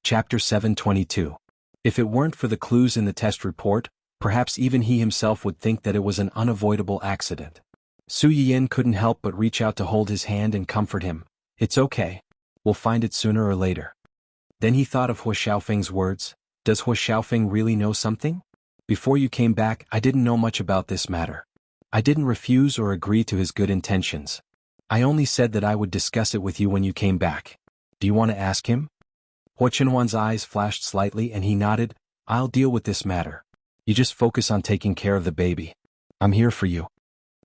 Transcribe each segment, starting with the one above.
Chapter 722. If it weren't for the clues in the test report, perhaps even he himself would think that it was an unavoidable accident. Su Yiyin couldn't help but reach out to hold his hand and comfort him. It's okay. We'll find it sooner or later. Then he thought of Hua Xiaofeng's words. Does Hua Xiaofeng really know something? Before you came back, I didn't know much about this matter. I didn't refuse or agree to his good intentions. I only said that I would discuss it with you when you came back. Do you want to ask him? Hua Qinhuan's eyes flashed slightly and he nodded. I'll deal with this matter. You just focus on taking care of the baby. I'm here for you.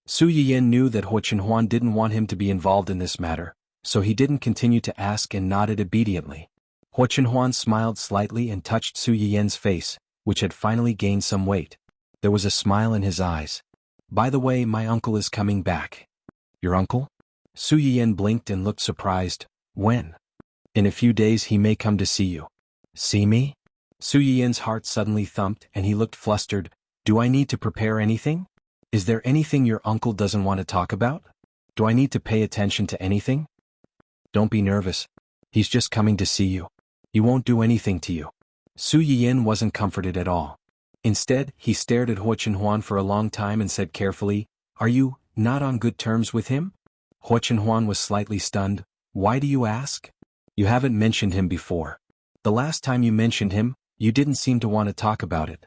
Su Yiyin knew that Hua Qinhuan didn't want him to be involved in this matter, so he didn't continue to ask and nodded obediently. Hua Qinhuan smiled slightly and touched Su Yiyin's face, which had finally gained some weight. There was a smile in his eyes. By the way, my uncle is coming back. Your uncle? Su Yiyin blinked and looked surprised. When? In a few days he may come to see you. See me? Su Yiyin's heart suddenly thumped and he looked flustered. Do I need to prepare anything? Is there anything your uncle doesn't want to talk about? Do I need to pay attention to anything? Don't be nervous. He's just coming to see you. He won't do anything to you. Su Yiyin wasn't comforted at all. Instead, he stared at Hua Qinhuan for a long time and said carefully, Are you not on good terms with him? Hua Qinhuan was slightly stunned. Why do you ask? You haven't mentioned him before. The last time you mentioned him, you didn't seem to want to talk about it.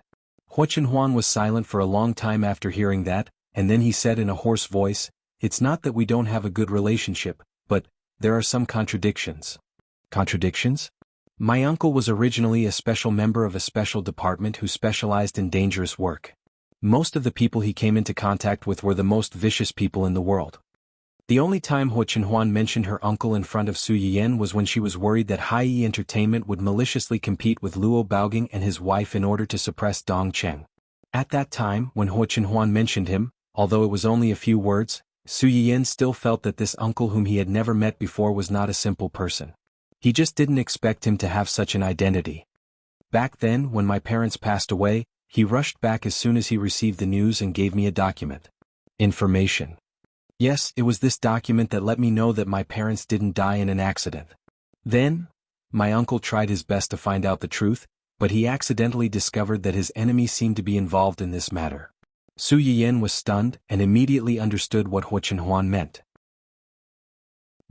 Hua Qinhuan was silent for a long time after hearing that, and then he said in a hoarse voice, It's not that we don't have a good relationship, but there are some contradictions. Contradictions? My uncle was originally a special member of a special department who specialized in dangerous work. Most of the people he came into contact with were the most vicious people in the world. The only time Hua Qinhuan mentioned her uncle in front of Su Yiyin was when she was worried that Hai Entertainment would maliciously compete with Luo Baogang and his wife in order to suppress Dong Cheng. At that time, when Hua Qinhuan mentioned him, although it was only a few words, Su Yiyin still felt that this uncle whom he had never met before was not a simple person. He just didn't expect him to have such an identity. Back then, when my parents passed away, he rushed back as soon as he received the news and gave me a document. Information. Yes, it was this document that let me know that my parents didn't die in an accident. Then, my uncle tried his best to find out the truth, but he accidentally discovered that his enemy seemed to be involved in this matter. Su Yiyin was stunned and immediately understood what Hua Qinhuan meant.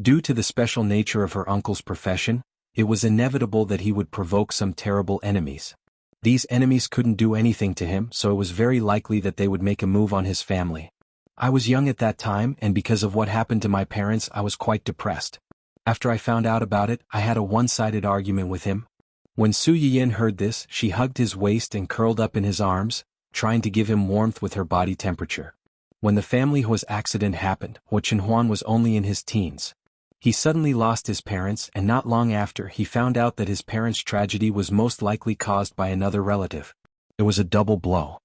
Due to the special nature of her uncle's profession, it was inevitable that he would provoke some terrible enemies. These enemies couldn't do anything to him, so it was very likely that they would make a move on his family. I was young at that time, and because of what happened to my parents, I was quite depressed. After I found out about it, I had a one-sided argument with him. When Su Yiyin heard this, she hugged his waist and curled up in his arms, trying to give him warmth with her body temperature. When the family Hua's accident happened, Hua Qinhuan was only in his teens. He suddenly lost his parents, and not long after, he found out that his parents' tragedy was most likely caused by another relative. It was a double blow.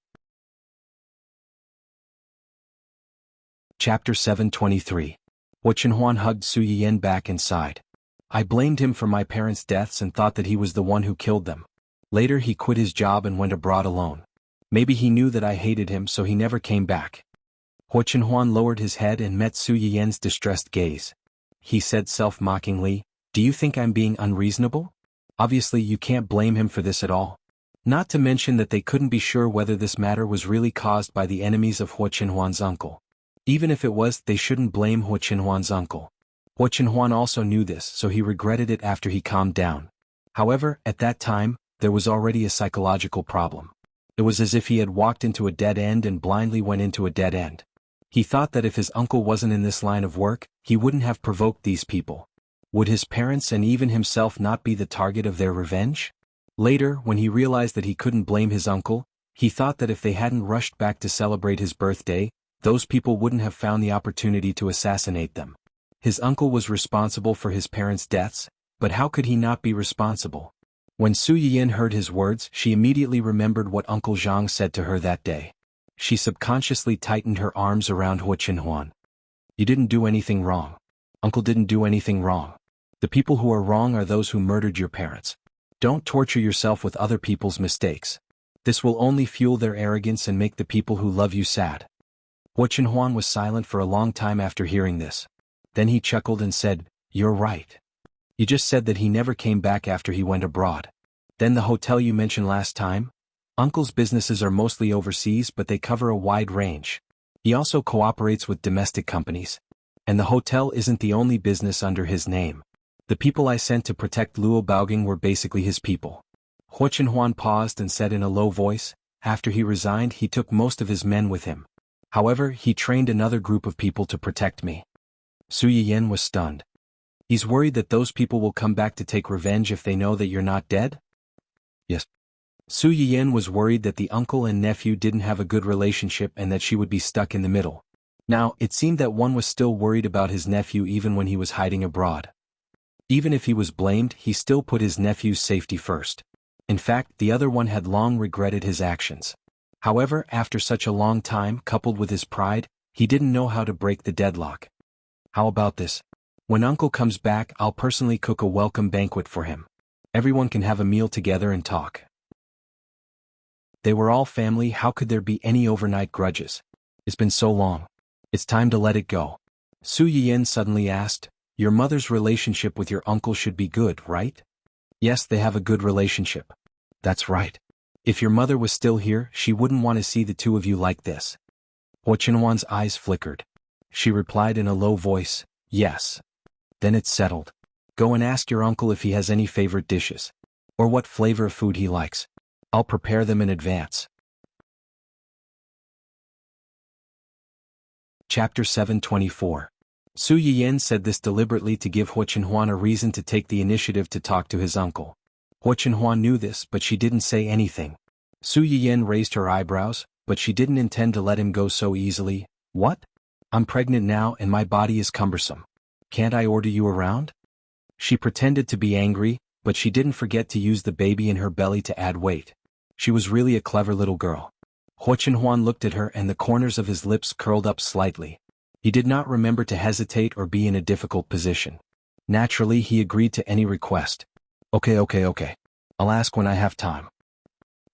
Chapter 723. Hua Qinhuan hugged Su Yiyin back inside. I blamed him for my parents' deaths and thought that he was the one who killed them. Later he quit his job and went abroad alone. Maybe he knew that I hated him, so he never came back. Hua Qinhuan lowered his head and met Su Yiyin's distressed gaze. He said self-mockingly, Do you think I'm being unreasonable? Obviously you can't blame him for this at all. Not to mention that they couldn't be sure whether this matter was really caused by the enemies of Hua Qinhuan's uncle. Even if it was, they shouldn't blame Hua Qinhuan's uncle. Hua Qinhuan also knew this, so he regretted it after he calmed down. However, at that time, there was already a psychological problem. It was as if he had walked into a dead end and blindly went into a dead end. He thought that if his uncle wasn't in this line of work, he wouldn't have provoked these people. Would his parents and even himself not be the target of their revenge? Later, when he realized that he couldn't blame his uncle, he thought that if they hadn't rushed back to celebrate his birthday, those people wouldn't have found the opportunity to assassinate them. His uncle was responsible for his parents' deaths, but how could he not be responsible? When Su Yiyin heard his words, she immediately remembered what Uncle Zhang said to her that day. She subconsciously tightened her arms around Hua Qinhuan. You didn't do anything wrong. Uncle didn't do anything wrong. The people who are wrong are those who murdered your parents. Don't torture yourself with other people's mistakes. This will only fuel their arrogance and make the people who love you sad. Hua Qinhuan was silent for a long time after hearing this. Then he chuckled and said, You're right. You just said that he never came back after he went abroad. Then the hotel you mentioned last time? Uncle's businesses are mostly overseas, but they cover a wide range. He also cooperates with domestic companies. And the hotel isn't the only business under his name. The people I sent to protect Luo Baoging were basically his people. Huo Chenhuan paused and said in a low voice, after he resigned he took most of his men with him. However, he trained another group of people to protect me. Su Yiyan was stunned. He's worried that those people will come back to take revenge if they know that you're not dead? Yes. Su Yiyan was worried that the uncle and nephew didn't have a good relationship and that she would be stuck in the middle. Now, it seemed that one was still worried about his nephew even when he was hiding abroad. Even if he was blamed, he still put his nephew's safety first. In fact, the other one had long regretted his actions. However, after such a long time, coupled with his pride, he didn't know how to break the deadlock. How about this? When uncle comes back, I'll personally cook a welcome banquet for him. Everyone can have a meal together and talk. They were all family, how could there be any overnight grudges? It's been so long. It's time to let it go. Su Yiyan suddenly asked, your mother's relationship with your uncle should be good, right? Yes, they have a good relationship. That's right. If your mother was still here, she wouldn't want to see the two of you like this. Huo Chenhuan's eyes flickered. She replied in a low voice, yes. Then it's settled. Go and ask your uncle if he has any favorite dishes. Or what flavor of food he likes. I'll prepare them in advance. Chapter 724. Su Yiyan said this deliberately to give Huo Chenhuan a reason to take the initiative to talk to his uncle. Huo Chenhuan knew this, but she didn't say anything. Su Yiyan raised her eyebrows, but she didn't intend to let him go so easily. What? I'm pregnant now and my body is cumbersome. Can't I order you around? She pretended to be angry, but she didn't forget to use the baby in her belly to add weight. She was really a clever little girl. Huo Chenhuan looked at her and the corners of his lips curled up slightly. He did not remember to hesitate or be in a difficult position. Naturally, he agreed to any request. Okay. I'll ask when I have time.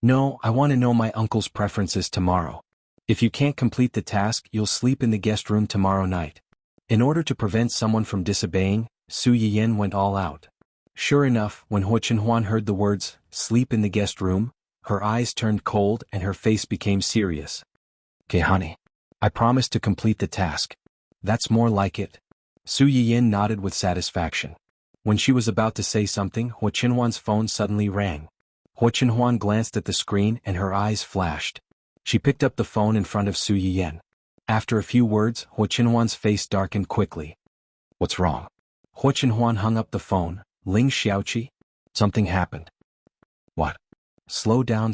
No, I want to know my uncle's preferences tomorrow. If you can't complete the task, you'll sleep in the guest room tomorrow night. In order to prevent someone from disobeying, Su Yiyan went all out. Sure enough, when Huo Chenhuan heard the words, sleep in the guest room, her eyes turned cold and her face became serious. Okay, honey. I promise to complete the task. That's more like it. Su Yiyan nodded with satisfaction. When she was about to say something, Huo Chenhuan's phone suddenly rang. Huo Chenhuan glanced at the screen and her eyes flashed. She picked up the phone in front of Su Yiyan. After a few words, Huo Chenhuan's face darkened quickly. What's wrong? Huo Chenhuan hung up the phone. Ling Xiaoqi? Something happened. What? Slow down.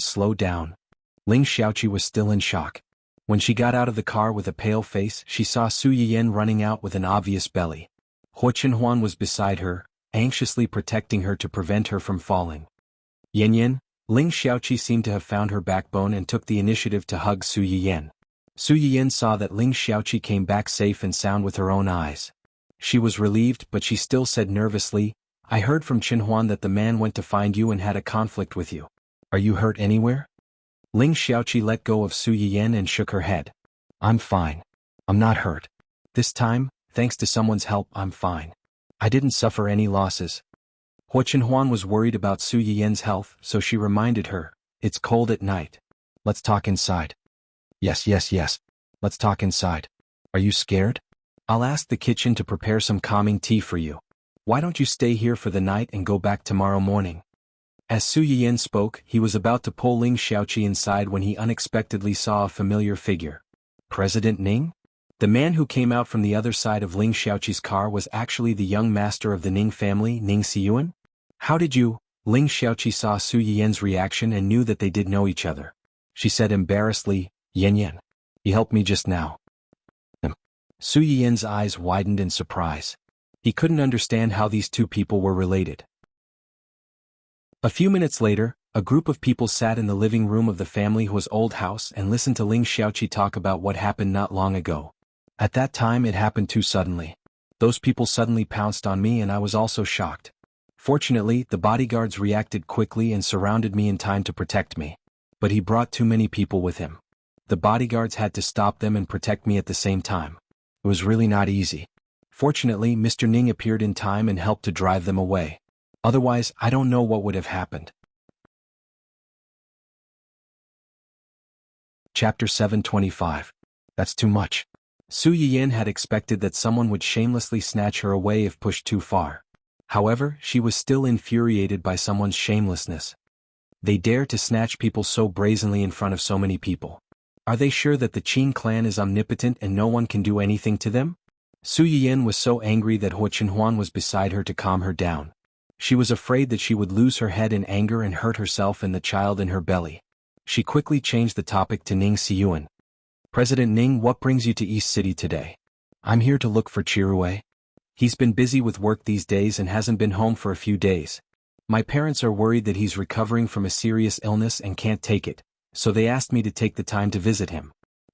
Ling Xiaoqi was still in shock. When she got out of the car with a pale face, she saw Su Yiyan running out with an obvious belly. Huo Chenhuan was beside her, anxiously protecting her to prevent her from falling. Yan, Ling Xiaoqi seemed to have found her backbone and took the initiative to hug Su Yiyan. Su Yiyan saw that Ling Xiaoqi came back safe and sound with her own eyes. She was relieved, but she still said nervously, I heard from Chenhuan that the man went to find you and had a conflict with you. Are you hurt anywhere? Ling Xiaoqi let go of Su Yiyan and shook her head. I'm fine. I'm not hurt. This time, thanks to someone's help, I'm fine. I didn't suffer any losses. Huo Chenhuan was worried about Su Yiyan's health, so she reminded her, it's cold at night. Let's talk inside. Yes. Let's talk inside. Are you scared? I'll ask the kitchen to prepare some calming tea for you. Why don't you stay here for the night and go back tomorrow morning? As Su Yiyan spoke, he was about to pull Ling Xiaoqi inside when he unexpectedly saw a familiar figure. President Ning? The man who came out from the other side of Ling Xiaoqi's car was actually the young master of the Ning family, Ning Xiyuan? How did you? Ling Xiaoqi saw Su Yiyan's reaction and knew that they did know each other. She said embarrassedly, Yan, he helped me just now. Su Yiyan's eyes widened in surprise. He couldn't understand how these two people were related. A few minutes later, a group of people sat in the living room of the family Huo's old house and listened to Ling Xiaoqi talk about what happened not long ago. At that time it happened too suddenly. Those people suddenly pounced on me and I was also shocked. Fortunately, the bodyguards reacted quickly and surrounded me in time to protect me. But he brought too many people with him. The bodyguards had to stop them and protect me at the same time. It was really not easy. Fortunately, Mr. Ning appeared in time and helped to drive them away. Otherwise, I don't know what would have happened. Chapter 725. That's too much. Su Yiyan had expected that someone would shamelessly snatch her away if pushed too far. However, she was still infuriated by someone's shamelessness. They dare to snatch people so brazenly in front of so many people. Are they sure that the Qin clan is omnipotent and no one can do anything to them? Su Yiyan was so angry that Hua Qinhuan was beside her to calm her down. She was afraid that she would lose her head in anger and hurt herself and the child in her belly. She quickly changed the topic to Ning Xiyuan. President Ning, what brings you to East City today? I'm here to look for Chirue. He's been busy with work these days and hasn't been home for a few days. My parents are worried that he's recovering from a serious illness and can't take it, so they asked me to take the time to visit him.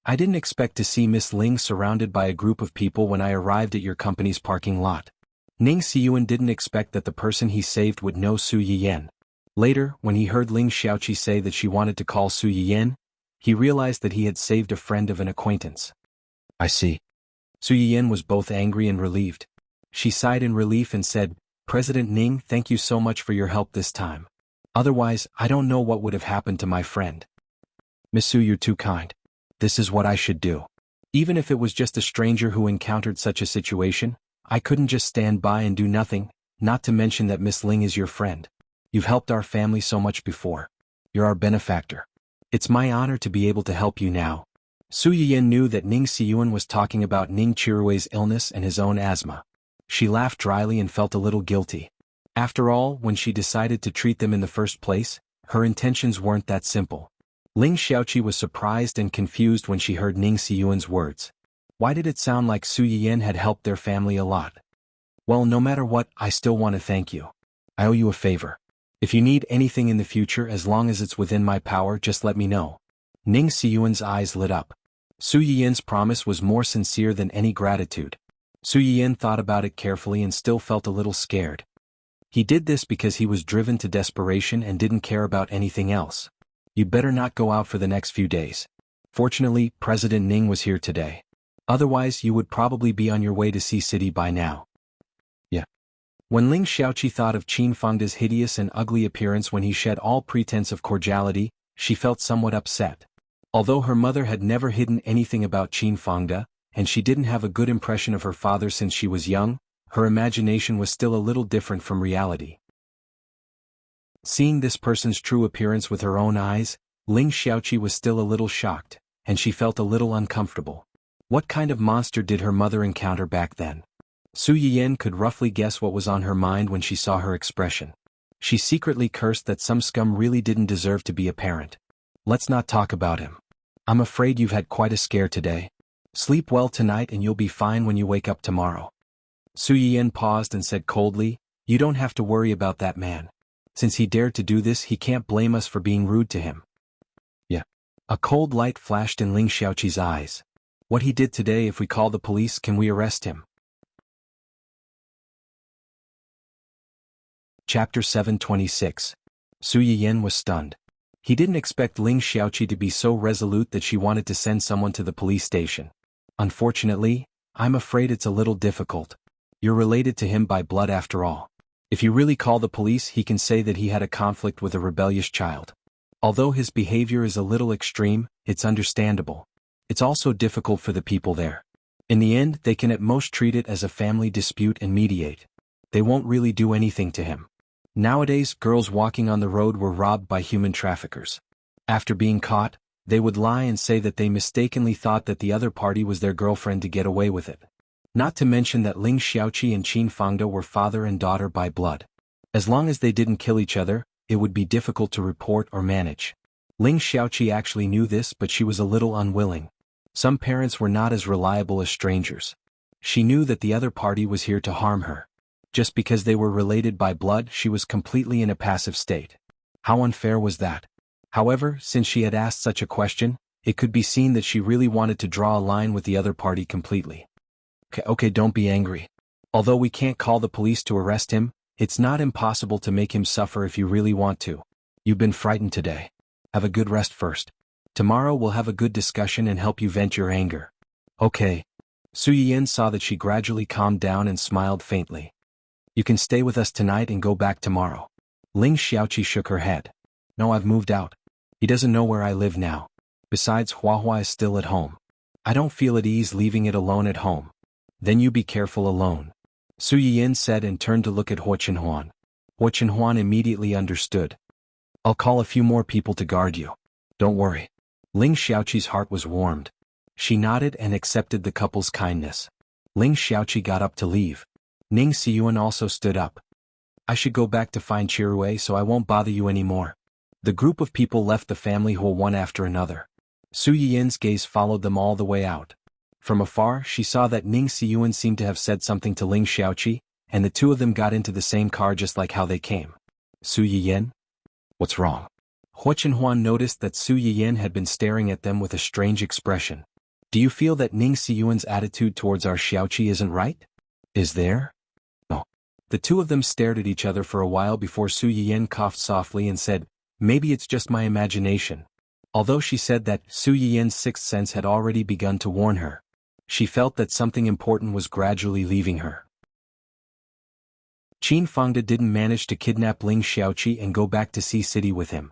I didn't expect to see Miss Ling surrounded by a group of people when I arrived at your company's parking lot. Ning Xiyuan didn't expect that the person he saved would know Su Yiyan. Later, when he heard Ling Xiaoqi say that she wanted to call Su Yiyan, he realized that he had saved a friend of an acquaintance. I see. Su Yiyan was both angry and relieved. She sighed in relief and said, President Ning, thank you so much for your help this time. Otherwise, I don't know what would have happened to my friend. Miss Su, you're too kind. This is what I should do. Even if it was just a stranger who encountered such a situation, I couldn't just stand by and do nothing, not to mention that Miss Ling is your friend. You've helped our family so much before. You're our benefactor. It's my honor to be able to help you now. Su Yiyan knew that Ning Xiyuan was talking about Ning Chirue's illness and his own asthma. She laughed dryly and felt a little guilty. After all, when she decided to treat them in the first place, her intentions weren't that simple. Ling Xiaoqi was surprised and confused when she heard Ning Xiyuan's words. Why did it sound like Su Yiyan had helped their family a lot? Well, no matter what, I still want to thank you. I owe you a favor. If you need anything in the future, as long as it's within my power, just let me know. Ning Xiyuan's eyes lit up. Su Yiyan's promise was more sincere than any gratitude. Su Yiyan thought about it carefully and still felt a little scared. He did this because he was driven to desperation and didn't care about anything else. You'd better not go out for the next few days. Fortunately, President Ning was here today. Otherwise, you would probably be on your way to Sea City by now. Yeah. When Ling Xiaoqi thought of Qin Fengda's hideous and ugly appearance when he shed all pretense of cordiality, she felt somewhat upset. Although her mother had never hidden anything about Qin Fengda, and she didn't have a good impression of her father since she was young, her imagination was still a little different from reality. Seeing this person's true appearance with her own eyes, Ling Xiaoqi was still a little shocked, and she felt a little uncomfortable. What kind of monster did her mother encounter back then? Su Yiyan could roughly guess what was on her mind when she saw her expression. She secretly cursed that some scum really didn't deserve to be a parent. Let's not talk about him. I'm afraid you've had quite a scare today. Sleep well tonight and you'll be fine when you wake up tomorrow. Su Yiyan paused and said coldly, You don't have to worry about that man. Since he dared to do this, he can't blame us for being rude to him. Yeah. A cold light flashed in Ling Xiaoqi's eyes. What he did today, if we call the police, can we arrest him? Chapter 726. Su Yiyan was stunned. He didn't expect Ling Xiaoqi to be so resolute that she wanted to send someone to the police station. Unfortunately, I'm afraid it's a little difficult. You're related to him by blood after all. If you really call the police, he can say that he had a conflict with a rebellious child. Although his behavior is a little extreme, it's understandable. It's also difficult for the people there. In the end, they can at most treat it as a family dispute and mediate. They won't really do anything to him. Nowadays, girls walking on the road were robbed by human traffickers. After being caught, they would lie and say that they mistakenly thought that the other party was their girlfriend to get away with it. Not to mention that Ling Xiaoqi and Qin Fengda were father and daughter by blood. As long as they didn't kill each other, it would be difficult to report or manage. Ling Xiaoqi actually knew this, but she was a little unwilling. Some parents were not as reliable as strangers. She knew that the other party was here to harm her. Just because they were related by blood, she was completely in a passive state. How unfair was that? However, since she had asked such a question, it could be seen that she really wanted to draw a line with the other party completely. Okay, don't be angry. Although we can't call the police to arrest him, it's not impossible to make him suffer if you really want to. You've been frightened today. Have a good rest first. Tomorrow we'll have a good discussion and help you vent your anger. Okay. Su Yiyan saw that she gradually calmed down and smiled faintly. You can stay with us tonight and go back tomorrow. Ling Xiaoqi shook her head. No, I've moved out. He doesn't know where I live now. Besides, Huahua is still at home. I don't feel at ease leaving it alone at home. Then you be careful alone. Su Yiyan said and turned to look at Huo Chenhuan. Huo Chenhuan immediately understood. I'll call a few more people to guard you. Don't worry. Ling Xiaoqi's heart was warmed. She nodded and accepted the couple's kindness. Ling Xiaoqi got up to leave. Ning Xiyuan also stood up. I should go back to find Chirue so I won't bother you anymore. The group of people left the family hall one after another. Su Yiyan's gaze followed them all the way out. From afar, she saw that Ning Xiyuan seemed to have said something to Ling Xiaoqi, and the two of them got into the same car just like how they came. Su Yiyan? What's wrong? Huo Chenhuan noticed that Su Yiyan had been staring at them with a strange expression. Do you feel that Ning Xiyuan's attitude towards our Xiaoqi isn't right? Is there? No. The two of them stared at each other for a while before Su Yiyan coughed softly and said, maybe it's just my imagination. Although she said that, Su Yiyan's sixth sense had already begun to warn her. She felt that something important was gradually leaving her. Qin Fangda didn't manage to kidnap Ling Xiaoqi and go back to Sea City with him.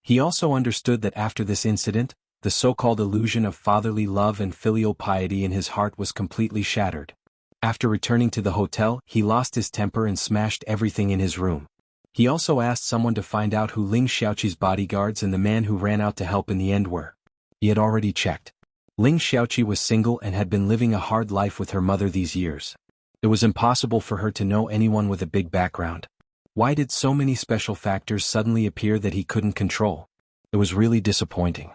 He also understood that after this incident, the so-called illusion of fatherly love and filial piety in his heart was completely shattered. After returning to the hotel, he lost his temper and smashed everything in his room. He also asked someone to find out who Ling Xiaoqi's bodyguards and the man who ran out to help in the end were. He had already checked. Ling Xiaoqi was single and had been living a hard life with her mother these years. It was impossible for her to know anyone with a big background. Why did so many special factors suddenly appear that he couldn't control? It was really disappointing.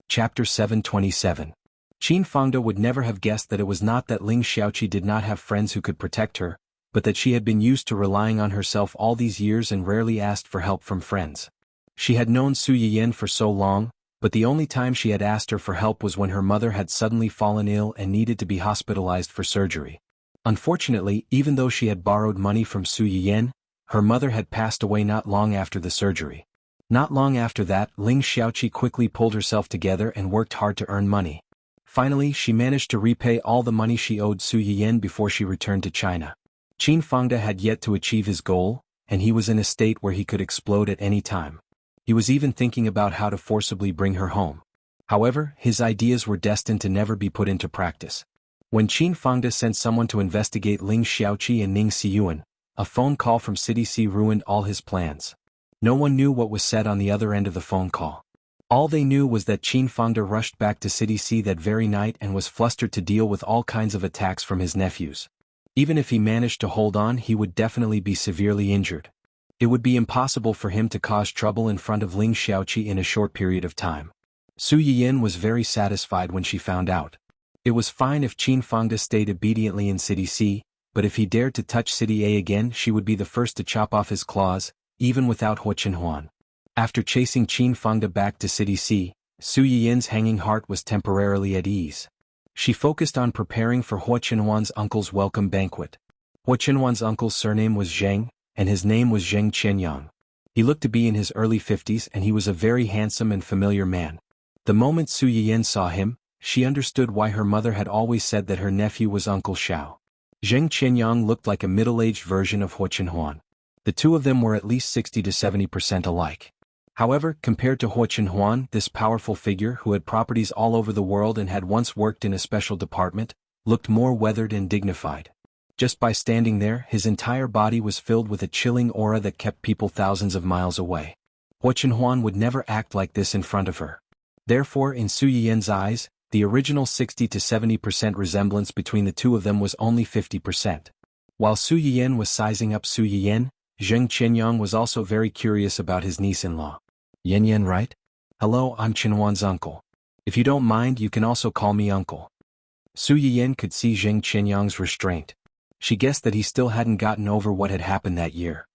Chapter 727. Qin Fangda would never have guessed that it was not that Ling Xiaoqi did not have friends who could protect her, but that she had been used to relying on herself all these years and rarely asked for help from friends. She had known Su Yiyan for so long, but the only time she had asked her for help was when her mother had suddenly fallen ill and needed to be hospitalized for surgery. Unfortunately, even though she had borrowed money from Su Yiyan, her mother had passed away not long after the surgery. Not long after that, Ling Xiaoqi quickly pulled herself together and worked hard to earn money. Finally, she managed to repay all the money she owed Su Yiyan before she returned to China. Qin Fangda had yet to achieve his goal, and he was in a state where he could explode at any time. He was even thinking about how to forcibly bring her home. However, his ideas were destined to never be put into practice. When Qin Fangda sent someone to investigate Ling Xiaoqi and Ning Xiyuan, a phone call from City C ruined all his plans. No one knew what was said on the other end of the phone call. All they knew was that Qin Fangda rushed back to City C that very night and was flustered to deal with all kinds of attacks from his nephews. Even if he managed to hold on, he would definitely be severely injured. It would be impossible for him to cause trouble in front of Ling Xiaoqi in a short period of time. Su Yiyan was very satisfied when she found out. It was fine if Qin Fangda stayed obediently in City C, but if he dared to touch City A again, she would be the first to chop off his claws, even without Huo Chenhuan. After chasing Qin Fangda back to City C, Su Yiyan's hanging heart was temporarily at ease. She focused on preparing for Huo Chenhuan's uncle's welcome banquet. Huo Chenhuan's uncle's surname was Zheng, and his name was Zheng Qianyang. He looked to be in his early 50s and he was a very handsome and familiar man. The moment Su Yiyan saw him, she understood why her mother had always said that her nephew was Uncle Xiao. Zheng Qianyang looked like a middle-aged version of Huo Chenhuan. The two of them were at least 60 to 70% alike. However, compared to Huo Chenhuan, this powerful figure who had properties all over the world and had once worked in a special department, looked more weathered and dignified. Just by standing there, his entire body was filled with a chilling aura that kept people thousands of miles away. Huo Chenhuan would never act like this in front of her. Therefore, in Su Yiyan's eyes, the original 60 to 70% resemblance between the two of them was only 50%. While Su Yiyan was sizing up Su Yiyan, Zheng Qianyang was also very curious about his niece-in-law. Yan, right? Hello, I'm Chenhuan's uncle. If you don't mind, you can also call me uncle. Su Yiyan could see Zheng Qianyang's restraint. She guessed that he still hadn't gotten over what had happened that year.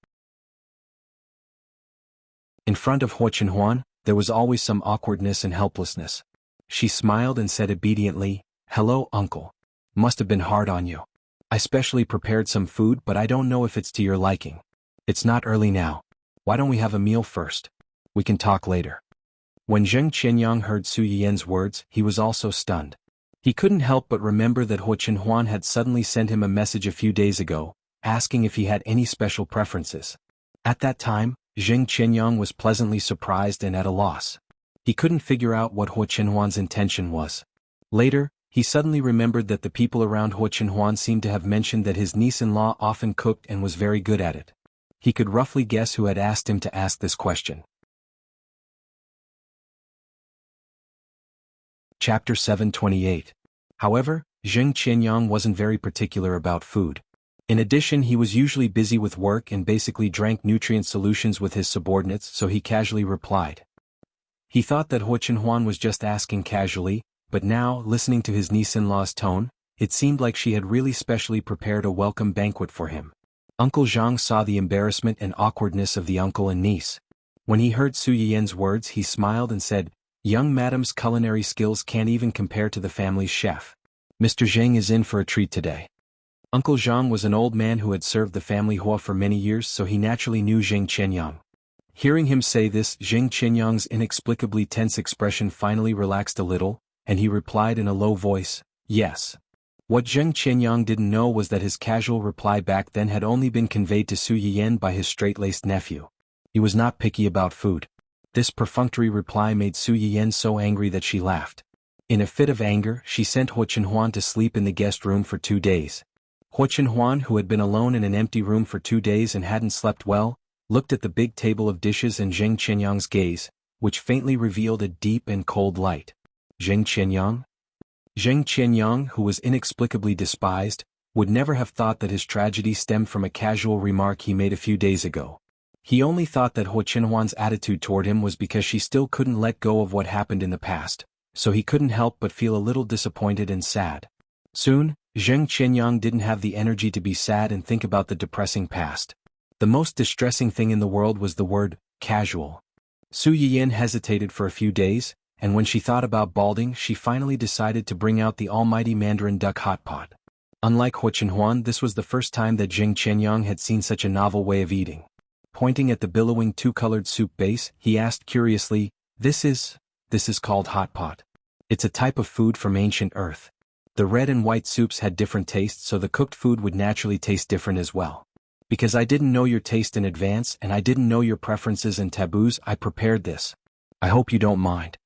In front of Huo Chenhuan, there was always some awkwardness and helplessness. She smiled and said obediently, "Hello, uncle. Must have been hard on you. I specially prepared some food, but I don't know if it's to your liking. It's not early now. Why don't we have a meal first? We can talk later." When Zheng Qianyang heard Su Yiyan's words, he was also stunned. He couldn't help but remember that Huo Chenhuan had suddenly sent him a message a few days ago, asking if he had any special preferences. At that time, Zheng Qianyang was pleasantly surprised and at a loss. He couldn't figure out what Huo Chenhuan's intention was. Later, he suddenly remembered that the people around Huo Chenhuan seemed to have mentioned that his niece-in-law often cooked and was very good at it. He could roughly guess who had asked him to ask this question. Chapter 728. However, Zheng Qianyang wasn't very particular about food. In addition, he was usually busy with work and basically drank nutrient solutions with his subordinates, so he casually replied. He thought that Huo Chenhuan was just asking casually, but now, listening to his niece-in-law's tone, it seemed like she had really specially prepared a welcome banquet for him. Uncle Zhang saw the embarrassment and awkwardness of the uncle and niece. When he heard Su Yiyan's words, he smiled and said, "Young madam's culinary skills can't even compare to the family's chef. Mr. Zheng is in for a treat today." Uncle Zhang was an old man who had served the family Hua for many years, so he naturally knew Zheng Qianyang. Hearing him say this, Zheng Qianyang's inexplicably tense expression finally relaxed a little, and he replied in a low voice, "Yes." What Zheng Qianyang didn't know was that his casual reply back then had only been conveyed to Su Yiyan by his straight-laced nephew. He was not picky about food. This perfunctory reply made Su Yiyan so angry that she laughed. In a fit of anger, she sent Huo Chenhuan to sleep in the guest room for 2 days. Huo Chenhuan, who had been alone in an empty room for 2 days and hadn't slept well, looked at the big table of dishes and Zheng Qianyang's gaze, which faintly revealed a deep and cold light. Zheng Qianyang? Zheng Qianyang, who was inexplicably despised, would never have thought that his tragedy stemmed from a casual remark he made a few days ago. He only thought that Huo Chenhuan's attitude toward him was because she still couldn't let go of what happened in the past, so he couldn't help but feel a little disappointed and sad. Soon, Zheng Qianyang didn't have the energy to be sad and think about the depressing past. The most distressing thing in the world was the word, casual. Su Yiyan hesitated for a few days, and when she thought about balding, she finally decided to bring out the almighty Mandarin duck hot pot. Unlike Huo Chenhuan, this was the first time that Zheng Qianyang had seen such a novel way of eating. Pointing at the billowing two-colored soup base, he asked curiously, This is called hot pot. It's a type of food from ancient Earth. The red and white soups had different tastes, so the cooked food would naturally taste different as well. Because I didn't know your taste in advance and I didn't know your preferences and taboos, I prepared this. I hope you don't mind."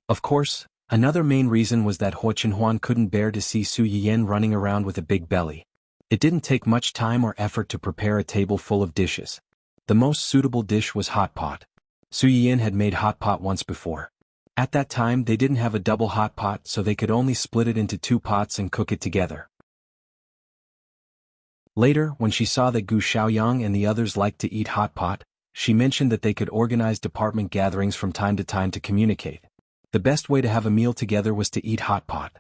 Of course, another main reason was that Huo Chenhuan couldn't bear to see Su Yiyan running around with a big belly. It didn't take much time or effort to prepare a table full of dishes. The most suitable dish was hot pot. Su Yiyan had made hot pot once before. At that time they didn't have a double hot pot, so they could only split it into 2 pots and cook it together. Later, when she saw that Gu Xiaoyang and the others liked to eat hot pot, she mentioned that they could organize department gatherings from time to time to communicate. The best way to have a meal together was to eat hot pot.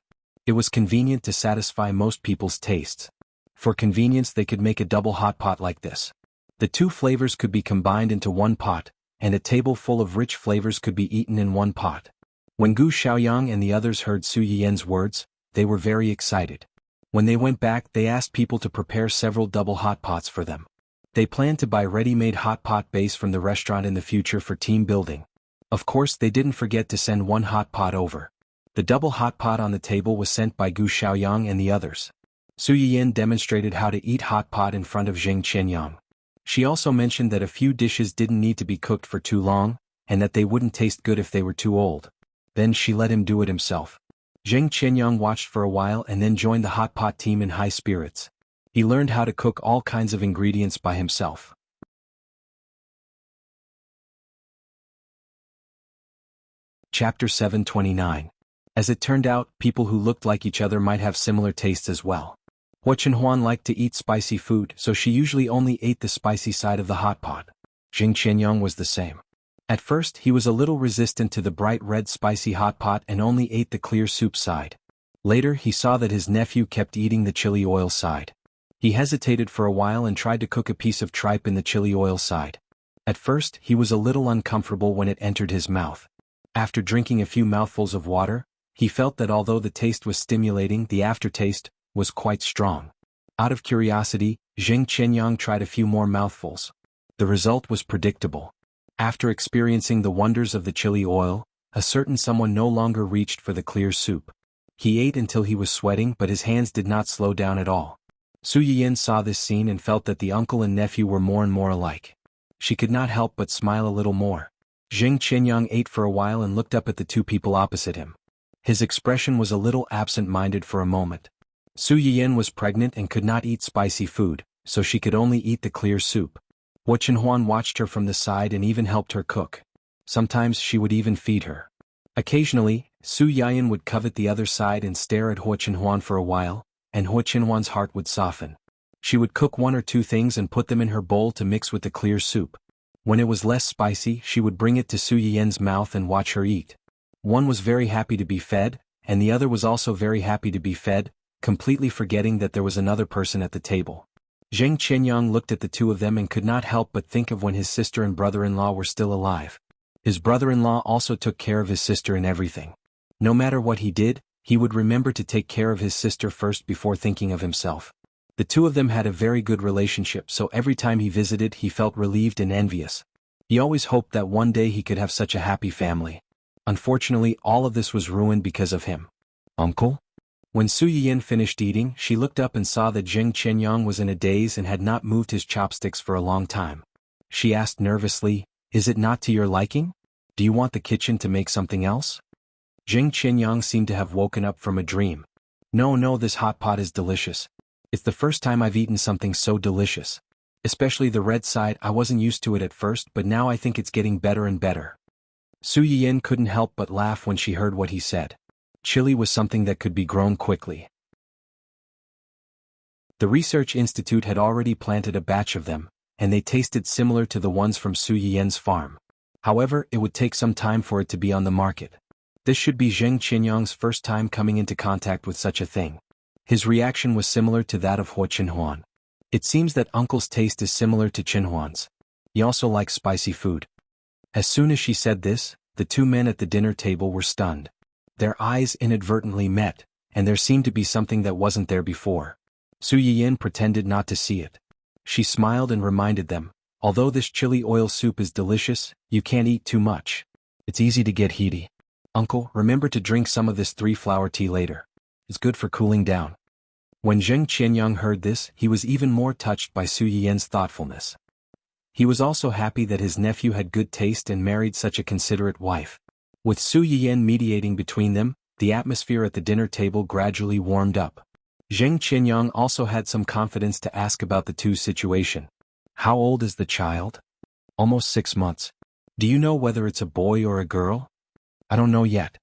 It was convenient to satisfy most people's tastes. For convenience, they could make a double hot pot like this. The 2 flavors could be combined into 1 pot, and a table full of rich flavors could be eaten in 1 pot. When Gu Xiaoyang and the others heard Su Yiyan's words, they were very excited. When they went back, they asked people to prepare several double hot pots for them. They planned to buy ready-made hot pot base from the restaurant in the future for team building. Of course, they didn't forget to send 1 hot pot over. The double hot pot on the table was sent by Gu Xiaoyang and the others. Su Yiyan demonstrated how to eat hot pot in front of Zheng Qianyang. She also mentioned that a few dishes didn't need to be cooked for too long, and that they wouldn't taste good if they were too old. Then she let him do it himself. Zheng Qianyang watched for a while and then joined the hot pot team in high spirits. He learned how to cook all kinds of ingredients by himself. Chapter 729. As it turned out, people who looked like each other might have similar tastes as well. Huo Chenhuan liked to eat spicy food, so she usually only ate the spicy side of the hot pot. Zheng Qianyang was the same. At first, he was a little resistant to the bright red spicy hot pot and only ate the clear soup side. Later, he saw that his nephew kept eating the chili oil side. He hesitated for a while and tried to cook a piece of tripe in the chili oil side. At first, he was a little uncomfortable when it entered his mouth. After drinking a few mouthfuls of water, he felt that although the taste was stimulating, the aftertaste was quite strong. Out of curiosity, Zheng Qianyang tried a few more mouthfuls. The result was predictable. After experiencing the wonders of the chili oil, A certain someone no longer reached for the clear soup. He ate until he was sweating, but his hands did not slow down at all. Su Yiyin saw this scene and felt that the uncle and nephew were more and more alike. She could not help but smile a little more. Zheng Qianyang ate for a while and looked up at the two people opposite him. His expression was a little absent-minded for a moment. Su Yiyin was pregnant and could not eat spicy food, so she could only eat the clear soup. Hua Chenhuan watched her from the side and even helped her cook. Sometimes she would even feed her. Occasionally, Su Yiyin would covet the other side and stare at Hua Chenhuan for a while, and Hua Chenhuan's heart would soften. She would cook one or two things and put them in her bowl to mix with the clear soup. When it was less spicy, she would bring it to Su Yiyin's mouth and watch her eat. One was very happy to be fed, and the other was also very happy to be fed, completely forgetting that there was another person at the table. Zheng Qianyang looked at the two of them and could not help but think of when his sister and brother-in-law were still alive. His brother-in-law also took care of his sister in everything. No matter what he did, he would remember to take care of his sister first before thinking of himself. The two of them had a very good relationship, so every time he visited he felt relieved and envious. He always hoped that one day he could have such a happy family. Unfortunately, all of this was ruined because of him. Uncle? When Su Yiyin finished eating, she looked up and saw that Zheng Qianyang was in a daze and had not moved his chopsticks for a long time. She asked nervously, "Is it not to your liking? Do you want the kitchen to make something else?" Zheng Qianyang seemed to have woken up from a dream. No, this hot pot is delicious. It's the first time I've eaten something so delicious. Especially the red side. I wasn't used to it at first, but now I think it's getting better and better. Su Yiyin couldn't help but laugh when she heard what he said. Chili was something that could be grown quickly. The research institute had already planted a batch of them, and they tasted similar to the ones from Su Yiyin's farm. However, it would take some time for it to be on the market. This should be Zheng Qianyang's first time coming into contact with such a thing. His reaction was similar to that of Hua Chenhuan. It seems that uncle's taste is similar to Chenhuan's. He also likes spicy food. As soon as she said this, the two men at the dinner table were stunned. Their eyes inadvertently met, and there seemed to be something that wasn't there before. Su Yiyin pretended not to see it. She smiled and reminded them, "Although this chili oil soup is delicious, you can't eat too much. It's easy to get heaty. Uncle, remember to drink some of this 3-flower tea later. It's good for cooling down." When Zheng Qianyang heard this, he was even more touched by Su Yiyin's thoughtfulness. He was also happy that his nephew had good taste and married such a considerate wife. With Su Yiyin mediating between them, the atmosphere at the dinner table gradually warmed up. Zheng Qianyang also had some confidence to ask about the two's situation. "How old is the child?" "Almost 6 months. Do you know whether it's a boy or a girl?" "I don't know yet."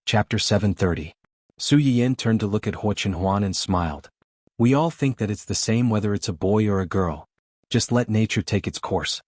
Chapter 730. Su Yiyin turned to look at Hua Chenhuan and smiled. "We all think that it's the same whether it's a boy or a girl. Just let nature take its course."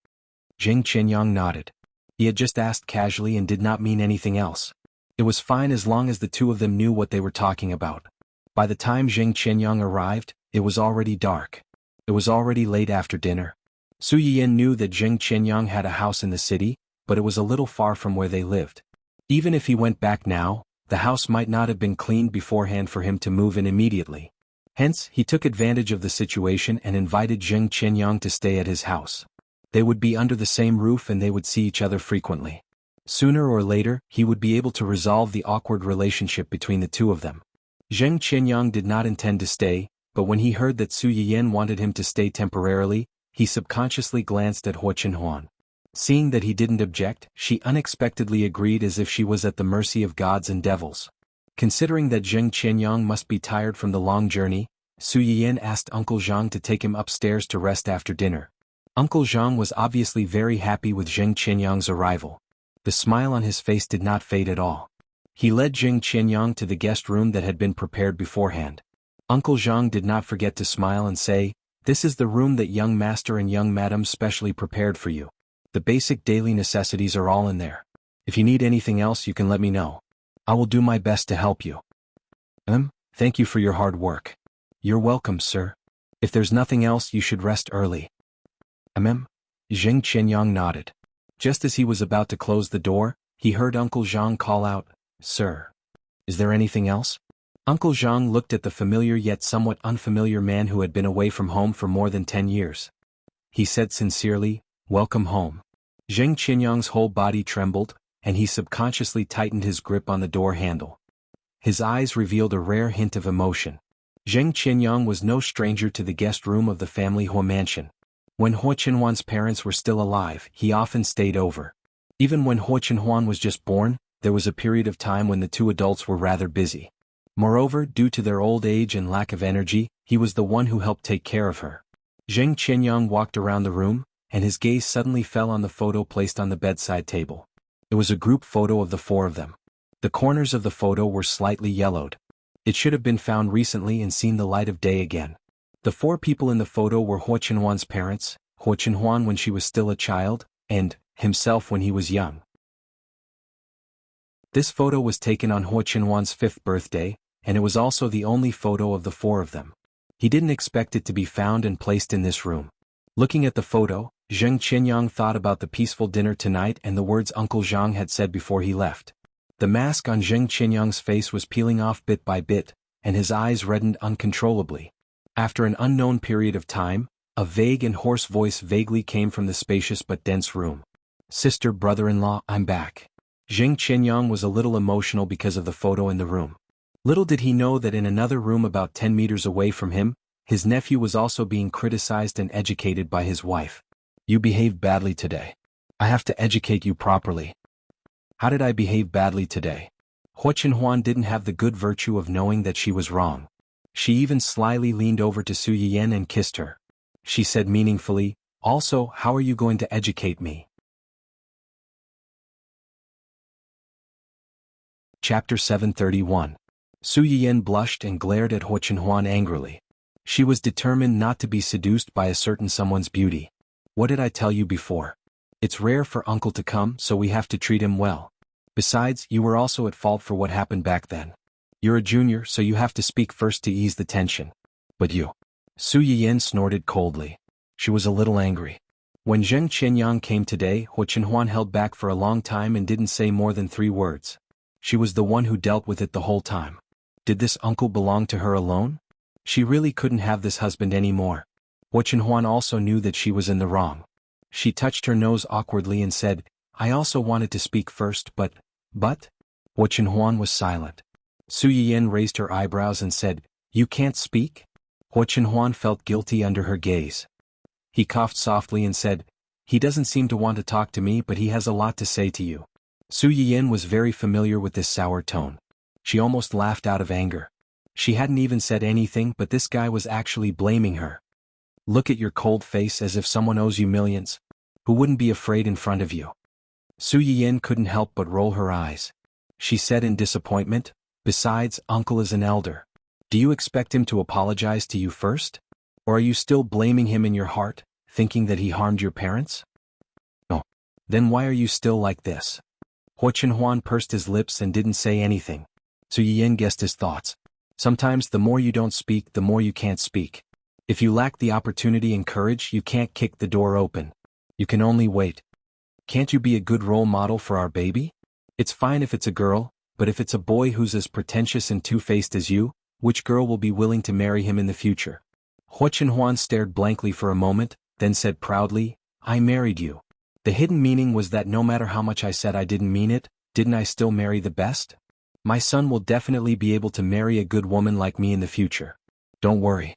Zheng Qianyang nodded. He had just asked casually and did not mean anything else. It was fine as long as the two of them knew what they were talking about. By the time Zheng Qianyang arrived, it was already dark. It was already late after dinner. Su Yiyin knew that Zheng Qianyang had a house in the city, but it was a little far from where they lived. Even if he went back now, the house might not have been cleaned beforehand for him to move in immediately. Hence, he took advantage of the situation and invited Zheng Qianyang to stay at his house. They would be under the same roof and they would see each other frequently. Sooner or later, he would be able to resolve the awkward relationship between the two of them. Zheng Qianyang did not intend to stay, but when he heard that Su Yiyin wanted him to stay temporarily, he subconsciously glanced at Hua Chenhuan. Seeing that he didn't object, she unexpectedly agreed as if she was at the mercy of gods and devils. Considering that Zheng Qianyang must be tired from the long journey, Su Yiyin asked Uncle Zhang to take him upstairs to rest after dinner. Uncle Zhang was obviously very happy with Zheng Qianyang's arrival. The smile on his face did not fade at all. He led Zheng Qianyang to the guest room that had been prepared beforehand. Uncle Zhang did not forget to smile and say, "This is the room that young master and young madam specially prepared for you. The basic daily necessities are all in there. If you need anything else you can let me know. I will do my best to help you." Thank you for your hard work." "You're welcome, sir. If there's nothing else you should rest early." Zheng Qianyang nodded. Just as he was about to close the door, he heard Uncle Zhang call out, "Sir. Is there anything else?" Uncle Zhang looked at the familiar yet somewhat unfamiliar man who had been away from home for more than 10 years. he said sincerely, "Welcome home." Zheng Qinyang's whole body trembled, and he subconsciously tightened his grip on the door handle. His eyes revealed a rare hint of emotion. Zheng Qinyang was no stranger to the guest room of the family Huo mansion. When Huo Qinhuan's parents were still alive, he often stayed over. Even when Huo Qinhuan was just born, there was a period of time when the two adults were rather busy. Moreover, due to their old age and lack of energy, he was the one who helped take care of her. Zheng Qinyang walked around the room, and his gaze suddenly fell on the photo placed on the bedside table. It was a group photo of the four of them. The corners of the photo were slightly yellowed. It should have been found recently and seen the light of day again. The four people in the photo were Huo Qinhuan's parents, Huo Qinhuan when she was still a child, and himself when he was young. This photo was taken on Huo Qinhuan's 5th birthday, and it was also the only photo of the four of them. He didn't expect it to be found and placed in this room. Looking at the photo, Zheng Qinyang thought about the peaceful dinner tonight and the words Uncle Zhang had said before he left. The mask on Zheng Qinyang's face was peeling off bit by bit, and his eyes reddened uncontrollably. After an unknown period of time, a vague and hoarse voice vaguely came from the spacious but dense room. "Sister, brother-in-law, I'm back." Zheng Qinyang was a little emotional because of the photo in the room. Little did he know that in another room about 10 meters away from him, his nephew was also being criticized and educated by his wife. "You behaved badly today. I have to educate you properly." "How did I behave badly today?" Huo Qinhuan didn't have the good virtue of knowing that she was wrong. She even slyly leaned over to Su Yiyan and kissed her. She said meaningfully, "Also, how are you going to educate me?" Chapter 731. Su Yiyan blushed and glared at Huo Qinhuan angrily. She was determined not to be seduced by a certain someone's beauty. "What did I tell you before? It's rare for uncle to come, so we have to treat him well. Besides, you were also at fault for what happened back then. You're a junior, so you have to speak first to ease the tension." "But you..." Su Yiyan snorted coldly. She was a little angry. When Zheng Qinyang came today, Huo Qinhuan held back for a long time and didn't say more than 3 words. She was the one who dealt with it the whole time. Did this uncle belong to her alone? She really couldn't have this husband anymore. Huo Qinhuan also knew that she was in the wrong. She touched her nose awkwardly and said, "I also wanted to speak first, but..." Huo Qinhuan was silent. Su Yiyan raised her eyebrows and said, "You can't speak?" Huo Qinhuan felt guilty under her gaze. He coughed softly and said, "He doesn't seem to want to talk to me, but he has a lot to say to you." Su Yiyan was very familiar with this sour tone. She almost laughed out of anger. She hadn't even said anything, but this guy was actually blaming her. "Look at your cold face, as if someone owes you millions. Who wouldn't be afraid in front of you?" Su Yiyan couldn't help but roll her eyes. She said in disappointment, "Besides, uncle is an elder. Do you expect him to apologize to you first? Or are you still blaming him in your heart, thinking that he harmed your parents? No. Then why are you still like this?" Huo Qinhuan pursed his lips and didn't say anything. Su Yiyan guessed his thoughts. Sometimes the more you don't speak, the more you can't speak. If you lack the opportunity and courage, you can't kick the door open. You can only wait. Can't you be a good role model for our baby? It's fine if it's a girl, but if it's a boy who's as pretentious and two-faced as you, which girl will be willing to marry him in the future? Huo Qinhuan stared blankly for a moment, then said proudly, "I married you." The hidden meaning was that no matter how much I said I didn't mean it, didn't I still marry the best? My son will definitely be able to marry a good woman like me in the future. Don't worry.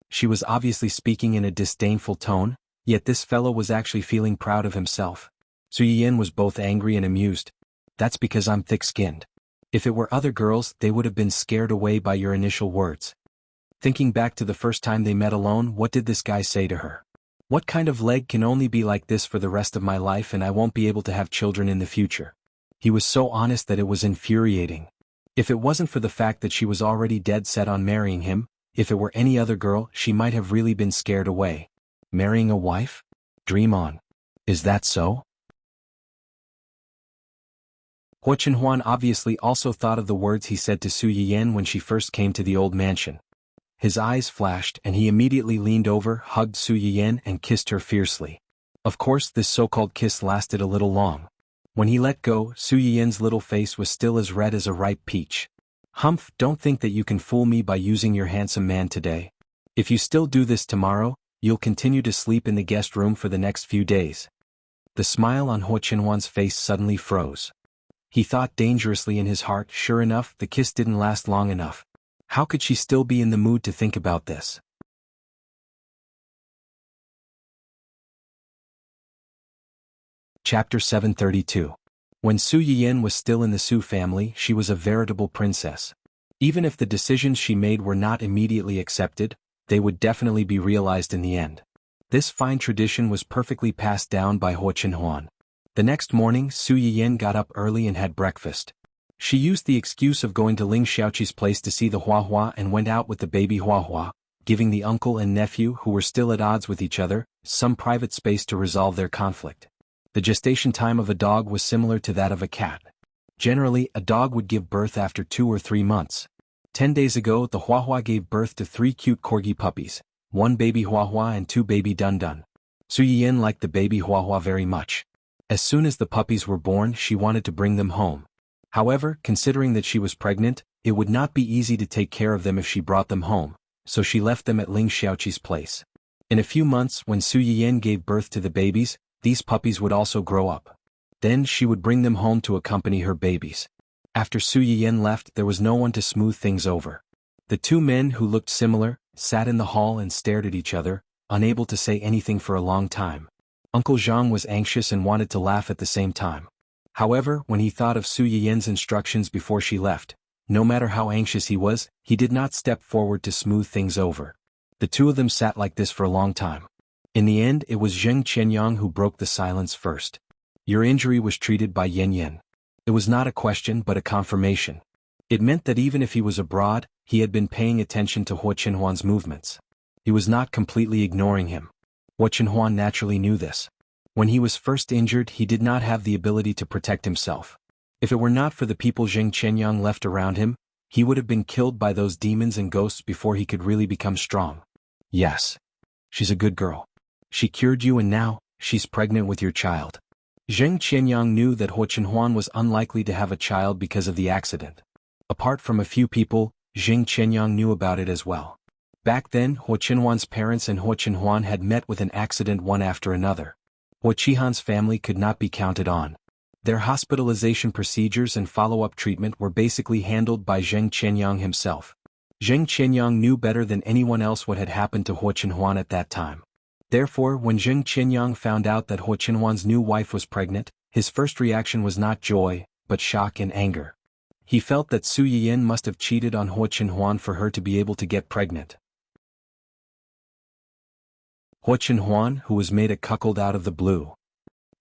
She was obviously speaking in a disdainful tone, yet this fellow was actually feeling proud of himself. Su Yiyan was both angry and amused. "That's because I'm thick-skinned. If it were other girls, they would have been scared away by your initial words." Thinking back to the first time they met alone, what did this guy say to her? "What kind of leg can only be like this for the rest of my life, and I won't be able to have children in the future?" He was so honest that it was infuriating. If it wasn't for the fact that she was already dead set on marrying him, if it were any other girl, she might have really been scared away. Marrying a wife? Dream on. Is that so? Huo Qinhuan obviously also thought of the words he said to Su Yiyan when she first came to the old mansion. His eyes flashed and he immediately leaned over, hugged Su Yiyan and kissed her fiercely. Of course, this so-called kiss lasted a little long. When he let go, Su Yiyan's little face was still as red as a ripe peach. "Humph, don't think that you can fool me by using your handsome man today. If you still do this tomorrow, You'll continue to sleep in the guest room for the next few days. The smile on Huo Qinhuan's face suddenly froze. He thought dangerously in his heart. Sure enough, the kiss didn't last long enough. How could she still be in the mood to think about this? Chapter 732. When Su Yiyan was still in the Su family, she was a veritable princess. Even if the decisions she made were not immediately accepted, they would definitely be realized in the end. This fine tradition was perfectly passed down by Huo Qinhuan. The next morning, Su Yiyan got up early and had breakfast. She used the excuse of going to Ling Xiaoqi's place to see the Huahua and went out with the baby Huahua, giving the uncle and nephew who were still at odds with each other some private space to resolve their conflict. The gestation time of a dog was similar to that of a cat. Generally, a dog would give birth after 2 or 3 months. 10 days ago, the Huahua gave birth to 3 cute corgi puppies, 1 baby Huahua and 2 baby Dundun. Su Yiyan liked the baby Huahua very much. As soon as the puppies were born, she wanted to bring them home. However, considering that she was pregnant, it would not be easy to take care of them if she brought them home, so she left them at Ling Xiaoqi's place. In a few months, when Su Yiyan gave birth to the babies, these puppies would also grow up. Then she would bring them home to accompany her babies. After Su Yiyan left, there was no one to smooth things over. The 2 men who looked similar sat in the hall and stared at each other, unable to say anything for a long time. Uncle Zhang was anxious and wanted to laugh at the same time. However, when he thought of Su Yiyan's instructions before she left, no matter how anxious he was, he did not step forward to smooth things over. The 2 of them sat like this for a long time. In the end, it was Zheng Qianyang who broke the silence first. Your injury was treated by Yan Yan. It was not a question but a confirmation. It meant that even if he was abroad, he had been paying attention to Huo Qinhuan's movements. He was not completely ignoring him. Huo Qinhuan naturally knew this. When he was first injured, he did not have the ability to protect himself. If it were not for the people Zheng Qianyang left around him, he would have been killed by those demons and ghosts before he could really become strong. Yes. She's a good girl. She cured you and now, she's pregnant with your child. Zheng Qianyang knew that Huo Qinhuan was unlikely to have a child because of the accident. Apart from a few people, Zheng Qianyang knew about it as well. Back then, Huo Qinhuan's parents and Huo Qinhuan had met with an accident one after another. Huo Qihan's family could not be counted on. Their hospitalization procedures and follow-up treatment were basically handled by Zheng Qianyang himself. Zheng Qianyang knew better than anyone else what had happened to Huo Qinhuan at that time. Therefore, when Zheng Qianyang found out that Huo Qinhuan's new wife was pregnant, his first reaction was not joy, but shock and anger. He felt that Su Yiyan must have cheated on Huo Qinhuan for her to be able to get pregnant. Huo Qinhuan, who was made a cuckold out of the blue.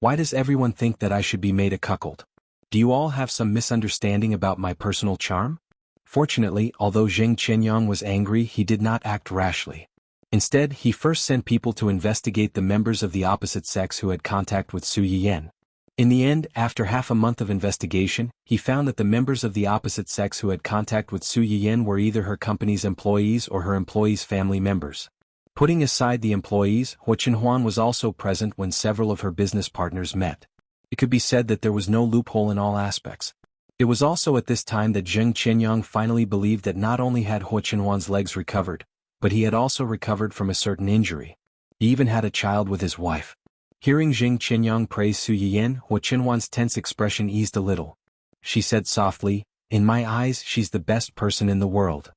Why does everyone think that I should be made a cuckold? Do you all have some misunderstanding about my personal charm? Fortunately, although Zheng Qianyang was angry, he did not act rashly. Instead, he first sent people to investigate the members of the opposite sex who had contact with Su Yiyan. In the end, after half a month of investigation, he found that the members of the opposite sex who had contact with Su Yiyan were either her company's employees or her employees' family members. Putting aside the employees, Huo Qinhuan was also present when several of her business partners met. It could be said that there was no loophole in all aspects. It was also at this time that Zheng Qianyang finally believed that not only had Huo Qinhuan's legs recovered, but he had also recovered from a certain injury. He even had a child with his wife. Hearing Zheng Qianyang praise Su Yiyan, Huo Qinhuan's tense expression eased a little. She said softly, "In my eyes, she's the best person in the world."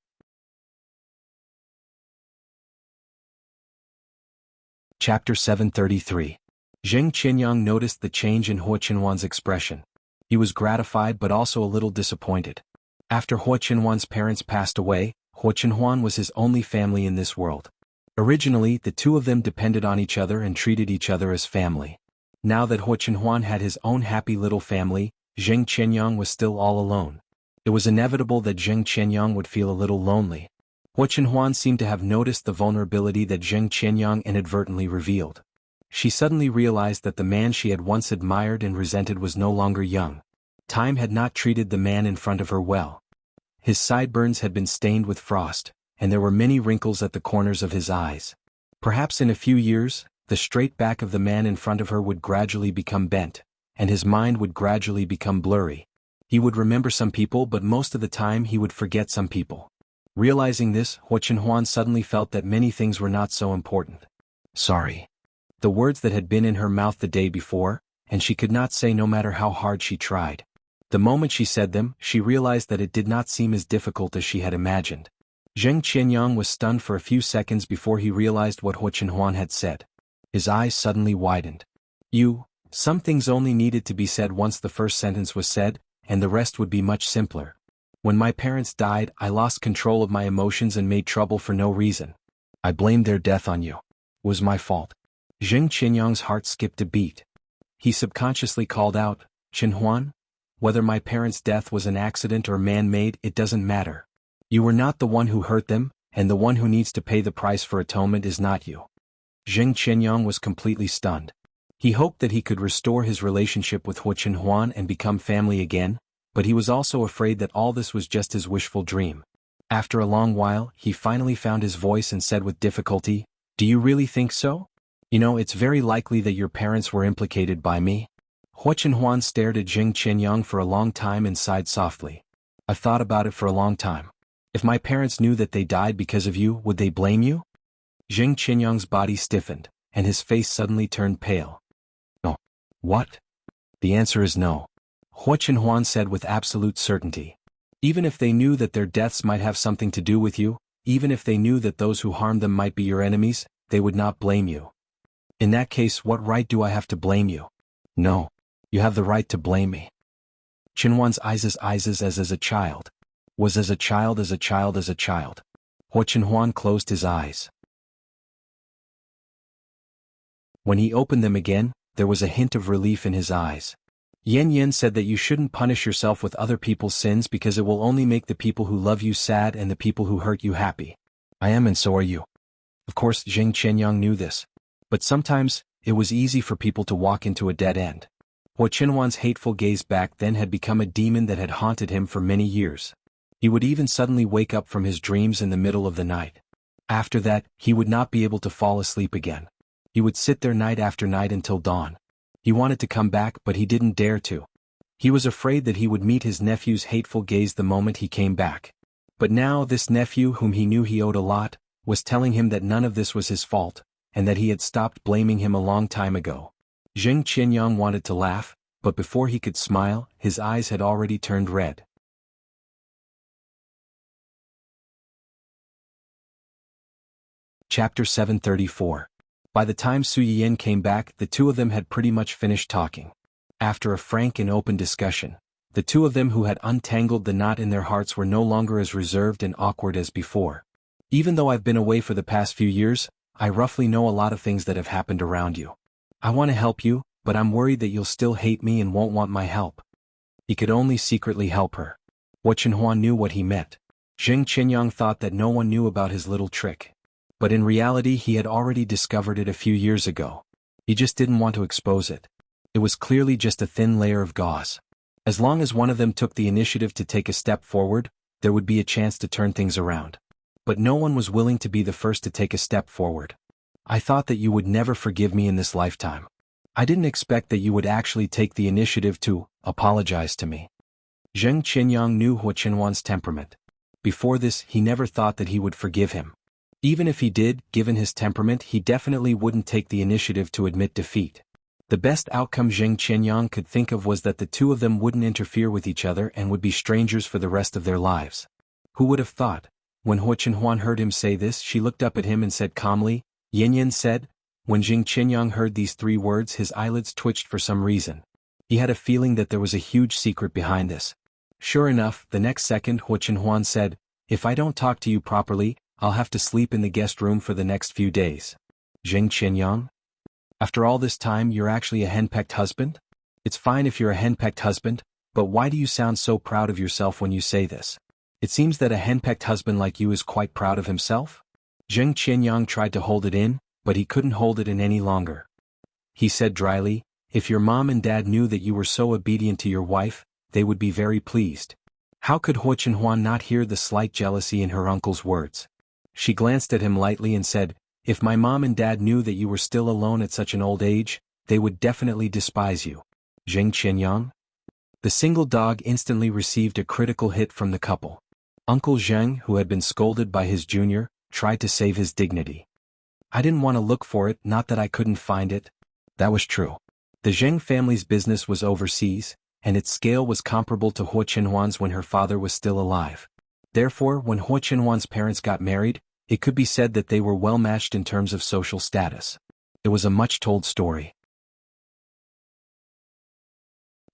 Chapter 733. Zheng Qianyang noticed the change in Huo Qinhuan's expression. He was gratified but also a little disappointed. After Huo Qinhuan's parents passed away, Huo Qinhuan was his only family in this world. Originally, the 2 of them depended on each other and treated each other as family. Now that Huo Qinhuan had his own happy little family, Zheng Qianyang was still all alone. It was inevitable that Zheng Qianyang would feel a little lonely. Huo Qinhuan seemed to have noticed the vulnerability that Zheng Qianyang inadvertently revealed. She suddenly realized that the man she had once admired and resented was no longer young. Time had not treated the man in front of her well. His sideburns had been stained with frost, and there were many wrinkles at the corners of his eyes. Perhaps in a few years, the straight back of the man in front of her would gradually become bent, and his mind would gradually become blurry. He would remember some people, but most of the time he would forget some people. Realizing this, Huo Qinhuan suddenly felt that many things were not so important. Sorry. The words that had been in her mouth the day before, and she could not say no matter how hard she tried. The moment she said them, she realized that it did not seem as difficult as she had imagined. Zheng Qianyang was stunned for a few seconds before he realized what Hu Chenhuan had said. His eyes suddenly widened. Some things only needed to be said once the first sentence was said, and the rest would be much simpler. When my parents died, I lost control of my emotions and made trouble for no reason. I blamed their death on you. It was my fault. Zheng Qianyang's heart skipped a beat. He subconsciously called out, Chenhuan? Whether my parents' death was an accident or man-made, it doesn't matter. You were not the one who hurt them, and the one who needs to pay the price for atonement is not you. Zheng Qianyang was completely stunned. He hoped that he could restore his relationship with Hu Chenhuan and become family again, but he was also afraid that all this was just his wishful dream. After a long while, he finally found his voice and said with difficulty, Do you really think so? It's very likely that your parents were implicated by me. Hu Chenhuan stared at Zheng Qianyang for a long time and sighed softly. I've thought about it for a long time. If my parents knew that they died because of you, would they blame you? Zheng Qianyang's body stiffened, and his face suddenly turned pale. No. What? The answer is no. Hu Chenhuan said with absolute certainty. Even if they knew that their deaths might have something to do with you, even if they knew that those who harmed them might be your enemies, they would not blame you. In that case, what right do I have to blame you? No. You have the right to blame me. Chenhuan's eyes as a child. Was as a child. Hu Chenhuan closed his eyes. When he opened them again, there was a hint of relief in his eyes. Yen said that you shouldn't punish yourself with other people's sins because it will only make the people who love you sad and the people who hurt you happy. I am, and so are you. Of course, Zheng Qianyang knew this. But sometimes, it was easy for people to walk into a dead end. Hu Chenhuan's hateful gaze back then had become a demon that had haunted him for many years. He would even suddenly wake up from his dreams in the middle of the night. After that, he would not be able to fall asleep again. He would sit there night after night until dawn. He wanted to come back, but he didn't dare to. He was afraid that he would meet his nephew's hateful gaze the moment he came back. But now this nephew, whom he knew he owed a lot, was telling him that none of this was his fault, and that he had stopped blaming him a long time ago. Zheng Qianyang wanted to laugh, but before he could smile, his eyes had already turned red. Chapter 734. By the time Su Yiyan came back, the two of them had pretty much finished talking. After a frank and open discussion, the two of them who had untangled the knot in their hearts were no longer as reserved and awkward as before. Even though I've been away for the past few years, I roughly know a lot of things that have happened around you. I want to help you, but I'm worried that you'll still hate me and won't want my help. He could only secretly help her. Hu Chenhuan knew what he meant. Zheng Qianyang thought that no one knew about his little trick. But in reality he had already discovered it a few years ago. He just didn't want to expose it. It was clearly just a thin layer of gauze. As long as one of them took the initiative to take a step forward, there would be a chance to turn things around. But no one was willing to be the first to take a step forward. I thought that you would never forgive me in this lifetime. I didn't expect that you would actually take the initiative to apologize to me. Zheng Qianyang knew Hu Chenhuan's temperament. Before this, he never thought that he would forgive him. Even if he did, given his temperament, he definitely wouldn't take the initiative to admit defeat. The best outcome Zheng Qianyang could think of was that the two of them wouldn't interfere with each other and would be strangers for the rest of their lives. Who would have thought? When Hu Chenhuan heard him say this, she looked up at him and said calmly, Yen said. When Zheng Qianyang heard these three words, his eyelids twitched for some reason. He had a feeling that there was a huge secret behind this. Sure enough, the next second Hu Chenhuan said, If I don't talk to you properly, I'll have to sleep in the guest room for the next few days. Zheng Qianyang? After all this time, you're actually a henpecked husband? It's fine if you're a henpecked husband, but why do you sound so proud of yourself when you say this? It seems that a henpecked husband like you is quite proud of himself? Zheng Qianyang tried to hold it in, but he couldn't hold it in any longer. He said dryly, If your mom and dad knew that you were so obedient to your wife, they would be very pleased. How could Hu Chenhuan not hear the slight jealousy in her uncle's words? She glanced at him lightly and said, If my mom and dad knew that you were still alone at such an old age, they would definitely despise you. Zheng Qianyang? The single dog instantly received a critical hit from the couple. Uncle Zheng, who had been scolded by his junior, tried to save his dignity. I didn't want to look for it, not that I couldn't find it. That was true. The Zheng family's business was overseas, and its scale was comparable to Huo Qinhuan's when her father was still alive. Therefore, when Huo Qinhuan's parents got married, it could be said that they were well matched in terms of social status. It was a much-told story.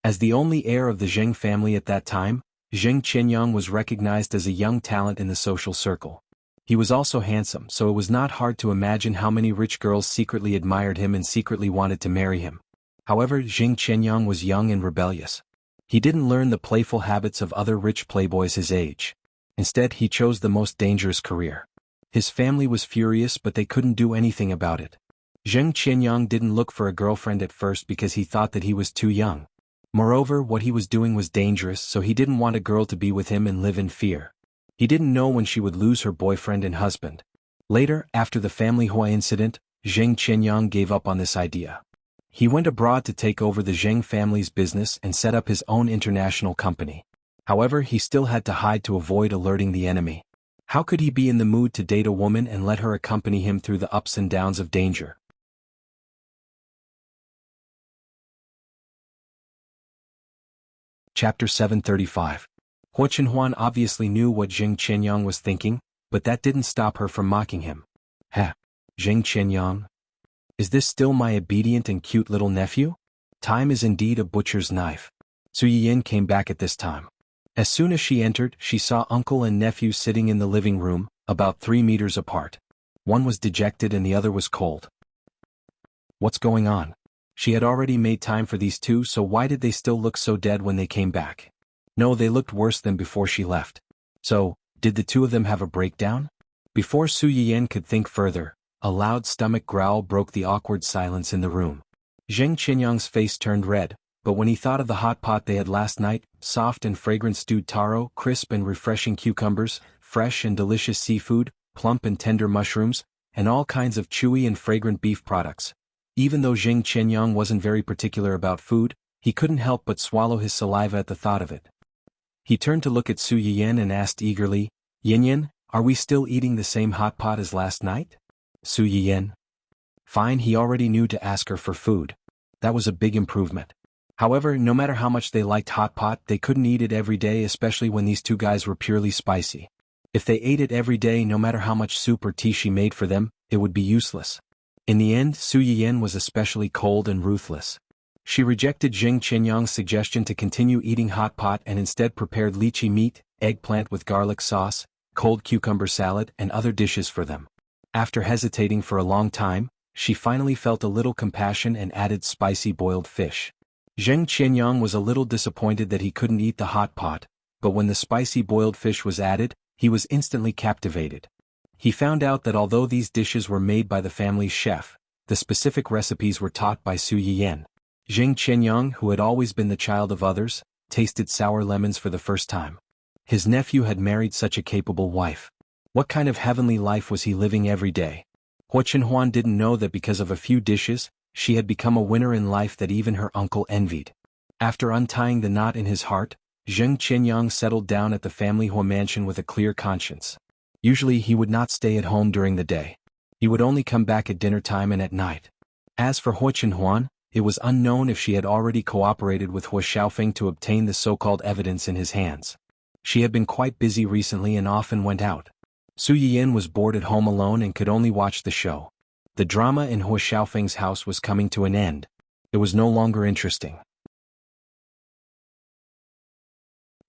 As the only heir of the Zheng family at that time, Zheng Qianyang was recognized as a young talent in the social circle. He was also handsome, so it was not hard to imagine how many rich girls secretly admired him and secretly wanted to marry him. However, Zheng Qianyang was young and rebellious. He didn't learn the playful habits of other rich playboys his age. Instead, he chose the most dangerous career. His family was furious, but they couldn't do anything about it. Zheng Qianyang didn't look for a girlfriend at first because he thought that he was too young. Moreover, what he was doing was dangerous, so he didn't want a girl to be with him and live in fear. He didn't know when she would lose her boyfriend and husband. Later, after the family Hua incident, Zheng Qianyang gave up on this idea. He went abroad to take over the Zheng family's business and set up his own international company. However, he still had to hide to avoid alerting the enemy. How could he be in the mood to date a woman and let her accompany him through the ups and downs of danger? Chapter 735. Huo Qinhuan obviously knew what Zheng Qianyang was thinking, but that didn't stop her from mocking him. Heh, Zheng Qianyang? Is this still my obedient and cute little nephew? Time is indeed a butcher's knife. Su Yiyin came back at this time. As soon as she entered, she saw uncle and nephew sitting in the living room, about 3 meters apart. One was dejected and the other was cold. What's going on? She had already made time for these two, so why did they still look so dead when they came back? No, they looked worse than before she left. So, did the two of them have a breakdown? Before Su Yiyin could think further, a loud stomach growl broke the awkward silence in the room. Zheng Qianyang's face turned red, but when he thought of the hot pot they had last night, soft and fragrant stewed taro, crisp and refreshing cucumbers, fresh and delicious seafood, plump and tender mushrooms, and all kinds of chewy and fragrant beef products. Even though Zheng Qianyang wasn't very particular about food, he couldn't help but swallow his saliva at the thought of it. He turned to look at Su Yiyin and asked eagerly, "Yin, are we still eating the same hot pot as last night?" Su Yiyin. Fine, he already knew to ask her for food. That was a big improvement. However, no matter how much they liked hot pot, they couldn't eat it every day, especially when these two guys were purely spicy. If they ate it every day, no matter how much soup or tea she made for them, it would be useless. In the end, Su Yiyin was especially cold and ruthless. She rejected Zheng Qianyang's suggestion to continue eating hot pot and instead prepared lychee meat, eggplant with garlic sauce, cold cucumber salad, and other dishes for them. After hesitating for a long time, she finally felt a little compassion and added spicy boiled fish. Zheng Qianyang was a little disappointed that he couldn't eat the hot pot, but when the spicy boiled fish was added, he was instantly captivated. He found out that although these dishes were made by the family's chef, the specific recipes were taught by Su Yiyin. Zheng Qianyang, who had always been the child of others, tasted sour lemons for the first time. His nephew had married such a capable wife. What kind of heavenly life was he living every day? Huo Qinhuan didn't know that because of a few dishes, she had become a winner in life that even her uncle envied. After untying the knot in his heart, Zheng Qianyang settled down at the family Hua mansion with a clear conscience. Usually he would not stay at home during the day. He would only come back at dinner time and at night. As for Huo Qinhuan, it was unknown if she had already cooperated with Huo Xiaofeng to obtain the so-called evidence in his hands. She had been quite busy recently and often went out. Su Yiyin was bored at home alone and could only watch the show. The drama in Huo Xiaofeng's house was coming to an end. It was no longer interesting.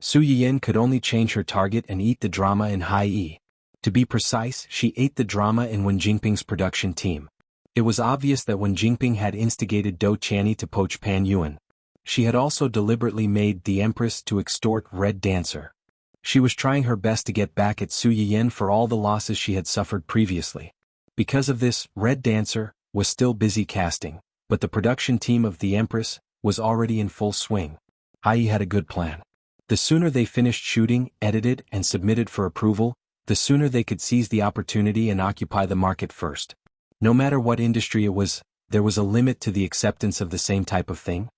Su Yiyin could only change her target and eat the drama in high E. To be precise, she ate the drama in Wen Jingping's production team. It was obvious that Wen Jingping had instigated Dou Qianni to poach Pan Yuan. She had also deliberately made the Empress to extort Red Dancer. She was trying her best to get back at Su Yiyin for all the losses she had suffered previously. Because of this, Red Dancer was still busy casting, but the production team of the Empress was already in full swing. Hai had a good plan. The sooner they finished shooting, edited, and submitted for approval, the sooner they could seize the opportunity and occupy the market first. No matter what industry it was, there was a limit to the acceptance of the same type of thing.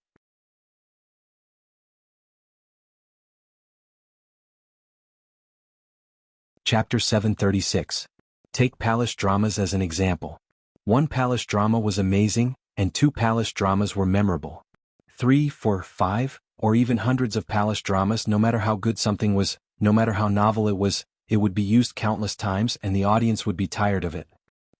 Chapter 736. Take palace dramas as an example. 1 palace drama was amazing, and 2 palace dramas were memorable. 3, 4, 5, or even hundreds of palace dramas, no matter how good something was, no matter how novel it would be used countless times and the audience would be tired of it.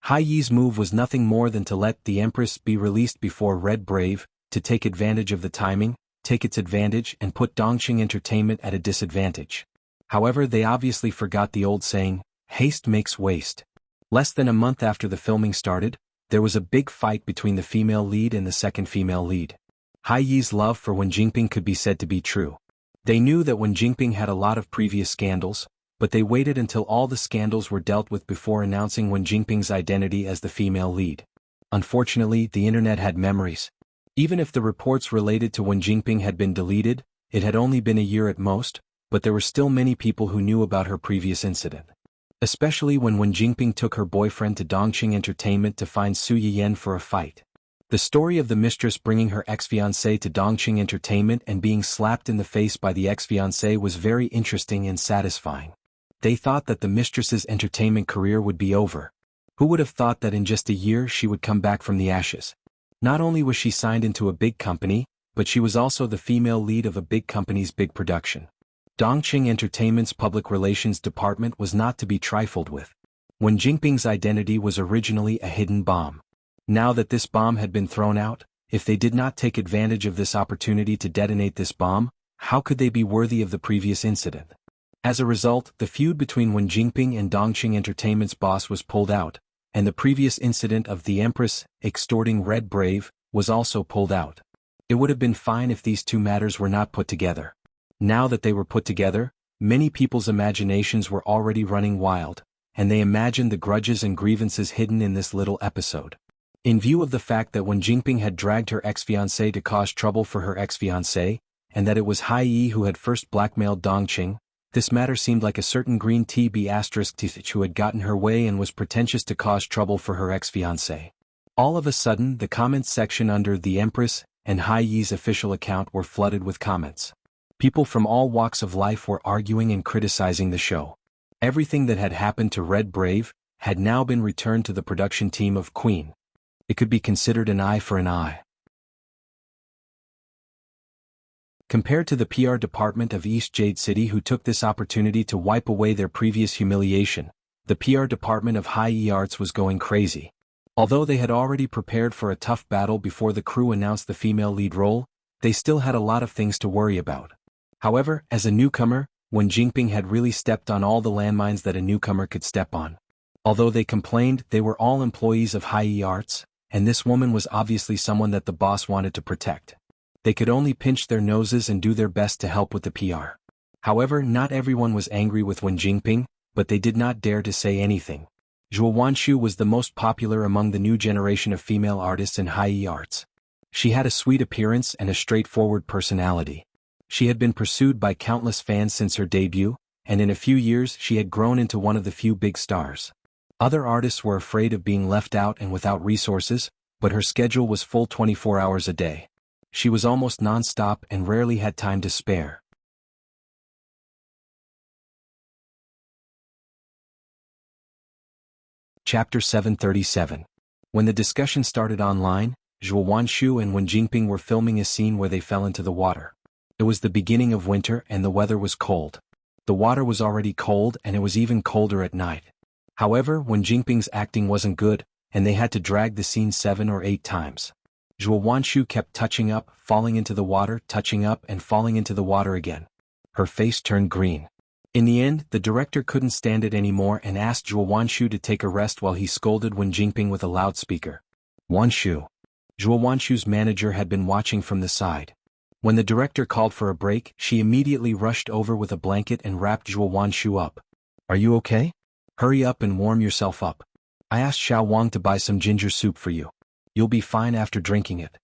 Hai Yi's move was nothing more than to let the Empress be released before Red Brave, to take advantage of the timing, take its advantage and put Dongqing Entertainment at a disadvantage. However, they obviously forgot the old saying, haste makes waste. Less than a month after the filming started, there was a big fight between the female lead and the second female lead. Hai Yi's love for Wen Jingping could be said to be true. They knew that Wen Jingping had a lot of previous scandals, but they waited until all the scandals were dealt with before announcing Wen Jingping's identity as the female lead. Unfortunately, the internet had memories. Even if the reports related to Wen Jingping had been deleted, it had only been a year at most, but there were still many people who knew about her previous incident. Especially when Wen Jingping took her boyfriend to Dongqing Entertainment to find Su Yiyan for a fight. The story of the mistress bringing her ex-fiancé to Dongqing Entertainment and being slapped in the face by the ex-fiancé was very interesting and satisfying. They thought that the mistress's entertainment career would be over. Who would have thought that in just a year she would come back from the ashes? Not only was she signed into a big company, but she was also the female lead of a big company's big production. Dongqing Entertainment's public relations department was not to be trifled with. Wen Jingping's identity was originally a hidden bomb. Now that this bomb had been thrown out, if they did not take advantage of this opportunity to detonate this bomb, how could they be worthy of the previous incident? As a result, the feud between Wen Jingping and Dongqing Entertainment's boss was pulled out, and the previous incident of the Empress extorting Red Brave was also pulled out. It would have been fine if these two matters were not put together. Now that they were put together, many people's imaginations were already running wild, and they imagined the grudges and grievances hidden in this little episode. In view of the fact that Wen Jingping had dragged her ex-fiancé to cause trouble for her ex-fiancé, and that it was Hai Yi who had first blackmailed Dongqing, this matter seemed like a certain green TB*Th who had gotten her way and was pretentious to cause trouble for her ex-fiancé. All of a sudden, the comments section under the Empress and Hai Yi's official account were flooded with comments. People from all walks of life were arguing and criticizing the show. Everything that had happened to Red Brave had now been returned to the production team of Queen. It could be considered an eye for an eye. Compared to the PR department of East Jade City who took this opportunity to wipe away their previous humiliation, the PR department of Hai Yi Arts was going crazy. Although they had already prepared for a tough battle before the crew announced the female lead role, they still had a lot of things to worry about. However, as a newcomer, Wen Jingping had really stepped on all the landmines that a newcomer could step on. Although they complained, they were all employees of Hai Yi Arts, and this woman was obviously someone that the boss wanted to protect. They could only pinch their noses and do their best to help with the PR. However, not everyone was angry with Wen Jingping, but they did not dare to say anything. Zhuo Wanshu was the most popular among the new generation of female artists in Hai Yi Arts. She had a sweet appearance and a straightforward personality. She had been pursued by countless fans since her debut, and in a few years she had grown into one of the few big stars. Other artists were afraid of being left out and without resources, but her schedule was full 24 hours a day. She was almost non-stop and rarely had time to spare. Chapter 737. When the discussion started online, Zhuo Wanshu and Wen Jingping were filming a scene where they fell into the water. It was the beginning of winter and the weather was cold. The water was already cold and it was even colder at night. However, Wen Jingping's acting wasn't good, and they had to drag the scene 7 or 8 times. Zhuo Wanshu kept touching up, falling into the water, touching up and falling into the water again. Her face turned green. In the end, the director couldn't stand it anymore and asked Zhuo Wanshu to take a rest while he scolded Wen Jingping with a loudspeaker. Wanshu. Zhuo Wanshu's manager had been watching from the side. When the director called for a break, she immediately rushed over with a blanket and wrapped Zhuo Wanshu up. Are you okay? Hurry up and warm yourself up. I asked Xiao Wang to buy some ginger soup for you. You'll be fine after drinking it.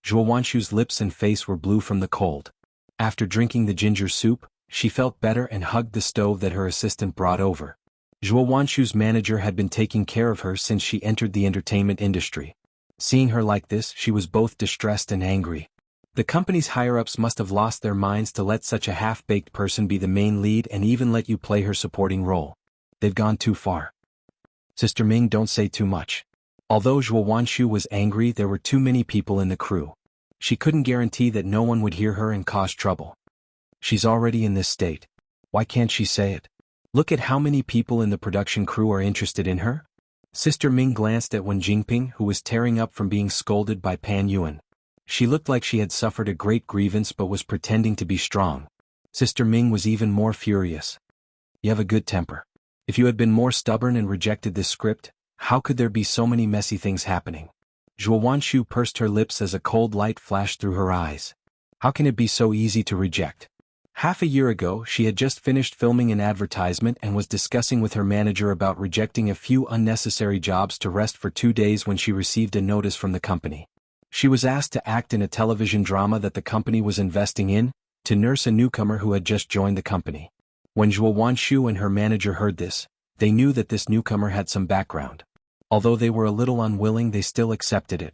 Zhuo Wanshu's lips and face were blue from the cold. After drinking the ginger soup, she felt better and hugged the stove that her assistant brought over. Zhuo Wanshu's manager had been taking care of her since she entered the entertainment industry. Seeing her like this, she was both distressed and angry. The company's higher-ups must have lost their minds to let such a half-baked person be the main lead and even let you play her supporting role. They've gone too far. Sister Ming, don't say too much. Although Zhuo Wanshu was angry, there were too many people in the crew. She couldn't guarantee that no one would hear her and cause trouble. She's already in this state. Why can't she say it? Look at how many people in the production crew are interested in her. Sister Ming glanced at Wen Jingping, who was tearing up from being scolded by Pan Yuan. She looked like she had suffered a great grievance but was pretending to be strong. Sister Ming was even more furious. You have a good temper. If you had been more stubborn and rejected this script, how could there be so many messy things happening? Zhuo Wanshu pursed her lips as a cold light flashed through her eyes. How can it be so easy to reject? Half a year ago, she had just finished filming an advertisement and was discussing with her manager about rejecting a few unnecessary jobs to rest for 2 days when she received a notice from the company. She was asked to act in a television drama that the company was investing in, to nurse a newcomer who had just joined the company. When Zhuo Wanshu and her manager heard this, they knew that this newcomer had some background. Although they were a little unwilling, they still accepted it.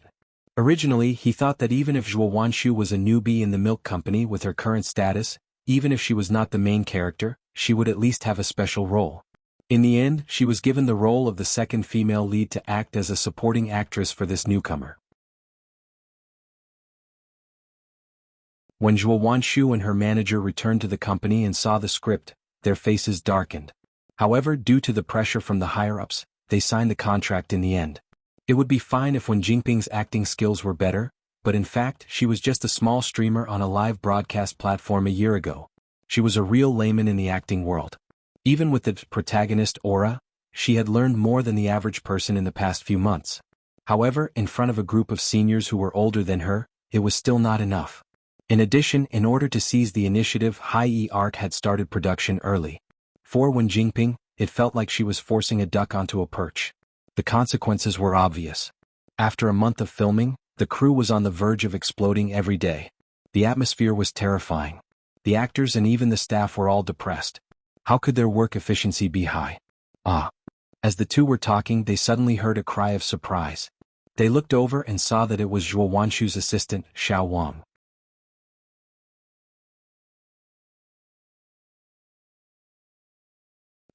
Originally, he thought that even if Zhuo Wanshu was a newbie in the milk company with her current status, even if she was not the main character, she would at least have a special role. In the end, she was given the role of the second female lead to act as a supporting actress for this newcomer. When Zhuo Wanshu and her manager returned to the company and saw the script, their faces darkened. However, due to the pressure from the higher-ups, they signed the contract in the end. It would be fine if Wen Jingping's acting skills were better, but in fact she was just a small streamer on a live broadcast platform a year ago. She was a real layman in the acting world. Even with the protagonist aura, she had learned more than the average person in the past few months. However, in front of a group of seniors who were older than her, it was still not enough. In addition, in order to seize the initiative, Hai-E Art had started production early. For Wen Jingping, it felt like she was forcing a duck onto a perch. The consequences were obvious. After a month of filming, the crew was on the verge of exploding every day. The atmosphere was terrifying. The actors and even the staff were all depressed. How could their work efficiency be high? As the two were talking, they suddenly heard a cry of surprise. They looked over and saw that it was Zhuo Wanshu's assistant, Xiao Wang.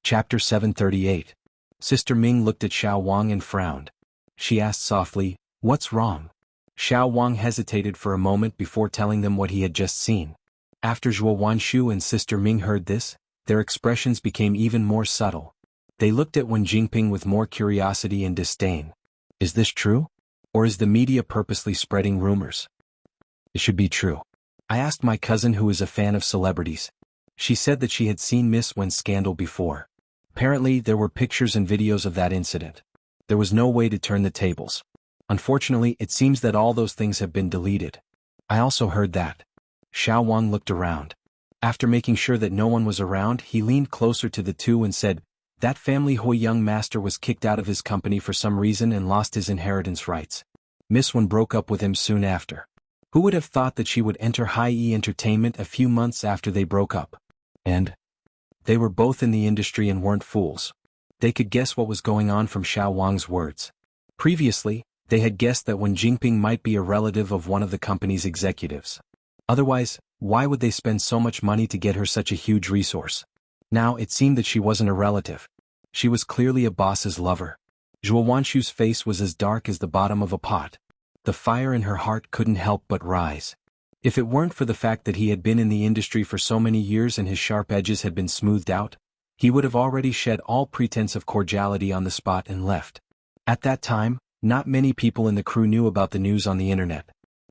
Chapter 738. Sister Ming looked at Xiao Wang and frowned. She asked softly, "What's wrong?" Xiao Wang hesitated for a moment before telling them what he had just seen. After Zhuo Wanshu and Sister Ming heard this, their expressions became even more subtle. They looked at Wen Jingping with more curiosity and disdain. Is this true? Or is the media purposely spreading rumors? It should be true. I asked my cousin, who is a fan of celebrities. She said that she had seen Miss Wen's scandal before. Apparently, there were pictures and videos of that incident. There was no way to turn the tables. Unfortunately, it seems that all those things have been deleted. I also heard that. Xiao Wang looked around. After making sure that no one was around, he leaned closer to the two and said, "That family Hui young master was kicked out of his company for some reason and lost his inheritance rights. Miss Wen broke up with him soon after. Who would have thought that she would enter Hai-E Entertainment a few months after they broke up? And they were both in the industry and weren't fools. They could guess what was going on from Xiao Wang's words. Previously, they had guessed that Wen Jingping might be a relative of one of the company's executives. Otherwise, why would they spend so much money to get her such a huge resource? Now it seemed that she wasn't a relative. She was clearly a boss's lover. Zhuo Wanshu's face was as dark as the bottom of a pot. The fire in her heart couldn't help but rise. If it weren't for the fact that he had been in the industry for so many years and his sharp edges had been smoothed out, he would have already shed all pretense of cordiality on the spot and left. At that time, not many people in the crew knew about the news on the internet.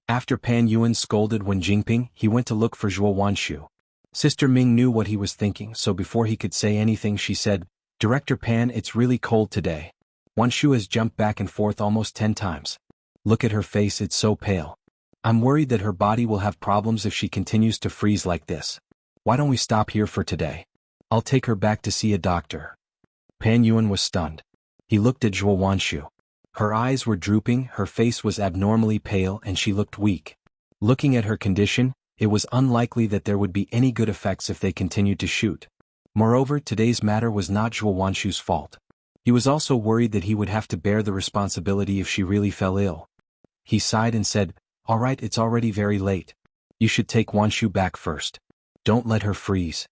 After Pan Yuan scolded Wen Jingping, he went to look for Zhuo Wanshu. Sister Ming knew what he was thinking, so before he could say anything she said, "Director Pan, it's really cold today." Wanshu has jumped back and forth almost 10 times. Look at her face, it's so pale. I'm worried that her body will have problems if she continues to freeze like this. Why don't we stop here for today? I'll take her back to see a doctor. Pan Yuan was stunned. He looked at Zhuo Wanshu. Her eyes were drooping, her face was abnormally pale, and she looked weak. Looking at her condition, it was unlikely that there would be any good effects if they continued to shoot. Moreover, today's matter was not Zhuo Wanshu's fault. He was also worried that he would have to bear the responsibility if she really fell ill. He sighed and said, "All right, it's already very late. You should take Wanshu back first. Don't let her freeze."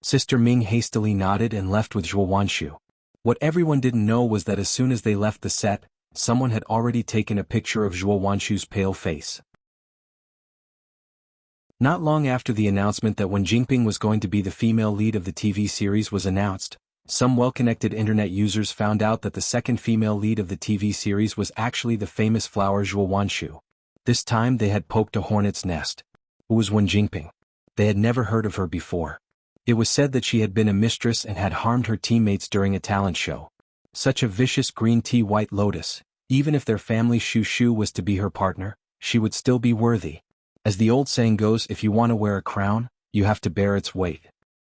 Sister Ming hastily nodded and left with Zhuo Wanshu. What everyone didn't know was that as soon as they left the set, someone had already taken a picture of Zhuo Wanshu's pale face. Not long after the announcement that Wen Jingping was going to be the female lead of the TV series was announced, some well-connected internet users found out that the second female lead of the TV series was actually the famous flower Zhuo Wanshu. This time they had poked a hornet's nest. Who was Wen Jingping? They had never heard of her before. It was said that she had been a mistress and had harmed her teammates during a talent show. Such a vicious green tea white lotus, even if their family Shu was to be her partner, she would still be worthy. As the old saying goes, if you want to wear a crown, you have to bear its weight.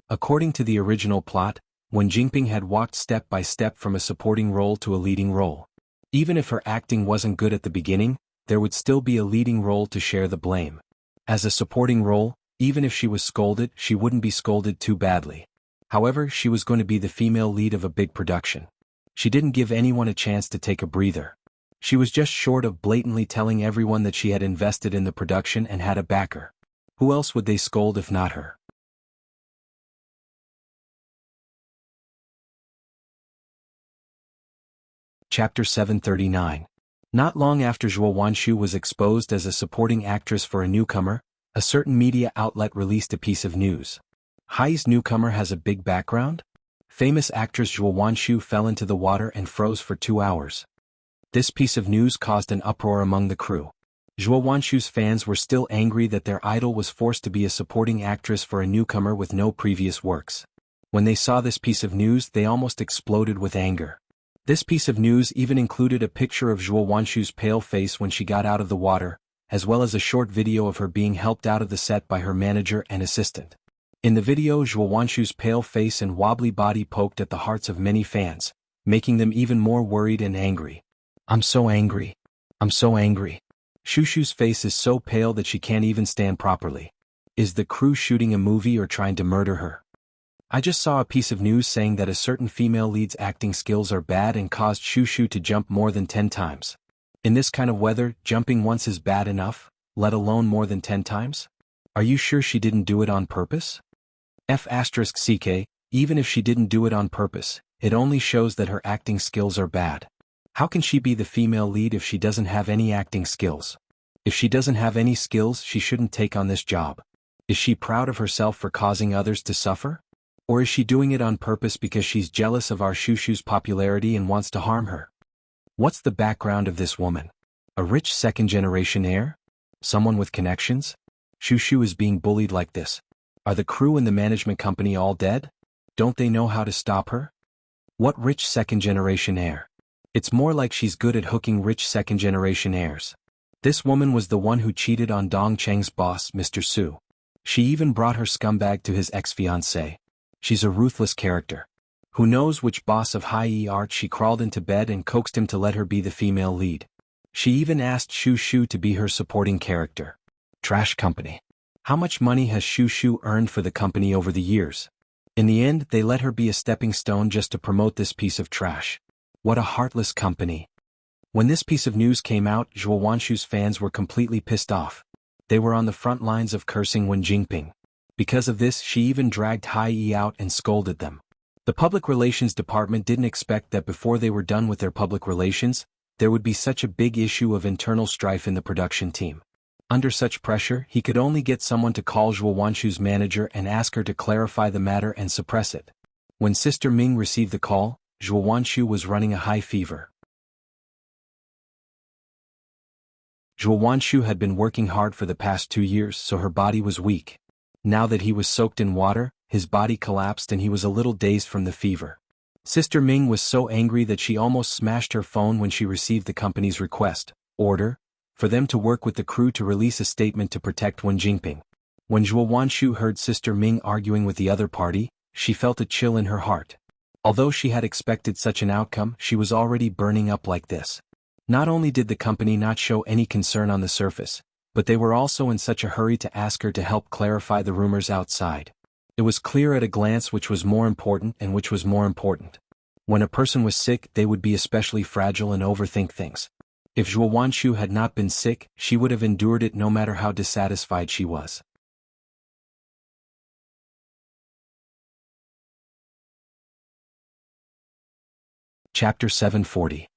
According to the original plot, Wen Jingping had walked step by step from a supporting role to a leading role. Even if her acting wasn't good at the beginning, there would still be a leading role to share the blame. As a supporting role, even if she was scolded, she wouldn't be scolded too badly. However, she was going to be the female lead of a big production. She didn't give anyone a chance to take a breather. She was just short of blatantly telling everyone that she had invested in the production and had a backer. Who else would they scold if not her? Chapter 739. Not long after Zhuo Wanshu was exposed as a supporting actress for a newcomer, a certain media outlet released a piece of news. Hai's newcomer has a big background? Famous actress Zhuo Wanshu fell into the water and froze for 2 hours. This piece of news caused an uproar among the crew. Zhuo Wanshu's fans were still angry that their idol was forced to be a supporting actress for a newcomer with no previous works. When they saw this piece of news, they almost exploded with anger. This piece of news even included a picture of Zhuo Wanshu's pale face when she got out of the water, as well as a short video of her being helped out of the set by her manager and assistant. In the video, Zhuo Wanshu's pale face and wobbly body poked at the hearts of many fans, making them even more worried and angry. I'm so angry. I'm so angry. Shushu's face is so pale that she can't even stand properly. Is the crew shooting a movie or trying to murder her? I just saw a piece of news saying that a certain female lead's acting skills are bad and caused Shushu to jump more than 10 times. In this kind of weather, jumping once is bad enough, let alone more than 10 times? Are you sure she didn't do it on purpose? F***ck, even if she didn't do it on purpose, it only shows that her acting skills are bad. How can she be the female lead if she doesn't have any acting skills? If she doesn't have any skills, she shouldn't take on this job. Is she proud of herself for causing others to suffer? Or is she doing it on purpose because she's jealous of our Shushu's popularity and wants to harm her? What's the background of this woman? A rich second-generation heir? Someone with connections? Shushu is being bullied like this. Are the crew and the management company all dead? Don't they know how to stop her? What rich second-generation heir? It's more like she's good at hooking rich second-generation heirs. This woman was the one who cheated on Dong Cheng's boss, Mr. Su. She even brought her scumbag to his ex-fiancé. She's a ruthless character. Who knows which boss of high art she crawled into bed and coaxed him to let her be the female lead. She even asked Shushu to be her supporting character. Trash company. How much money has Shushu earned for the company over the years? In the end, they let her be a stepping stone just to promote this piece of trash. What a heartless company. When this piece of news came out, Zhuo Wanshu's fans were completely pissed off. They were on the front lines of cursing Wen Jingping. Because of this, she even dragged Hai out and scolded them. The public relations department didn't expect that before they were done with their public relations, there would be such a big issue of internal strife in the production team. Under such pressure, he could only get someone to call Zhuo Wanshu's manager and ask her to clarify the matter and suppress it. When Sister Ming received the call, Zhuo Wanshu was running a high fever. Zhuo Wanshu had been working hard for the past 2 years, so her body was weak. Now that he was soaked in water, his body collapsed and he was a little dazed from the fever. Sister Ming was so angry that she almost smashed her phone when she received the company's order, for them to work with the crew to release a statement to protect Wen Jingping. When Zhuo Wanshu heard Sister Ming arguing with the other party, she felt a chill in her heart. Although she had expected such an outcome, she was already burning up like this. Not only did the company not show any concern on the surface, but they were also in such a hurry to ask her to help clarify the rumors outside. It was clear at a glance which was more important and which was more important. When a person was sick, they would be especially fragile and overthink things. If Zhuo Wanshu had not been sick, she would have endured it no matter how dissatisfied she was. Chapter 740.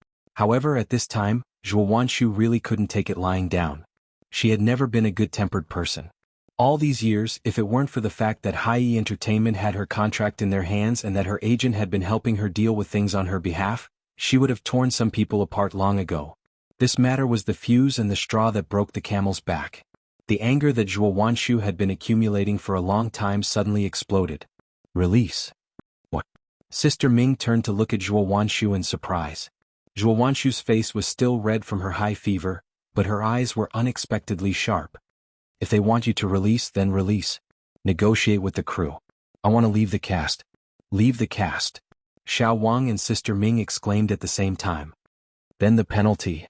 However, at this time, Zhuo Wanshu really couldn't take it lying down. She had never been a good-tempered person. All these years, if it weren't for the fact that Hai Entertainment had her contract in their hands and that her agent had been helping her deal with things on her behalf, she would have torn some people apart long ago. This matter was the fuse and the straw that broke the camel's back. The anger that Zhuo Wanshu had been accumulating for a long time suddenly exploded. Release. What? Sister Ming turned to look at Zhuo Wanshu in surprise. Zhuo Wanshu's face was still red from her high fever, but her eyes were unexpectedly sharp. If they want you to release, then release. Negotiate with the crew. I want to leave the cast. Leave the cast. Xiao Wang and Sister Ming exclaimed at the same time. Then the penalty.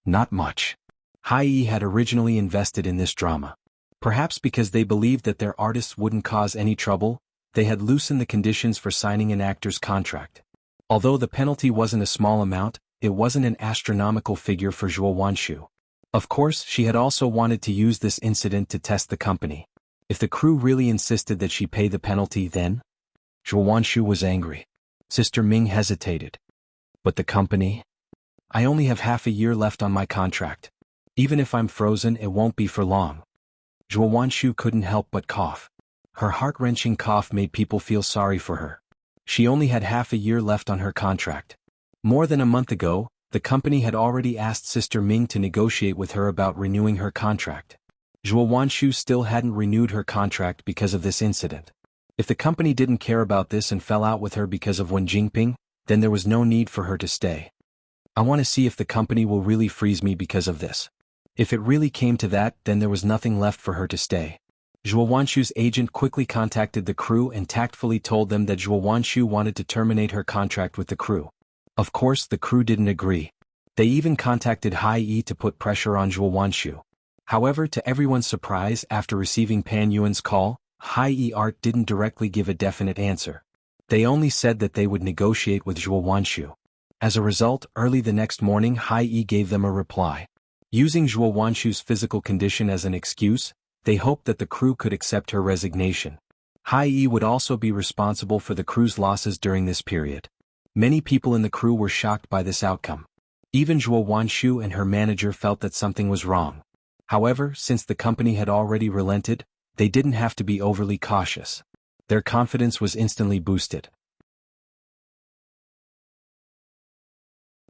Not much. Hai Yi had originally invested in this drama. Perhaps because they believed that their artists wouldn't cause any trouble, they had loosened the conditions for signing an actor's contract. Although the penalty wasn't a small amount, it wasn't an astronomical figure for Zhuo Wanshu. Of course, she had also wanted to use this incident to test the company. If the crew really insisted that she pay the penalty, then? Zhuo Wanshu was angry. Sister Ming hesitated. But the company? I only have half a year left on my contract. Even if I'm frozen, it won't be for long. Zhuo Wanshu couldn't help but cough. Her heart-wrenching cough made people feel sorry for her. She only had half a year left on her contract. More than a month ago, the company had already asked Sister Ming to negotiate with her about renewing her contract. Zhuo Wanshu still hadn't renewed her contract because of this incident. If the company didn't care about this and fell out with her because of Wen Jingping, then there was no need for her to stay. I want to see if the company will really freeze me because of this. If it really came to that, then there was nothing left for her to stay. Zhuo Wanshu's agent quickly contacted the crew and tactfully told them that Zhuo Wanshu wanted to terminate her contract with the crew. Of course, the crew didn't agree. They even contacted Hai Yi to put pressure on Zhuo Wanshu. However, to everyone's surprise, after receiving Pan Yuan's call, Hai Yi Art didn't directly give a definite answer. They only said that they would negotiate with Zhuo Wanshu. As a result, early the next morning, Hai Yi gave them a reply. Using Zhuo Wanshu's physical condition as an excuse, they hoped that the crew could accept her resignation. Hai Yi would also be responsible for the crew's losses during this period. Many people in the crew were shocked by this outcome. Even Zhuo Wanshu and her manager felt that something was wrong. However, since the company had already relented, they didn't have to be overly cautious. Their confidence was instantly boosted.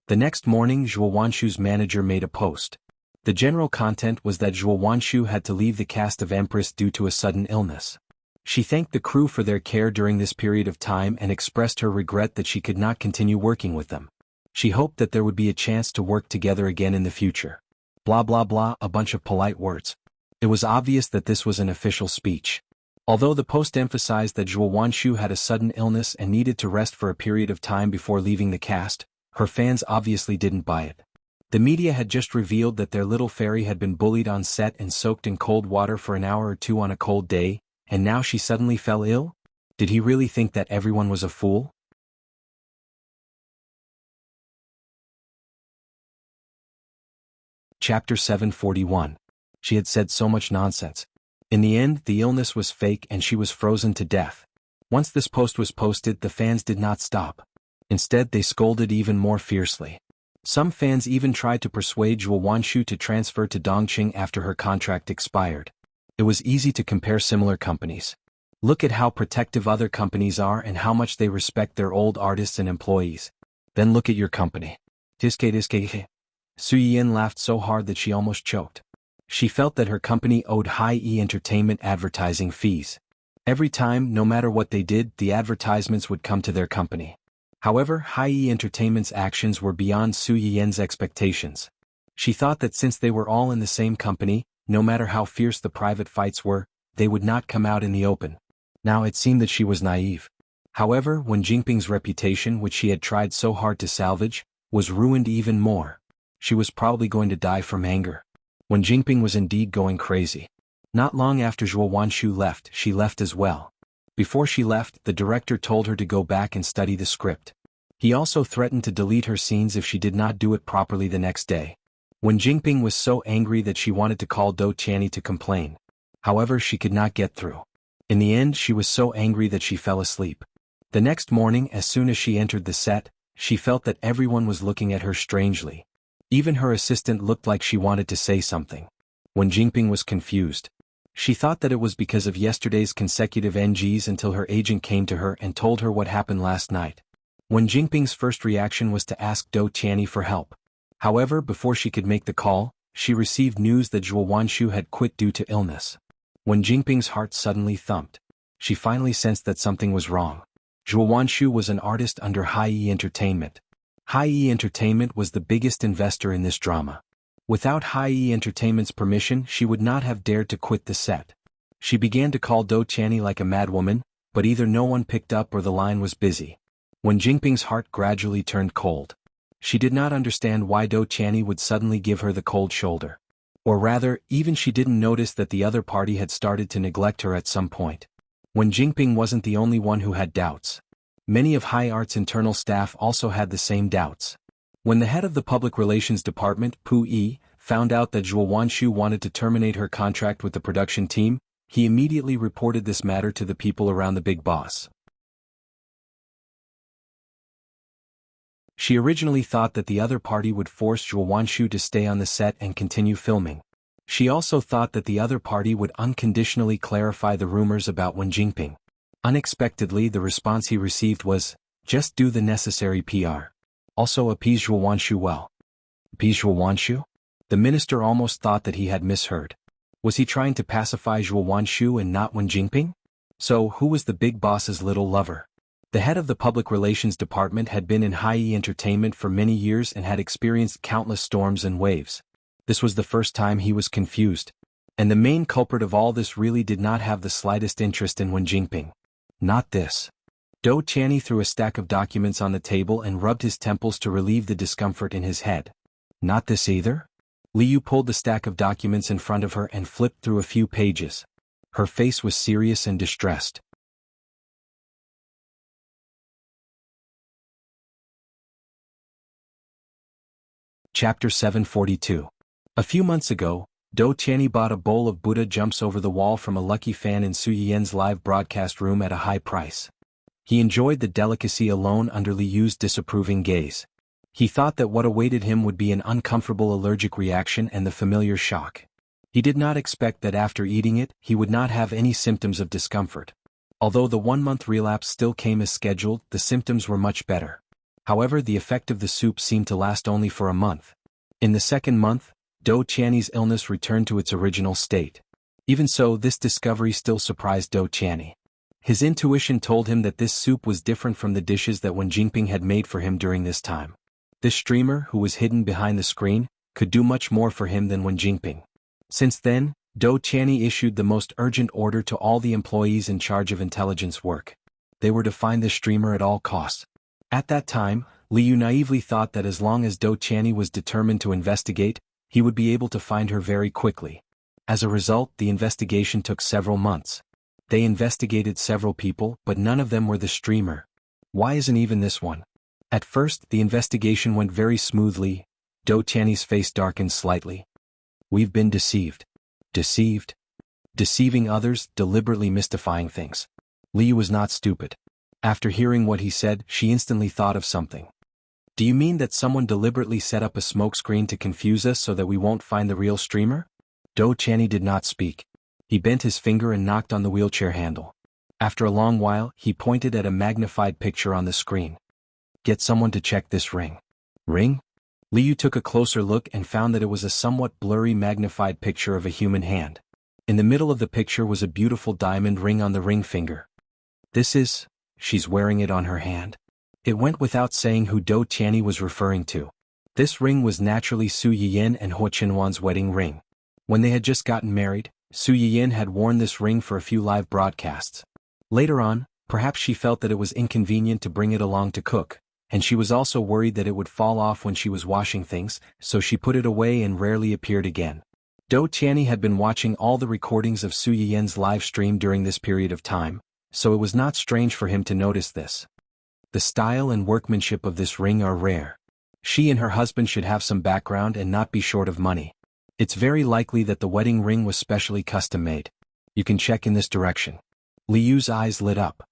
The next morning, Zhuo Wanshu's manager made a post. The general content was that Zhuo Wanshu had to leave the cast of Empress due to a sudden illness. She thanked the crew for their care during this period of time and expressed her regret that she could not continue working with them. She hoped that there would be a chance to work together again in the future. Blah blah blah, a bunch of polite words. It was obvious that this was an official speech. Although the post emphasized that Zhuo Wanshu had a sudden illness and needed to rest for a period of time before leaving the cast, her fans obviously didn't buy it. The media had just revealed that their little fairy had been bullied on set and soaked in cold water for an hour or two on a cold day, and now she suddenly fell ill? Did he really think that everyone was a fool? Chapter 741. She had said so much nonsense. In the end, the illness was fake and she was frozen to death. Once this post was posted, the fans did not stop. Instead, they scolded even more fiercely. Some fans even tried to persuade Zhuo Wanshu to transfer to Dongqing after her contract expired. It was easy to compare similar companies. Look at how protective other companies are and how much they respect their old artists and employees. Then look at your company. Diske. Su Yiyan laughed so hard that she almost choked. She felt that her company owed Hai Yi Entertainment advertising fees. Every time, no matter what they did, the advertisements would come to their company. However, Hai Yi Entertainment's actions were beyond Su Yiyan's expectations. She thought that since they were all in the same company, no matter how fierce the private fights were, they would not come out in the open. Now it seemed that she was naive. However, when Jingping's reputation, which she had tried so hard to salvage, was ruined even more, she was probably going to die from anger. When Jingping was indeed going crazy. Not long after Zhuo Wanshu left, she left as well. Before she left, the director told her to go back and study the script. He also threatened to delete her scenes if she did not do it properly the next day. When Jingping was so angry that she wanted to call Do Qianni to complain. However, she could not get through. In the end, she was so angry that she fell asleep. The next morning, as soon as she entered the set, she felt that everyone was looking at her strangely. Even her assistant looked like she wanted to say something. Wen Jingping was confused. She thought that it was because of yesterday's consecutive NGs until her agent came to her and told her what happened last night. Wen Jingping's first reaction was to ask Dou Tianyi for help. However, before she could make the call, she received news that Zhuo Wanshu had quit due to illness. Wen Jingping's heart suddenly thumped. She finally sensed that something was wrong. Zhuo Wanshu was an artist under Hai Entertainment. Hai Entertainment was the biggest investor in this drama. Without Hai Entertainment's permission, she would not have dared to quit the set. She began to call Dou Tianyi like a madwoman, but either no one picked up or the line was busy. Wen Jingping's heart gradually turned cold. She did not understand why Dou Tianyi would suddenly give her the cold shoulder. Or rather, even she didn't notice that the other party had started to neglect her at some point. Wen Jingping wasn't the only one who had doubts. Many of Hai Art's internal staff also had the same doubts. When the head of the public relations department, Pu Yi, found out that Zhuo Wanshu wanted to terminate her contract with the production team, he immediately reported this matter to the people around the big boss. She originally thought that the other party would force Zhuo Wanshu to stay on the set and continue filming. She also thought that the other party would unconditionally clarify the rumors about Wen Jingping. Unexpectedly, the response he received was, "Just do the necessary PR. Also appease Zhuo Wanshu well." Appease Zhuo Wanshu? The minister almost thought that he had misheard. Was he trying to pacify Zhuo Wanshu and not Wen Jingping? So, who was the big boss's little lover? The head of the public relations department had been in Hai Entertainment for many years and had experienced countless storms and waves. This was the first time he was confused. And the main culprit of all this really did not have the slightest interest in Wen Jingping. Not this. Dou Tianyi threw a stack of documents on the table and rubbed his temples to relieve the discomfort in his head. Not this either? Liu pulled the stack of documents in front of her and flipped through a few pages. Her face was serious and distressed. Chapter 742. A few months ago, Dou Tianyi bought a bowl of Buddha jumps over the wall from a lucky fan in Su Yiyan's live broadcast room at a high price. He enjoyed the delicacy alone under Liu's disapproving gaze. He thought that what awaited him would be an uncomfortable allergic reaction and the familiar shock. He did not expect that after eating it, he would not have any symptoms of discomfort. Although the 1-month relapse still came as scheduled, the symptoms were much better. However, the effect of the soup seemed to last only for a month. In the second month, Dou Tianyi's illness returned to its original state. Even so, this discovery still surprised Dou Tianyi. His intuition told him that this soup was different from the dishes that Wen Jingping had made for him during this time. This streamer, who was hidden behind the screen, could do much more for him than Wen Jingping. Since then, Dou Tianyi issued the most urgent order to all the employees in charge of intelligence work. They were to find this streamer at all costs. At that time, Liu naively thought that as long as Dou Tianyi was determined to investigate, he would be able to find her very quickly. As a result, the investigation took several months. They investigated several people, but none of them were the streamer. Why isn't even this one? At first, the investigation went very smoothly. Dou Tianyi's face darkened slightly. We've been deceived. Deceived? Deceiving others, deliberately mystifying things. Liu was not stupid. After hearing what he said, she instantly thought of something. Do you mean that someone deliberately set up a smokescreen to confuse us so that we won't find the real streamer? Dou Tianyi did not speak. He bent his finger and knocked on the wheelchair handle. After a long while, he pointed at a magnified picture on the screen. Get someone to check this ring. Ring? Liu took a closer look and found that it was a somewhat blurry magnified picture of a human hand. In the middle of the picture was a beautiful diamond ring on the ring finger. She's wearing it on her hand. It went without saying who Dou Tianyi was referring to. This ring was naturally Su Yiyan and Huo Qinwan's wedding ring. When they had just gotten married, Su Yiyan had worn this ring for a few live broadcasts. Later on, perhaps she felt that it was inconvenient to bring it along to cook, and she was also worried that it would fall off when she was washing things, so she put it away and rarely appeared again. Dou Tianyi had been watching all the recordings of Su Yiyan's live stream during this period of time, so it was not strange for him to notice this. The style and workmanship of this ring are rare. She and her husband should have some background and not be short of money. It's very likely that the wedding ring was specially custom-made. You can check in this direction. Liu's eyes lit up.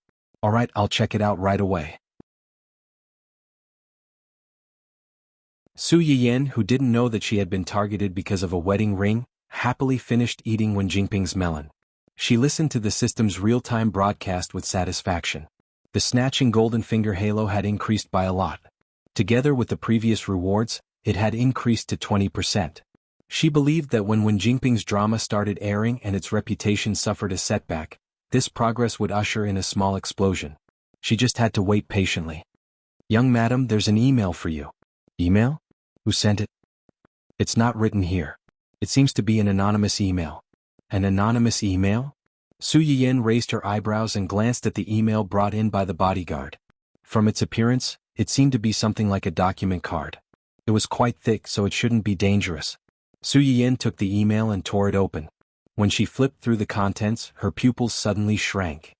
Alright, I'll check it out right away. Su Yiyan, who didn't know that she had been targeted because of a wedding ring, happily finished eating Wen Jingping's melon. She listened to the system's real-time broadcast with satisfaction. The snatching golden finger halo had increased by a lot. Together with the previous rewards, it had increased to 20%. She believed that when Wen Jingping's drama started airing and its reputation suffered a setback, this progress would usher in a small explosion. She just had to wait patiently. "Young madam, there's an email for you." "Email? Who sent it?" "It's not written here. It seems to be an anonymous email." "An anonymous email?" Su Yiyan raised her eyebrows and glanced at the email brought in by the bodyguard. From its appearance, it seemed to be something like a document card. It was quite thick, so it shouldn't be dangerous. Su Yiyan took the email and tore it open. When she flipped through the contents, her pupils suddenly shrank.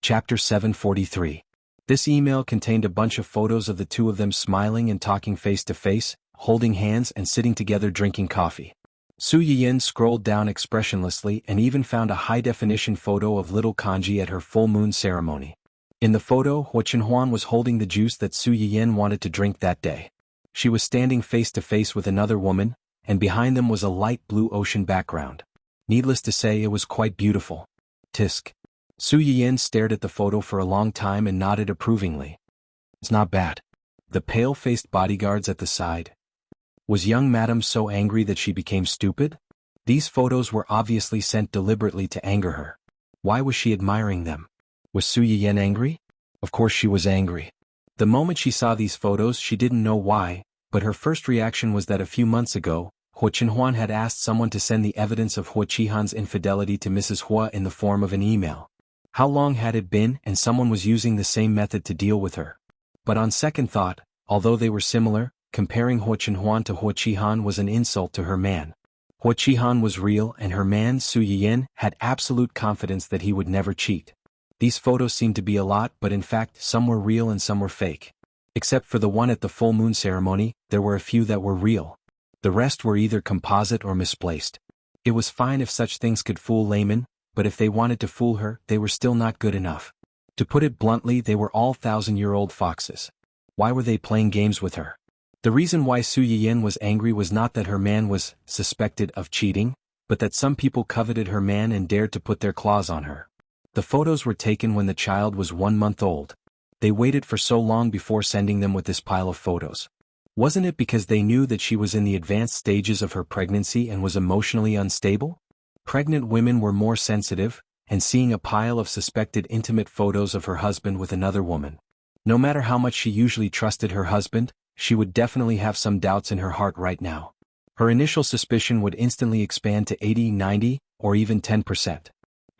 Chapter 743. This email contained a bunch of photos of the two of them smiling and talking face to face, holding hands and sitting together drinking coffee. Su Yiyan scrolled down expressionlessly and even found a high-definition photo of little Kanji at her full moon ceremony. In the photo, Hua Chenhuan was holding the juice that Su Yiyan wanted to drink that day. She was standing face to face with another woman, and behind them was a light blue ocean background. Needless to say, it was quite beautiful. Tisk. Su Yiyan stared at the photo for a long time and nodded approvingly. "It's not bad." The pale-faced bodyguards at the side. Was young madam so angry that she became stupid? These photos were obviously sent deliberately to anger her. Why was she admiring them? Was Su Yiyan angry? Of course she was angry. The moment she saw these photos, she didn't know why, but her first reaction was that a few months ago, Hua Chenhuan had asked someone to send the evidence of Hua Qihan's infidelity to Mrs. Hua in the form of an email. How long had it been, and someone was using the same method to deal with her? But on second thought, although they were similar, comparing Hua Chenhuan to Hua Qihan was an insult to her man. Hua Qihan was real, and her man, Su Yiyan, had absolute confidence that he would never cheat. These photos seemed to be a lot, but in fact some were real and some were fake. Except for the one at the full moon ceremony, there were a few that were real. The rest were either composite or misplaced. It was fine if such things could fool laymen, but if they wanted to fool her, they were still not good enough. To put it bluntly, they were all thousand-year-old foxes. Why were they playing games with her? The reason why Su Yiyan was angry was not that her man was suspected of cheating, but that some people coveted her man and dared to put their claws on her. The photos were taken when the child was 1 month old. They waited for so long before sending them with this pile of photos. Wasn't it because they knew that she was in the advanced stages of her pregnancy and was emotionally unstable? Pregnant women were more sensitive, and seeing a pile of suspected intimate photos of her husband with another woman. No matter how much she usually trusted her husband, she would definitely have some doubts in her heart right now. Her initial suspicion would instantly expand to 80, 90, or even 10%.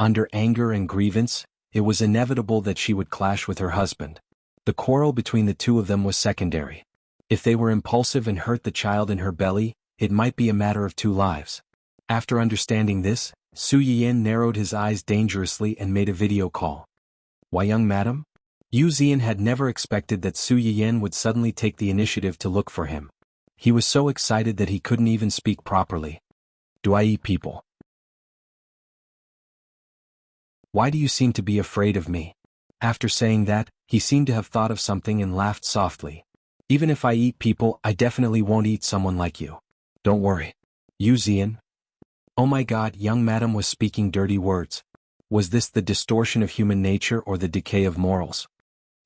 Under anger and grievance, it was inevitable that she would clash with her husband. The quarrel between the two of them was secondary. If they were impulsive and hurt the child in her belly, it might be a matter of 2 lives. After understanding this, Su Yiyan narrowed his eyes dangerously and made a video call. "Why, young madam?" Yu Zian had never expected that Su Yiyan would suddenly take the initiative to look for him. He was so excited that he couldn't even speak properly. "Do I eat people?" "Why do you seem to be afraid of me?" After saying that, he seemed to have thought of something and laughed softly. "Even if I eat people, I definitely won't eat someone like you. Don't worry." "Yu Zian?" Oh my God, young madam was speaking dirty words. Was this the distortion of human nature or the decay of morals?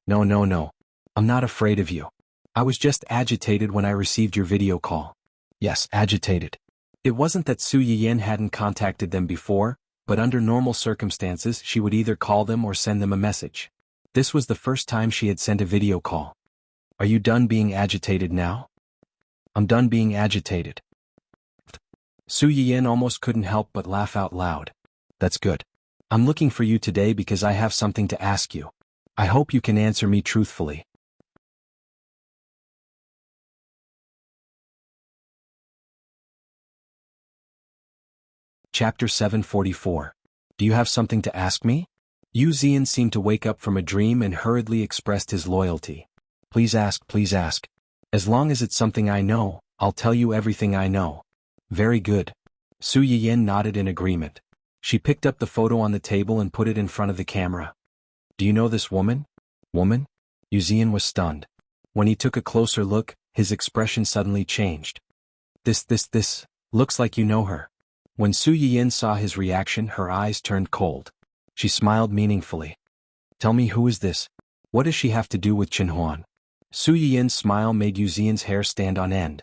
No, no, no. I'm not afraid of you. I was just agitated when I received your video call." Yes, agitated. It wasn't that Su Yiyan hadn't contacted them before, but under normal circumstances she would either call them or send them a message. This was the first time she had sent a video call. "Are you done being agitated now?" "I'm done being agitated." Su Yiyan almost couldn't help but laugh out loud. "That's good. I'm looking for you today because I have something to ask you. I hope you can answer me truthfully." Chapter 744. Do you have something to ask me? Yu Zian seemed to wake up from a dream and hurriedly expressed his loyalty. Please ask, please ask. As long as it's something I know, I'll tell you everything I know." "Very good." Su Yiyan nodded in agreement. She picked up the photo on the table and put it in front of the camera. Do you know this woman? Woman? Yuzian was stunned. When he took a closer look, his expression suddenly changed. This, looks like you know her. When Su Yiyin saw his reaction, her eyes turned cold. She smiled meaningfully. Tell me, who is this? What does she have to do with Qinhuan? Su Yiyin's smile made Yuzian's hair stand on end.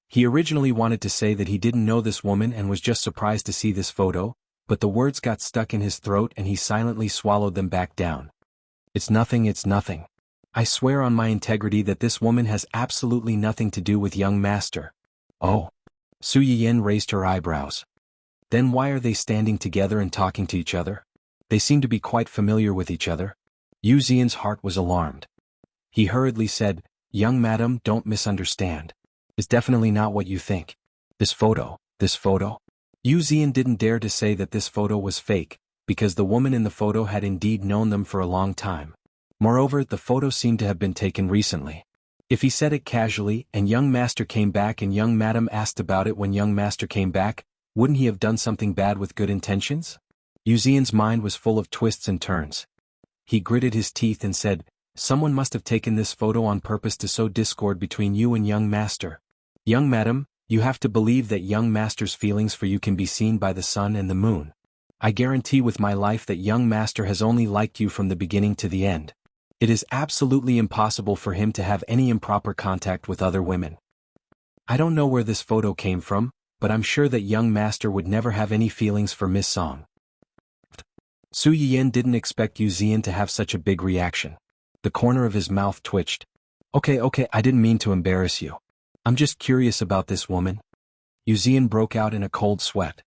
He originally wanted to say that he didn't know this woman and was just surprised to see this photo, but the words got stuck in his throat and he silently swallowed them back down. It's nothing. I swear on my integrity that this woman has absolutely nothing to do with young master. Oh. Su Yiyin raised her eyebrows. Then why are they standing together and talking to each other? They seem to be quite familiar with each other. Yuzian's heart was alarmed. He hurriedly said, Young madam, don't misunderstand. It's definitely not what you think. This photo. Yuzian didn't dare to say that this photo was fake, because the woman in the photo had indeed known them for a long time. Moreover, the photo seemed to have been taken recently. If he said it casually, and young master came back and young madam asked about it when young master came back, wouldn't he have done something bad with good intentions? Yuzian's mind was full of twists and turns. He gritted his teeth and said, Someone must have taken this photo on purpose to sow discord between you and young master. Young madam, you have to believe that young master's feelings for you can be seen by the sun and the moon. I guarantee with my life that young master has only liked you from the beginning to the end. It is absolutely impossible for him to have any improper contact with other women. I don't know where this photo came from, but I'm sure that young master would never have any feelings for Miss Song. Su Yiyin didn't expect Yuzian to have such a big reaction. The corner of his mouth twitched. Okay, I didn't mean to embarrass you. I'm just curious about this woman. Yuzian broke out in a cold sweat.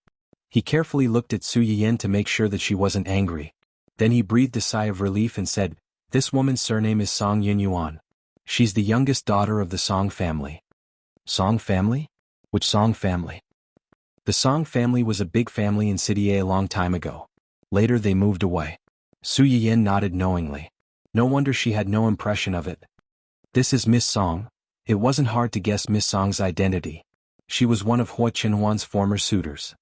He carefully looked at Su Yiyin to make sure that she wasn't angry. Then he breathed a sigh of relief and said, This woman's surname is Song Yunyuan. She's the youngest daughter of the Song family. Song family? Which Song family? The Song family was a big family in City A long time ago. Later they moved away. Su Yiyin nodded knowingly. No wonder she had no impression of it. This is Miss Song. It wasn't hard to guess Miss Song's identity. She was one of Hua Qinhuan's former suitors.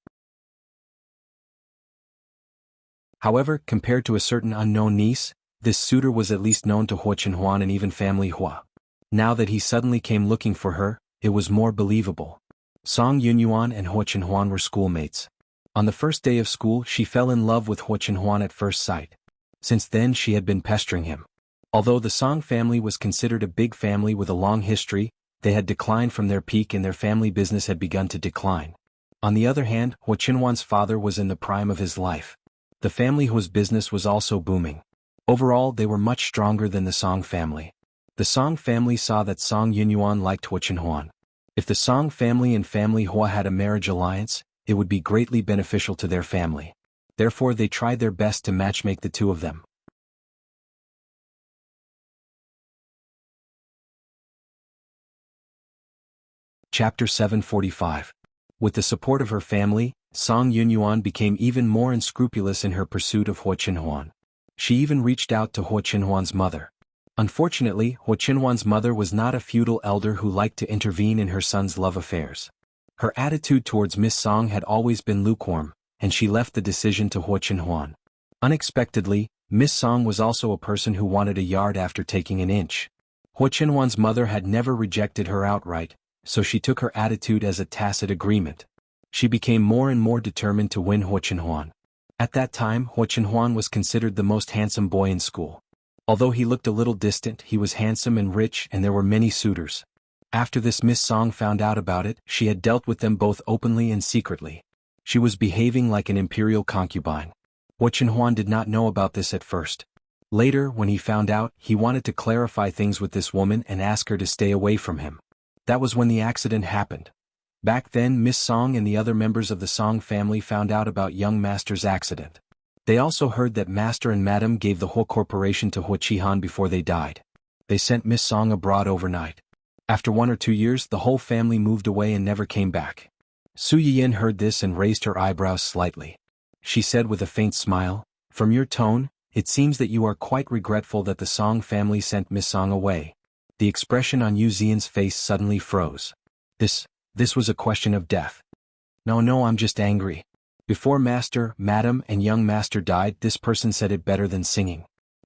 However, compared to a certain unknown niece, this suitor was at least known to Hua Qinhuan and even family Hua. Now that he suddenly came looking for her, it was more believable. Song Yunyuan and Hua Qinhuan were schoolmates. On the first day of school, she fell in love with Hua Qinhuan at first sight. Since then she had been pestering him. Although the Song family was considered a big family with a long history, they had declined from their peak and their family business had begun to decline. On the other hand, Hua Qinhuan's father was in the prime of his life. The family whose business was also booming. Overall, they were much stronger than the Song family. The Song family saw that Song Yunyuan liked Hua Qinhuan. If the Song family and family Hua had a marriage alliance, it would be greatly beneficial to their family. Therefore they tried their best to matchmake the two of them. Chapter 745. With the support of her family, Song Yunyuan became even more unscrupulous in her pursuit of Hua Qinhuan. She even reached out to Hua Qinhuan's mother. Unfortunately, Hua Qinhuan's mother was not a feudal elder who liked to intervene in her son's love affairs. Her attitude towards Miss Song had always been lukewarm, and she left the decision to Hua Qinhuan. Unexpectedly, Miss Song was also a person who wanted a yard after taking an inch. Hua Qinhuan's mother had never rejected her outright, so she took her attitude as a tacit agreement. She became more and more determined to win Hua Qinhuan. At that time, Hua Qinhuan was considered the most handsome boy in school. Although he looked a little distant, he was handsome and rich and there were many suitors. After this Miss Song found out about it, she had dealt with them both openly and secretly. She was behaving like an imperial concubine. Hua Qinhuan did not know about this at first. Later, when he found out, he wanted to clarify things with this woman and ask her to stay away from him. That was when the accident happened. Back then, Miss Song and the other members of the Song family found out about young master's accident. They also heard that master and madam gave the Hua corporation to Hua Qihan before they died. They sent Miss Song abroad overnight. After 1 or 2 years, the whole family moved away and never came back. Su Yiyin heard this and raised her eyebrows slightly. She said with a faint smile, From your tone, it seems that you are quite regretful that the Song family sent Miss Song away. The expression on Yuzian's face suddenly froze. This was a question of death. No, I'm just angry. Before master, madam, and young master died, this person said it better than singing.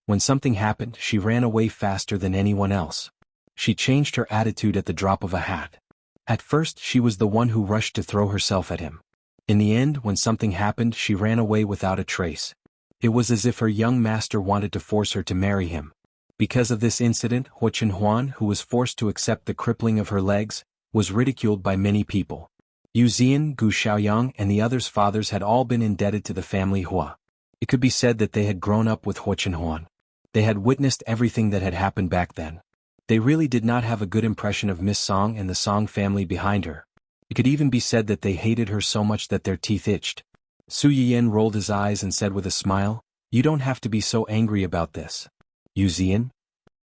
When something happened, she ran away faster than anyone else. She changed her attitude at the drop of a hat. At first, she was the one who rushed to throw herself at him. In the end, when something happened, she ran away without a trace. It was as if her young master wanted to force her to marry him. Because of this incident, Hua Chenhuan, who was forced to accept the crippling of her legs, was ridiculed by many people. Yu Zian, Gu Xiaoyang, and the others' fathers had all been indebted to the family Hua. It could be said that they had grown up with Hua Chenhuan. They had witnessed everything that had happened back then. They really did not have a good impression of Miss Song and the Song family behind her. It could even be said that they hated her so much that their teeth itched. Su Yiyan rolled his eyes and said with a smile, "You don't have to be so angry about this. Yu Zian?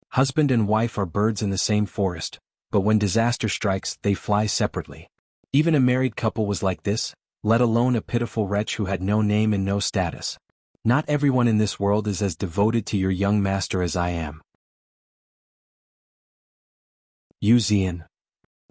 Husband and wife are birds in the same forest, but when disaster strikes, they fly separately. Even a married couple was like this, let alone a pitiful wretch who had no name and no status. Not everyone in this world is as devoted to your young master as I am." Yu Zian.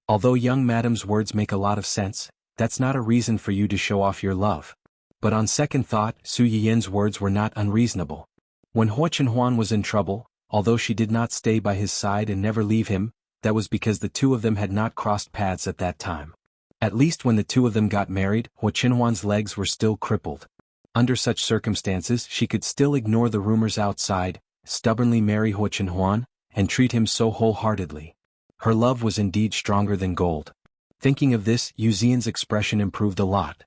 Although young madam's words make a lot of sense, that's not a reason for you to show off your love. But on second thought, Su Yiyan's words were not unreasonable. When Hua Chenhuan was in trouble, although she did not stay by his side and never leave him, that was because the two of them had not crossed paths at that time. At least when the two of them got married, Hua Chenhuan's legs were still crippled. Under such circumstances, she could still ignore the rumors outside, stubbornly marry Hua Chenhuan, and treat him so wholeheartedly. Her love was indeed stronger than gold. Thinking of this, Yu Zian's expression improved a lot.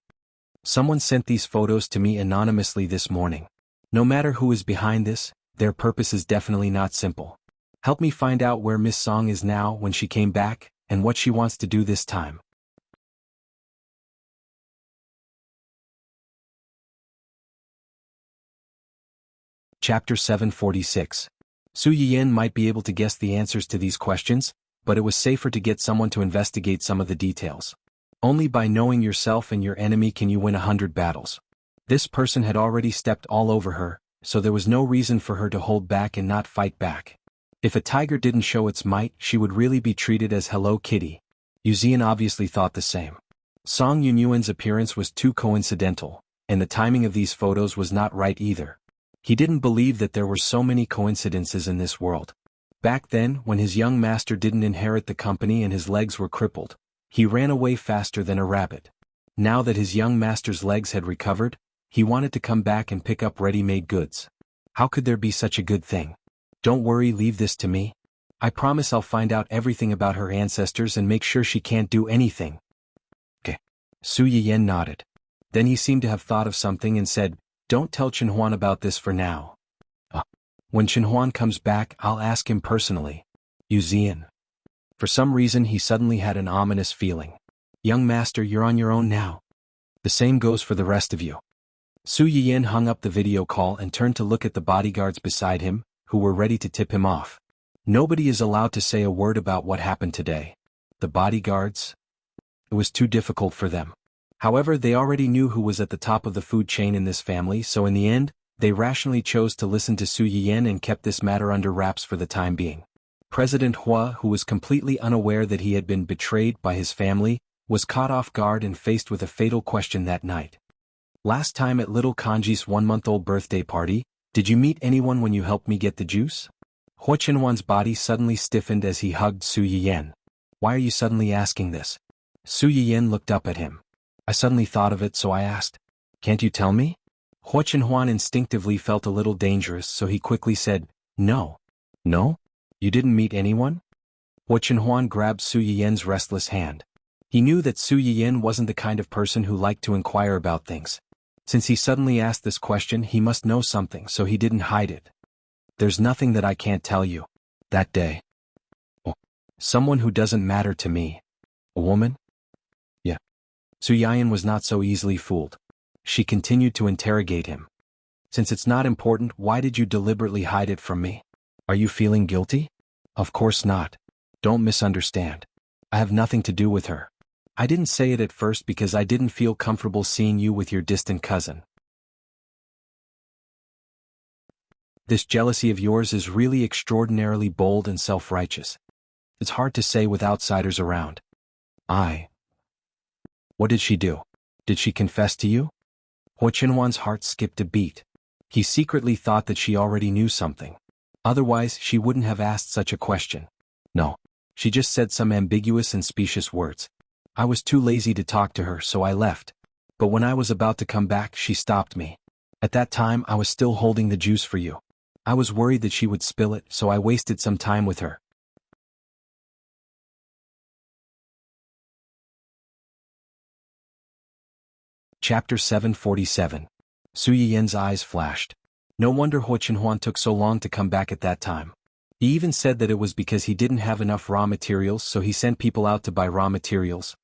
Someone sent these photos to me anonymously this morning. No matter who is behind this, their purpose is definitely not simple. Help me find out where Miss Song is now when she came back, and what she wants to do this time. Chapter 746. Su Yiyan might be able to guess the answers to these questions, but it was safer to get someone to investigate some of the details. Only by knowing yourself and your enemy can you win 100 battles. This person had already stepped all over her, so there was no reason for her to hold back and not fight back. If a tiger didn't show its might, she would really be treated as Hello Kitty. Yu Zian obviously thought the same. Song Yunyuan's appearance was too coincidental, and the timing of these photos was not right either. He didn't believe that there were so many coincidences in this world. Back then, when his young master didn't inherit the company and his legs were crippled, he ran away faster than a rabbit. Now that his young master's legs had recovered, he wanted to come back and pick up ready-made goods. How could there be such a good thing? Don't worry, leave this to me. I promise I'll find out everything about her ancestors and make sure she can't do anything. Okay. Su Yiyan nodded. Then he seemed to have thought of something and said, "Don't tell Chenhuan about this for now. When Chenhuan comes back, I'll ask him personally." Yu Zian. For some reason he suddenly had an ominous feeling. "Young master, you're on your own now. The same goes for the rest of you." Su Yiyan hung up the video call and turned to look at the bodyguards beside him, who were ready to tip him off. Nobody is allowed to say a word about what happened today. The bodyguards? It was too difficult for them. However, they already knew who was at the top of the food chain in this family, so in the end, they rationally chose to listen to Su Yiyan and kept this matter under wraps for the time being. President Hua, who was completely unaware that he had been betrayed by his family, was caught off guard and faced with a fatal question that night. "Last time at little Kanji's 1-month-old birthday party, did you meet anyone when you helped me get the juice?" Hua Chenhuan's body suddenly stiffened as he hugged Su Yiyan. "Why are you suddenly asking this?" Su Yiyan looked up at him. "I suddenly thought of it, so I asked. Can't you tell me?" Hua Chenhuan instinctively felt a little dangerous, so he quickly said, "No." "No? You didn't meet anyone?" Hua Chenhuan grabbed Su Yiyan's restless hand. He knew that Su Yiyan wasn't the kind of person who liked to inquire about things. Since he suddenly asked this question, he must know something, so he didn't hide it. "There's nothing that I can't tell you. That day. Oh, someone who doesn't matter to me. A woman?" "Yeah." Su Yiyan was not so easily fooled. She continued to interrogate him. "Since it's not important, why did you deliberately hide it from me? Are you feeling guilty?" "Of course not. Don't misunderstand. I have nothing to do with her. I didn't say it at first because I didn't feel comfortable seeing you with your distant cousin. This jealousy of yours is really extraordinarily bold and self-righteous. It's hard to say with outsiders around." What did she do? Did she confess to you?" Hua Chenhuan's heart skipped a beat. He secretly thought that she already knew something. Otherwise, she wouldn't have asked such a question. No. She just said some ambiguous and specious words. I was too lazy to talk to her, so I left. But when I was about to come back, she stopped me. At that time, I was still holding the juice for you. I was worried that she would spill it, so I wasted some time with her. Chapter 747. Su Yiyan's eyes flashed. No wonder Huo Qinhuan took so long to come back at that time. He even said that it was because he didn't have enough raw materials, so he sent people out to buy raw materials.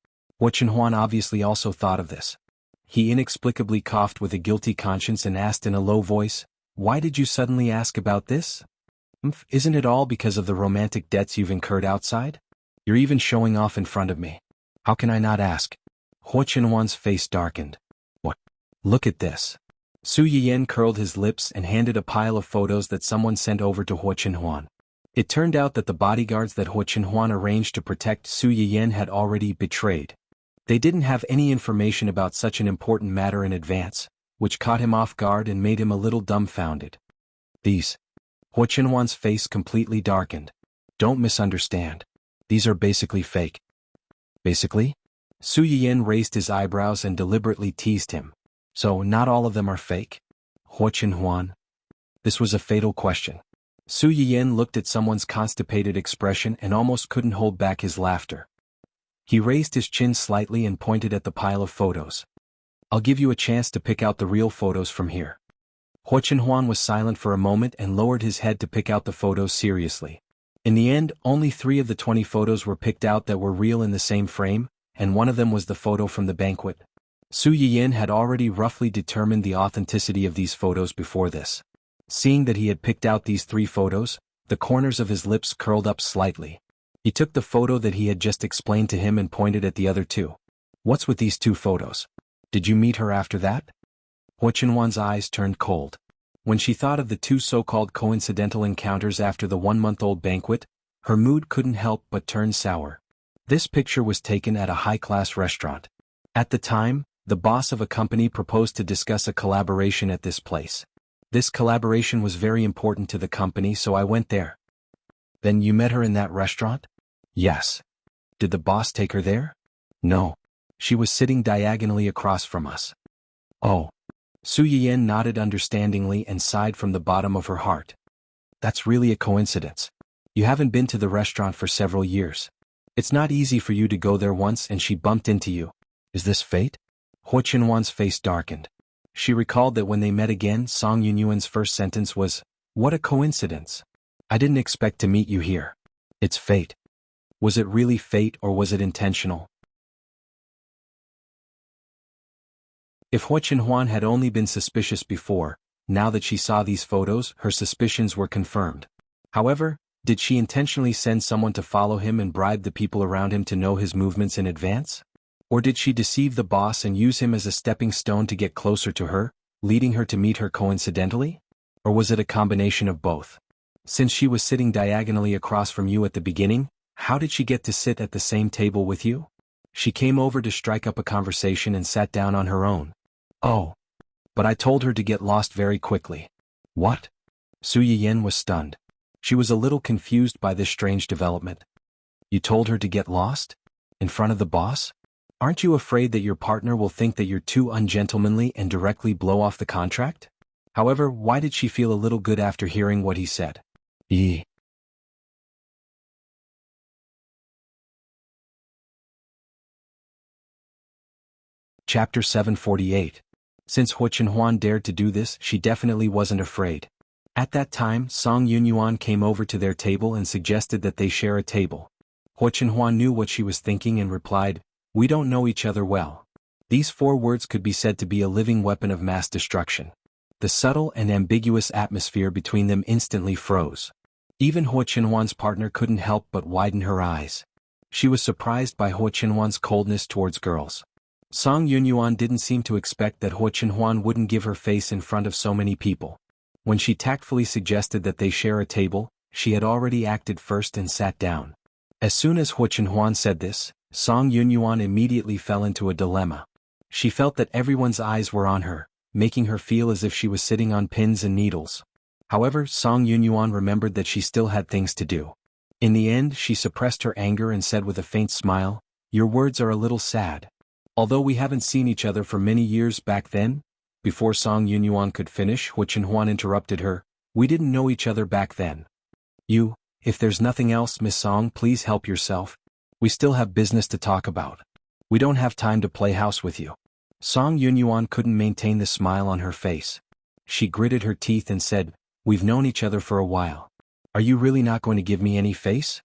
Huo Qinhuan obviously also thought of this. He inexplicably coughed with a guilty conscience and asked in a low voice, "Why did you suddenly ask about this? Isn't it all because of the romantic debts you've incurred outside? You're even showing off in front of me. How can I not ask?" Huo Qinhuan's face darkened. "What? Look at this." Su Yiyan curled his lips and handed a pile of photos that someone sent over to Huo Qinhuan. It turned out that the bodyguards that Huo Qinhuan arranged to protect Su Yiyan had already betrayed. They didn't have any information about such an important matter in advance, which caught him off guard and made him a little dumbfounded. These. Huo Qinhuan's face completely darkened. Don't misunderstand. These are basically fake. Basically? Su Yiyan raised his eyebrows and deliberately teased him. So, not all of them are fake? Huo Qinhuan? This was a fatal question. Su Yiyan looked at someone's constipated expression and almost couldn't hold back his laughter. He raised his chin slightly and pointed at the pile of photos. I'll give you a chance to pick out the real photos from here. Huo Qinhuan was silent for a moment and lowered his head to pick out the photos seriously. In the end, only 3 of the 20 photos were picked out that were real in the same frame, and one of them was the photo from the banquet. Su Yiyan had already roughly determined the authenticity of these photos before this. Seeing that he had picked out these 3 photos, the corners of his lips curled up slightly. He took the photo that he had just explained to him and pointed at the other 2. What's with these 2 photos? Did you meet her after that? Huo Qinhuan's eyes turned cold. When she thought of the 2 so-called coincidental encounters after the 1-month-old banquet, her mood couldn't help but turn sour. This picture was taken at a high-class restaurant. At the time, the boss of a company proposed to discuss a collaboration at this place. This collaboration was very important to the company, so I went there. Then you met her in that restaurant? Yes. Did the boss take her there? No. She was sitting diagonally across from us. Oh. Su Yiyan nodded understandingly and sighed from the bottom of her heart. That's really a coincidence. You haven't been to the restaurant for several years. It's not easy for you to go there once and she bumped into you. Is this fate? Huo Qinhuan's face darkened. She recalled that when they met again, Song Yunyuan's first sentence was, "What a coincidence. I didn't expect to meet you here. It's fate." Was it really fate or was it intentional? If Huo Qinhuan had only been suspicious before, now that she saw these photos, her suspicions were confirmed. However, did she intentionally send someone to follow him and bribe the people around him to know his movements in advance? Or did she deceive the boss and use him as a stepping stone to get closer to her, leading her to meet her coincidentally? Or was it a combination of both? Since she was sitting diagonally across from you at the beginning, how did she get to sit at the same table with you? She came over to strike up a conversation and sat down on her own. Oh. But I told her to get lost very quickly. What? Su Yiyan was stunned. She was a little confused by this strange development. You told her to get lost? In front of the boss? Aren't you afraid that your partner will think that you're too ungentlemanly and directly blow off the contract? However, why did she feel a little good after hearing what he said? Chapter 748. Since Huo Qinhuan dared to do this, she definitely wasn't afraid. At that time, Song Yunyuan came over to their table and suggested that they share a table. Huo Qinhuan knew what she was thinking and replied, "We don't know each other well." These 4 words could be said to be a living weapon of mass destruction. The subtle and ambiguous atmosphere between them instantly froze. Even Huo Qinhuan's partner couldn't help but widen her eyes. She was surprised by Huo Qinhuan's coldness towards girls. Song Yunyuan didn't seem to expect that Huo Qinhuan wouldn't give her face in front of so many people. When she tactfully suggested that they share a table, she had already acted first and sat down. As soon as Huo Qinhuan said this, Song Yunyuan immediately fell into a dilemma. She felt that everyone's eyes were on her, making her feel as if she was sitting on pins and needles. However, Song Yunyuan remembered that she still had things to do. In the end, she suppressed her anger and said with a faint smile, "Your words are a little sad. Although we haven't seen each other for many years back then." Before Song Yunyuan could finish, Hu Chenhuan interrupted her, "We didn't know each other back then. If there's nothing else, Miss Song, please help yourself. We still have business to talk about. We don't have time to play house with you." Song Yunyuan couldn't maintain the smile on her face. She gritted her teeth and said, "We've known each other for a while. Are you really not going to give me any face?"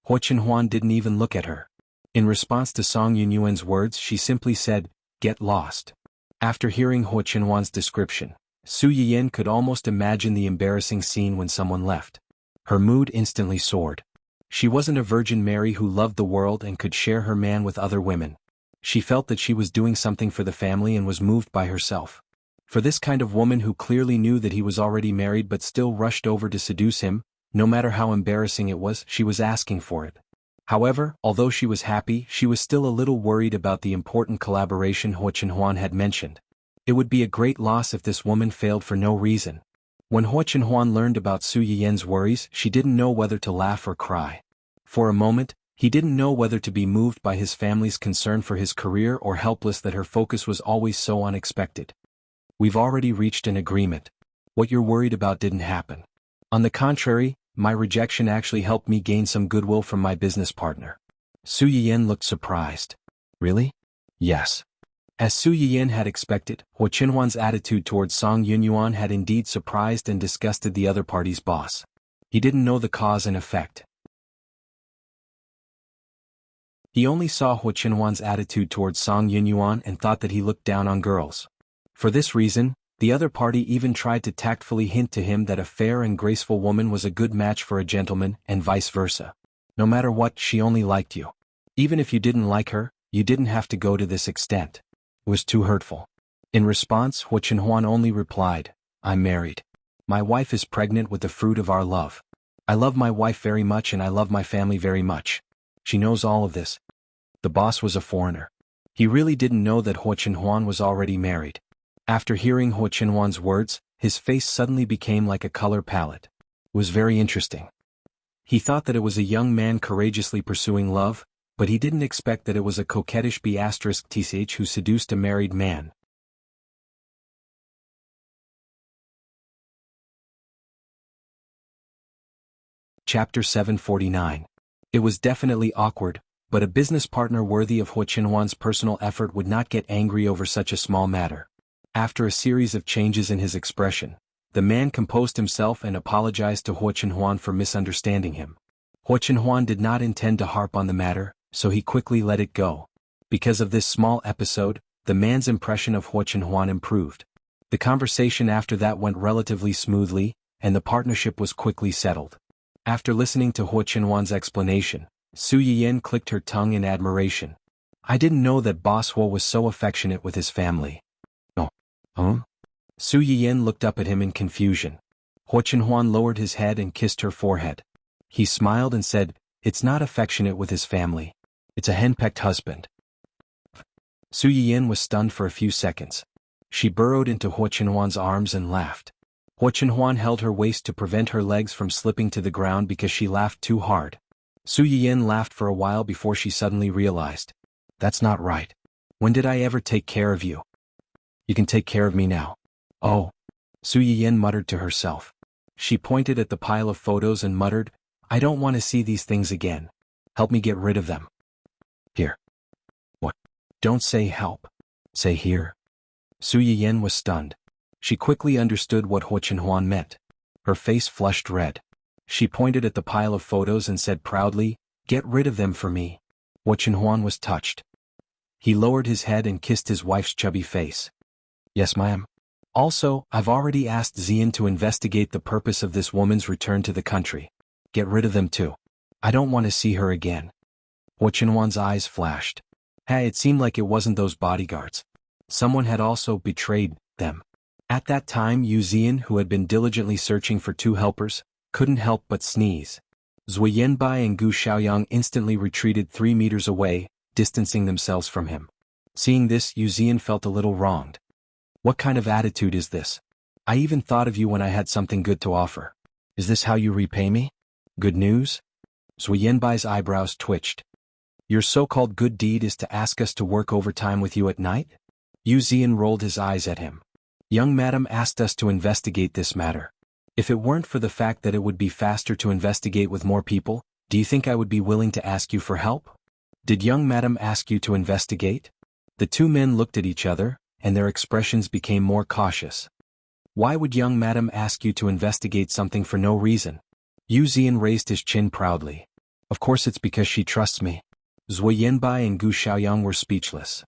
Hu Chenhuan didn't even look at her. In response to Song Yunyuan's words, she simply said, "Get lost." After hearing Hu Chenhuan's description, Su Yiyan could almost imagine the embarrassing scene when someone left. Her mood instantly soared. She wasn't a Virgin Mary who loved the world and could share her man with other women. She felt that she was doing something for the family and was moved by herself. For this kind of woman who clearly knew that he was already married but still rushed over to seduce him, no matter how embarrassing it was, she was asking for it. However, although she was happy, she was still a little worried about the important collaboration Hu Chenhuan had mentioned. It would be a great loss if this woman failed for no reason. When Hu Chenhuan learned about Su Yiyan's worries, she didn't know whether to laugh or cry. For a moment, he didn't know whether to be moved by his family's concern for his career or helpless that her focus was always so unexpected. "We've already reached an agreement. What you're worried about didn't happen. On the contrary, my rejection actually helped me gain some goodwill from my business partner." Su Yiyan looked surprised. "Really?" "Yes." As Su Yiyan had expected, Hu Chenhuan's attitude towards Song Yunyuan had indeed surprised and disgusted the other party's boss. He didn't know the cause and effect. He only saw Hu Chenhuan's attitude towards Song Yunyuan and thought that he looked down on girls. For this reason, the other party even tried to tactfully hint to him that a fair and graceful woman was a good match for a gentleman, and vice versa. No matter what, she only liked you. Even if you didn't like her, you didn't have to go to this extent. It was too hurtful. In response, Hu Chenhuan only replied, "I'm married. My wife is pregnant with the fruit of our love. I love my wife very much and I love my family very much. She knows all of this." The boss was a foreigner. He really didn't know that Hu Chenhuan was already married. After hearing Hu Chenhuan's words, his face suddenly became like a color palette. It was very interesting. He thought that it was a young man courageously pursuing love, but he didn't expect that it was a coquettish B*TCH who seduced a married man. Chapter 749. It was definitely awkward, but a business partner worthy of Hu Chenhuan's personal effort would not get angry over such a small matter. After a series of changes in his expression, the man composed himself and apologized to Hu Chenhuan for misunderstanding him. Hu Chenhuan did not intend to harp on the matter, so he quickly let it go. Because of this small episode, the man's impression of Hu Chenhuan improved. The conversation after that went relatively smoothly, and the partnership was quickly settled. After listening to Hu Chenhuan's explanation, Su Yiyan clicked her tongue in admiration. "I didn't know that Boss Hu was so affectionate with his family." "Oh, huh?" Su Yiyan looked up at him in confusion. Hu Chenhuan lowered his head and kissed her forehead. He smiled and said, "It's not affectionate with his family. It's a henpecked husband." Su Yiyan was stunned for a few seconds. She burrowed into Hu Chenhuan's arms and laughed. Hu Chenhuan held her waist to prevent her legs from slipping to the ground because she laughed too hard. Su Yiyan laughed for a while before she suddenly realized. "That's not right. When did I ever take care of you? You can take care of me now." "Oh," Su Yiyan muttered to herself. She pointed at the pile of photos and muttered, "I don't want to see these things again. Help me get rid of them." "Here." "What?" "Don't say help. Say here." Su Yiyan was stunned. She quickly understood what Hu Chenhuan meant. Her face flushed red. She pointed at the pile of photos and said proudly, "Get rid of them for me." Hu Chenhuan was touched. He lowered his head and kissed his wife's chubby face. "Yes, ma'am. Also, I've already asked Xian to investigate the purpose of this woman's return to the country. Get rid of them too. I don't want to see her again." Hu Chenhuan's eyes flashed. Hey, it seemed like it wasn't those bodyguards. Someone had also betrayed them. At that time, Yu Xian, who had been diligently searching for two helpers, couldn't help but sneeze. Zui Yanbai and Gu Xiaoyang instantly retreated 3 meters away, distancing themselves from him. Seeing this, Yu Xian felt a little wronged. What kind of attitude is this? I even thought of you when I had something good to offer. Is this how you repay me? Good news? Zhu Yanbai's eyebrows twitched. Your so-called good deed is to ask us to work overtime with you at night? Yu Ziyan rolled his eyes at him. Young madam asked us to investigate this matter. If it weren't for the fact that it would be faster to investigate with more people, do you think I would be willing to ask you for help? Did young madam ask you to investigate? The two men looked at each other, and their expressions became more cautious. Why would young madam ask you to investigate something for no reason? Yu Ziyan raised his chin proudly. Of course it's because she trusts me. Zhu Yanbai and Gu Xiaoyang were speechless.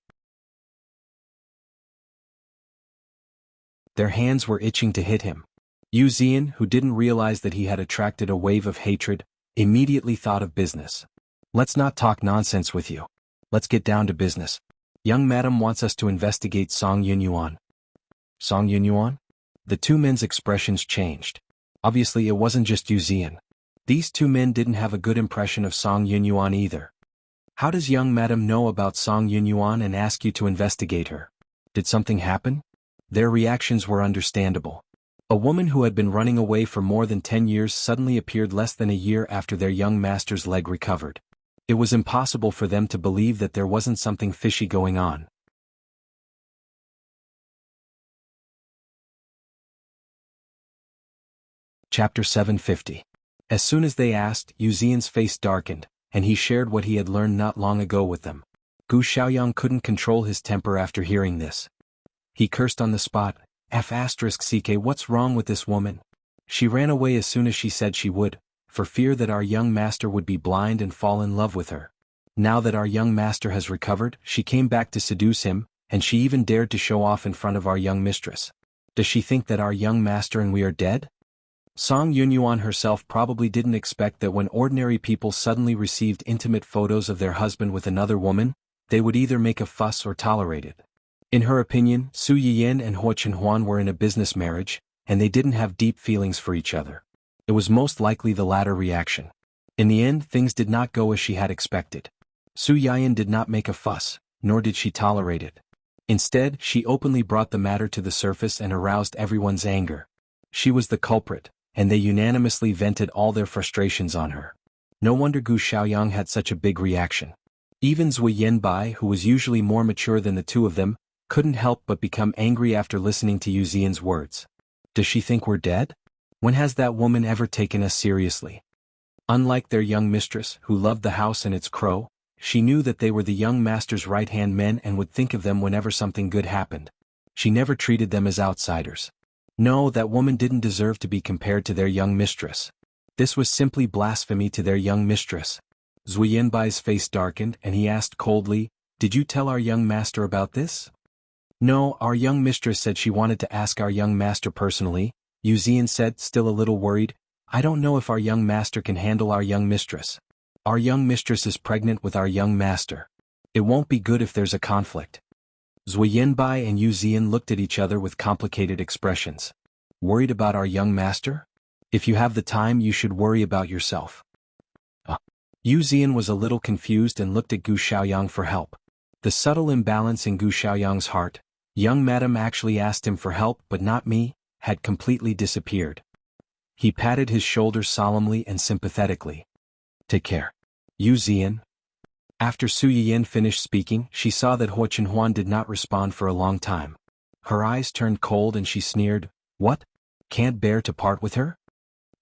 Their hands were itching to hit him. Yu Ziyan, who didn't realize that he had attracted a wave of hatred, immediately thought of business. Let's not talk nonsense with you. Let's get down to business. Young madam wants us to investigate Song Yunyuan. Song Yunyuan? The two men's expressions changed. Obviously it wasn't just Yu Ziyan. These two men didn't have a good impression of Song Yunyuan either. How does young madam know about Song Yunyuan and ask you to investigate her? Did something happen? Their reactions were understandable. A woman who had been running away for more than 10 years suddenly appeared less than a year after their young master's leg recovered. It was impossible for them to believe that there wasn't something fishy going on. Chapter 750. As soon as they asked, Yu Ziyan's face darkened, and he shared what he had learned not long ago with them. Gu Xiaoyang couldn't control his temper after hearing this. He cursed on the spot. F***ck, what's wrong with this woman? She ran away as soon as she said she would, for fear that our young master would be blind and fall in love with her. Now that our young master has recovered, she came back to seduce him, and she even dared to show off in front of our young mistress. Does she think that our young master and we are dead? Song Yunyuan herself probably didn't expect that when ordinary people suddenly received intimate photos of their husband with another woman, they would either make a fuss or tolerate it. In her opinion, Su Yiyan and Huo Chenhuan were in a business marriage, and they didn't have deep feelings for each other. It was most likely the latter reaction. In the end, things did not go as she had expected. Su Yiyan did not make a fuss, nor did she tolerate it. Instead, she openly brought the matter to the surface and aroused everyone's anger. She was the culprit, and they unanimously vented all their frustrations on her. No wonder Gu Xiaoyang had such a big reaction. Even Zhu Yanbai, who was usually more mature than the two of them, couldn't help but become angry after listening to Yu Ziyan's words. Does she think we're dead? When has that woman ever taken us seriously? Unlike their young mistress, who loved the house and its crow, she knew that they were the young master's right-hand men and would think of them whenever something good happened. She never treated them as outsiders. No, that woman didn't deserve to be compared to their young mistress. This was simply blasphemy to their young mistress. Zhu Yanbai's face darkened and he asked coldly, "Did you tell our young master about this?" "No, our young mistress said she wanted to ask our young master personally," Yu Ziyan said, still a little worried. "I don't know if our young master can handle our young mistress. Our young mistress is pregnant with our young master. It won't be good if there's a conflict." Zhu Yanbai and Yu Ziyan looked at each other with complicated expressions. Worried about our young master? If you have the time, you should worry about yourself. Yu Ziyan was a little confused and looked at Gu Xiaoyang for help. The subtle imbalance in Gu Xiaoyang's heart, young madam actually asked him for help but not me, had completely disappeared. He patted his shoulders solemnly and sympathetically. "Take care. Yu Ziyan." After Su Yiyan finished speaking, she saw that Huo Chenhuan did not respond for a long time. Her eyes turned cold and she sneered, "What? Can't bear to part with her?"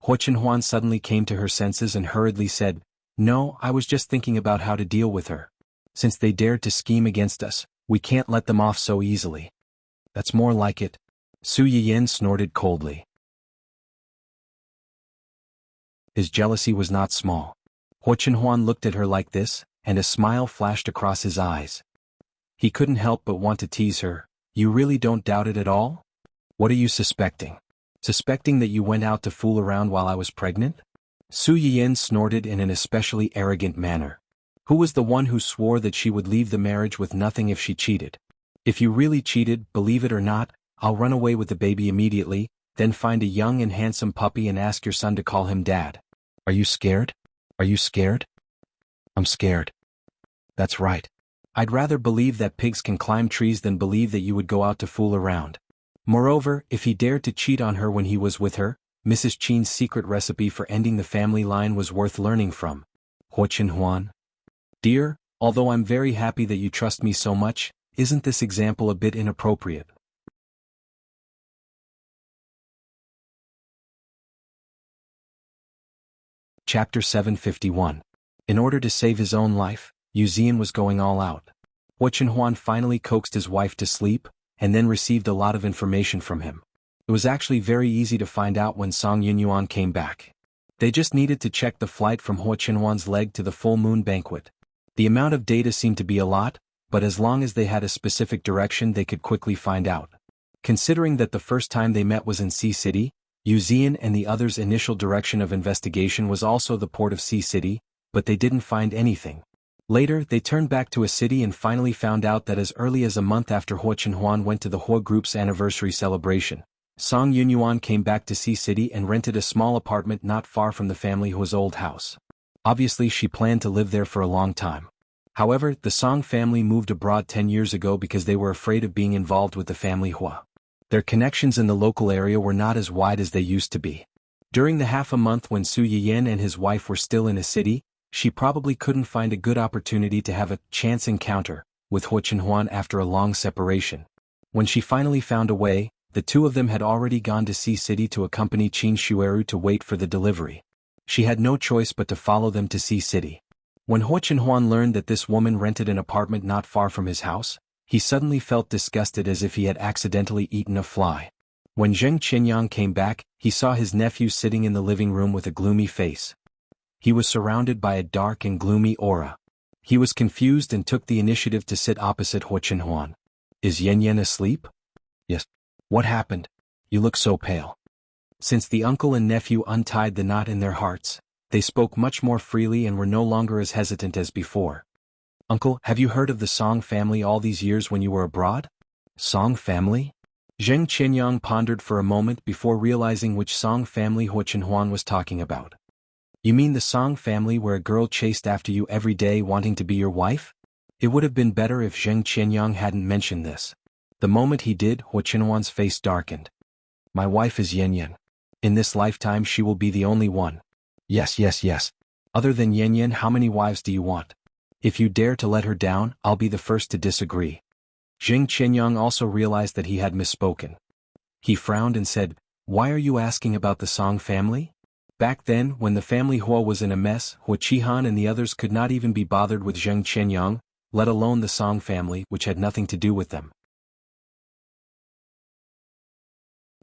Huo Chenhuan suddenly came to her senses and hurriedly said, "No, I was just thinking about how to deal with her. Since they dared to scheme against us, we can't let them off so easily." "That's more like it." Su Yiyan snorted coldly. His jealousy was not small. Huo Chenhuan looked at her like this, and a smile flashed across his eyes. He couldn't help but want to tease her. "You really don't doubt it at all? What are you suspecting? Suspecting that you went out to fool around while I was pregnant?" Su Yiyan snorted in an especially arrogant manner. Who was the one who swore that she would leave the marriage with nothing if she cheated? If you really cheated, believe it or not, I'll run away with the baby immediately, then find a young and handsome puppy and ask your son to call him Dad. Are you scared? Are you scared? I'm scared. That's right. I'd rather believe that pigs can climb trees than believe that you would go out to fool around. Moreover, if he dared to cheat on her when he was with her, Mrs. Qin's secret recipe for ending the family line was worth learning from. Huo Qinhuan. Dear, although I'm very happy that you trust me so much, isn't this example a bit inappropriate? Chapter 751. In order to save his own life, Wuxian was going all out. Huo Qinhuan finally coaxed his wife to sleep, and then received a lot of information from him. It was actually very easy to find out when Song Yunyuan came back. They just needed to check the flight from Huo Qinhuan's leg to the full moon banquet. The amount of data seemed to be a lot, but as long as they had a specific direction they could quickly find out. Considering that the first time they met was in Sea City, Wuxian and the others' initial direction of investigation was also the port of Sea City, but they didn't find anything. Later, they turned back to a city and finally found out that as early as a month after Huo Qinhuan went to the Huo Group's anniversary celebration, Song Yunyuan came back to Sea City and rented a small apartment not far from the family Huo's old house. Obviously she planned to live there for a long time. However, the Song family moved abroad 10 years ago because they were afraid of being involved with the family Huo. Their connections in the local area were not as wide as they used to be. During the half a month when Su Yiyan and his wife were still in a city, she probably couldn't find a good opportunity to have a chance encounter with Huo Qinhuan after a long separation. When she finally found a way, the two of them had already gone to Sea City to accompany Qin Shueru to wait for the delivery. She had no choice but to follow them to Sea City. When Huo Qinhuan learned that this woman rented an apartment not far from his house, he suddenly felt disgusted as if he had accidentally eaten a fly. When Zheng Qianyang came back, he saw his nephew sitting in the living room with a gloomy face. He was surrounded by a dark and gloomy aura. He was confused and took the initiative to sit opposite Huo Qinhuan. Is Yan asleep? Yes. What happened? You look so pale. Since the uncle and nephew untied the knot in their hearts, they spoke much more freely and were no longer as hesitant as before. Uncle, have you heard of the Song family all these years when you were abroad? Song family? Zheng Qianyang pondered for a moment before realizing which Song family Huo Qinhuan was talking about. You mean the Song family where a girl chased after you every day wanting to be your wife? It would have been better if Zheng Qianyang hadn't mentioned this. The moment he did, Huo Qinhuan's face darkened. My wife is Yan. In this lifetime she will be the only one. Yes. Other than Yan, how many wives do you want? If you dare to let her down, I'll be the first to disagree. Zheng Qianyang also realized that he had misspoken. He frowned and said, Why are you asking about the Song family? Back then, when the family Huo was in a mess, Huo Qihan and the others could not even be bothered with Zheng Qianyang, let alone the Song family, which had nothing to do with them.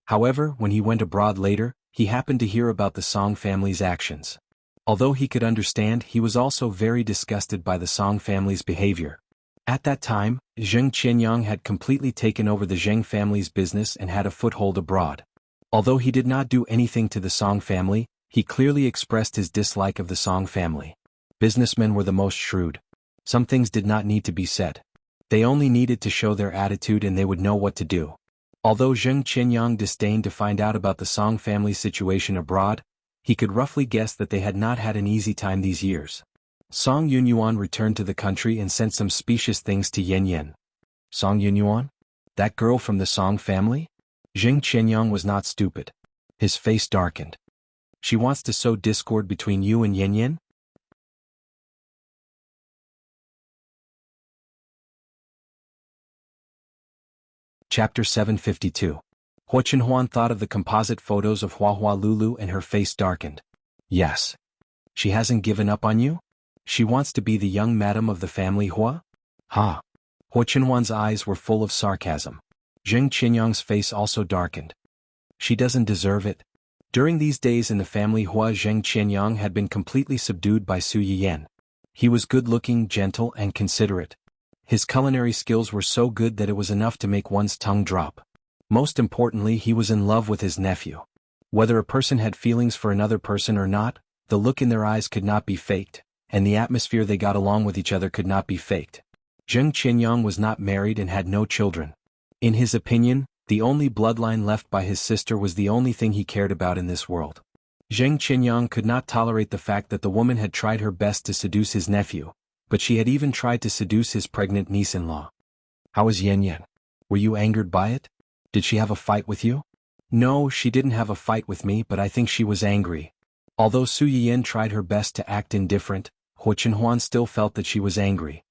However, when he went abroad later, he happened to hear about the Song family's actions. Although he could understand, he was also very disgusted by the Song family's behavior. At that time, Zheng Qianyang had completely taken over the Zheng family's business and had a foothold abroad. Although he did not do anything to the Song family, he clearly expressed his dislike of the Song family. Businessmen were the most shrewd. Some things did not need to be said. They only needed to show their attitude and they would know what to do. Although Zheng Qianyang disdained to find out about the Song family's situation abroad, he could roughly guess that they had not had an easy time these years. Song Yunyuan returned to the country and sent some specious things to Yan. Song Yunyuan? That girl from the Song family? Zheng Qianyang was not stupid. His face darkened. She wants to sow discord between you and Yan? Chapter 752. Huo Qinhuan thought of the composite photos of Hua Lulu and her face darkened. Yes. She hasn't given up on you? She wants to be the young madam of the family Hua? Ha. Huo Qinhuan's eyes were full of sarcasm. Zheng Qianyang's face also darkened. She doesn't deserve it. During these days in the family Hua, Zheng Qianyang had been completely subdued by Su Yiyan. He was good-looking, gentle, and considerate. His culinary skills were so good that it was enough to make one's tongue drop. Most importantly, he was in love with his nephew. Whether a person had feelings for another person or not, the look in their eyes could not be faked, and the atmosphere they got along with each other could not be faked. Zheng Qianyang was not married and had no children. In his opinion, the only bloodline left by his sister was the only thing he cared about in this world. Zheng Qianyang could not tolerate the fact that the woman had tried her best to seduce his nephew, but she had even tried to seduce his pregnant niece-in-law. How is Yan? Were you angered by it? Did she have a fight with you? No, she didn't have a fight with me, but I think she was angry. Although Su Yiyan tried her best to act indifferent, Huo Chenhuan still felt that she was angry.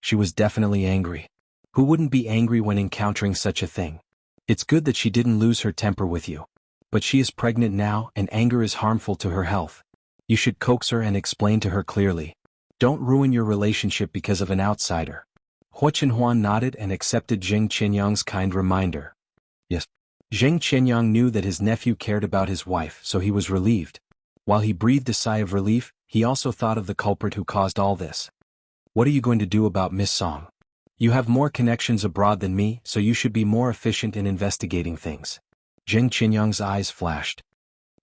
She was definitely angry. Who wouldn't be angry when encountering such a thing? It's good that she didn't lose her temper with you. But she is pregnant now, and anger is harmful to her health. You should coax her and explain to her clearly. Don't ruin your relationship because of an outsider. Huo Chenhuan nodded and accepted Zheng Qianyang's kind reminder. Yes. Zheng Qianyang knew that his nephew cared about his wife, so he was relieved. While he breathed a sigh of relief, he also thought of the culprit who caused all this. What are you going to do about Miss Song? You have more connections abroad than me, so you should be more efficient in investigating things. Zheng Qianyang's eyes flashed.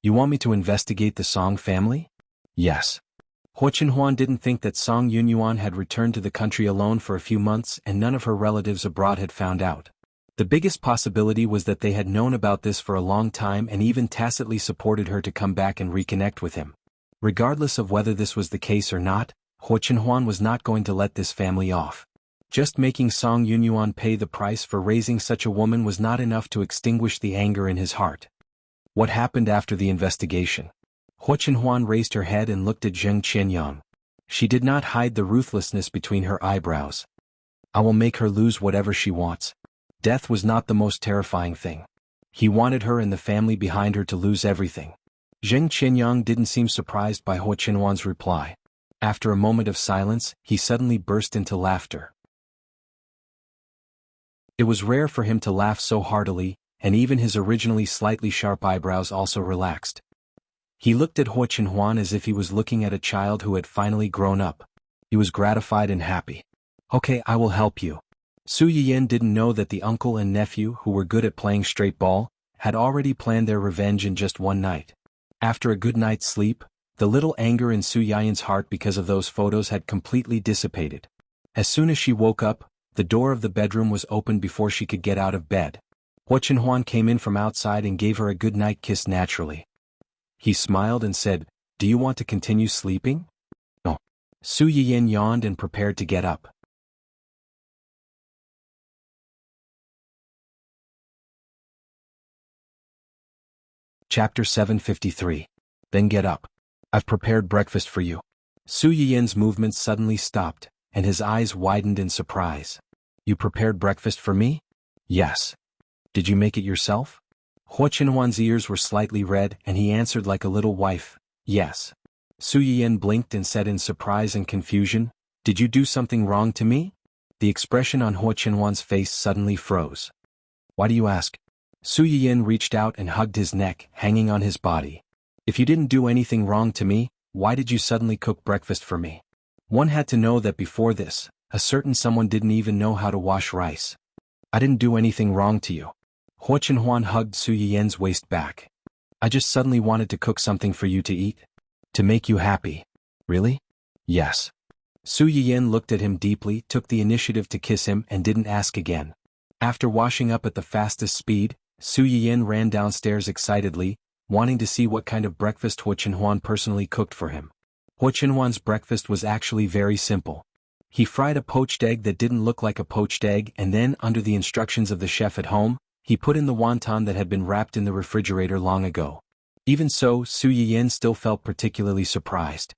You want me to investigate the Song family? Yes. Huo Chenhuan didn't think that Song Yunyuan had returned to the country alone for a few months and none of her relatives abroad had found out. The biggest possibility was that they had known about this for a long time and even tacitly supported her to come back and reconnect with him. Regardless of whether this was the case or not, Huo Chenhuan was not going to let this family off. Just making Song Yunyuan pay the price for raising such a woman was not enough to extinguish the anger in his heart. What happened after the investigation? Huo Chenhuan raised her head and looked at Zheng Qianyang. She did not hide the ruthlessness between her eyebrows. I will make her lose whatever she wants. Death was not the most terrifying thing. He wanted her and the family behind her to lose everything. Zheng Qianyang didn't seem surprised by Huo Chenhuan's reply. After a moment of silence, he suddenly burst into laughter. It was rare for him to laugh so heartily, and even his originally slightly sharp eyebrows also relaxed. He looked at Huo Chenhuan as if he was looking at a child who had finally grown up. He was gratified and happy. Okay, I will help you. Su Yiyan didn't know that the uncle and nephew, who were good at playing straight ball, had already planned their revenge in just one night. After a good night's sleep, the little anger in Su Yiyan's heart because of those photos had completely dissipated. As soon as she woke up, the door of the bedroom was opened before she could get out of bed. Huo Chenhuan came in from outside and gave her a good night kiss naturally. He smiled and said, "Do you want to continue sleeping?" No. Su Yiyan yawned and prepared to get up. Chapter 753. Then get up. I've prepared breakfast for you. Su Yiyan's movements suddenly stopped, and his eyes widened in surprise. You prepared breakfast for me? Yes. Did you make it yourself? Huo Chenhuan's ears were slightly red and he answered like a little wife, yes. Su Yiyan blinked and said in surprise and confusion, Did you do something wrong to me? The expression on Huo Chenhuan's face suddenly froze. Why do you ask? Su Yiyan reached out and hugged his neck, hanging on his body. If you didn't do anything wrong to me, why did you suddenly cook breakfast for me? One had to know that before this, a certain someone didn't even know how to wash rice. I didn't do anything wrong to you. Huo Chenhuan hugged Su Yiyan's waist back. I just suddenly wanted to cook something for you to eat. To make you happy. Really? Yes. Su Yiyan looked at him deeply, took the initiative to kiss him and didn't ask again. After washing up at the fastest speed, Su Yiyan ran downstairs excitedly, wanting to see what kind of breakfast Huo Chenhuan personally cooked for him. Huo Chenhuan's breakfast was actually very simple. He fried a poached egg that didn't look like a poached egg and then, under the instructions of the chef at home, he put in the wonton that had been wrapped in the refrigerator long ago. Even so, Su Yiyan still felt particularly surprised.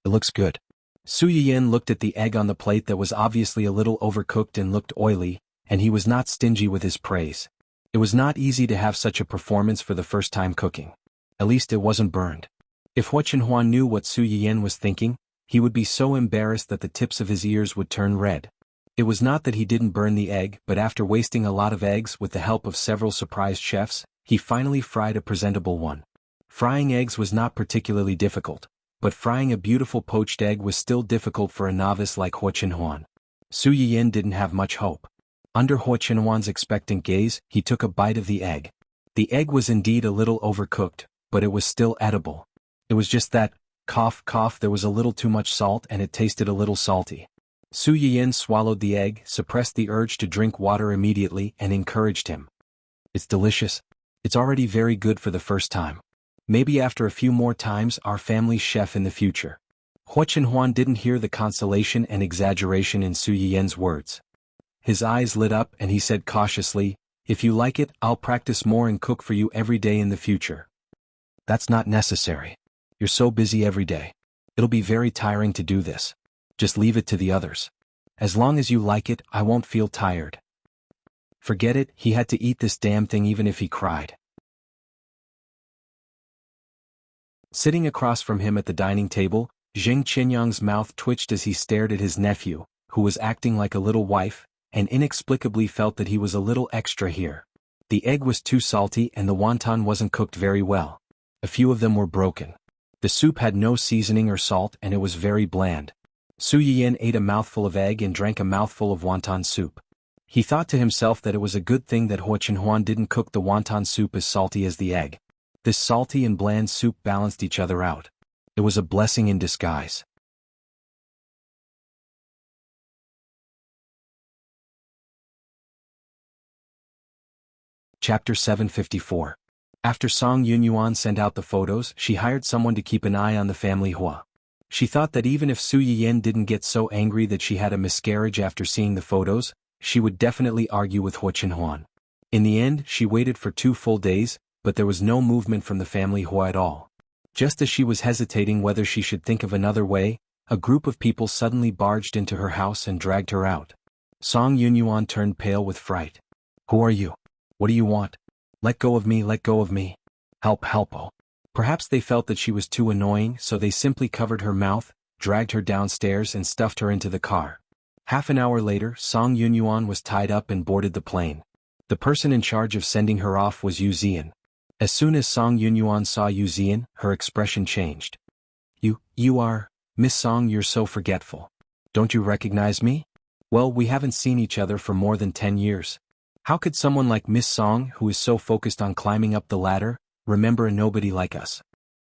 It looks good. Su Yiyan looked at the egg on the plate that was obviously a little overcooked and looked oily, and he was not stingy with his praise. It was not easy to have such a performance for the first time cooking. At least it wasn't burned. If Huo Chenhuan knew what Su Yiyan was thinking, he would be so embarrassed that the tips of his ears would turn red. It was not that he didn't burn the egg, but after wasting a lot of eggs with the help of several surprised chefs, he finally fried a presentable one. Frying eggs was not particularly difficult, but frying a beautiful poached egg was still difficult for a novice like Huo Chenhuan. Su Yiyan didn't have much hope. Under Huo Chenhuan's expectant gaze, he took a bite of the egg. The egg was indeed a little overcooked, but it was still edible. It was just that, cough cough, there was a little too much salt and it tasted a little salty. Su Yiyan swallowed the egg, suppressed the urge to drink water immediately, and encouraged him. It's delicious. It's already very good for the first time. Maybe after a few more times, our family's chef in the future. Huo Chenhuan didn't hear the consolation and exaggeration in Su Yiyan's words. His eyes lit up and he said cautiously, If you like it, I'll practice more and cook for you every day in the future. That's not necessary. You're so busy every day. It'll be very tiring to do this. Just leave it to the others. As long as you like it, I won't feel tired. Forget it, he had to eat this damn thing even if he cried. Sitting across from him at the dining table, Zheng Qinyang's mouth twitched as he stared at his nephew, who was acting like a little wife, and inexplicably felt that he was a little extra here. The egg was too salty and the wonton wasn't cooked very well. A few of them were broken. The soup had no seasoning or salt and it was very bland. Su Yiyan ate a mouthful of egg and drank a mouthful of wonton soup. He thought to himself that it was a good thing that Hua Chenhuan didn't cook the wonton soup as salty as the egg. This salty and bland soup balanced each other out. It was a blessing in disguise. Chapter 754. After Song Yunyuan sent out the photos, she hired someone to keep an eye on the family Hua. She thought that even if Su Yiyan didn't get so angry that she had a miscarriage after seeing the photos, she would definitely argue with Hua Chenhuan. In the end, she waited for 2 full days, but there was no movement from the family Hua at all. Just as she was hesitating whether she should think of another way, a group of people suddenly barged into her house and dragged her out. Song Yunyuan turned pale with fright. Who are you? What do you want? Let go of me, let go of me. Help, help, oh. Perhaps they felt that she was too annoying, so they simply covered her mouth, dragged her downstairs and stuffed her into the car. Half an hour later, Song Yunyuan was tied up and boarded the plane. The person in charge of sending her off was Yu Zian. As soon as Song Yunyuan saw Yu Zian, her expression changed. You are, Miss Song, you're so forgetful. Don't you recognize me? Well, we haven't seen each other for more than 10 years. How could someone like Miss Song, who is so focused on climbing up the ladder, remember a nobody like us?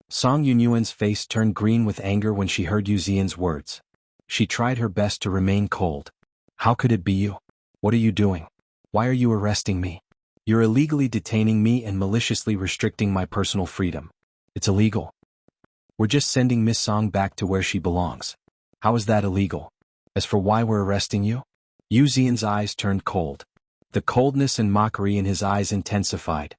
Song Yunyuan's face turned green with anger when she heard Yu Zian's words. She tried her best to remain cold. How could it be you? What are you doing? Why are you arresting me? You're illegally detaining me and maliciously restricting my personal freedom. It's illegal. We're just sending Miss Song back to where she belongs. How is that illegal? As for why we're arresting you? Yu Zian's eyes turned cold. The coldness and mockery in his eyes intensified.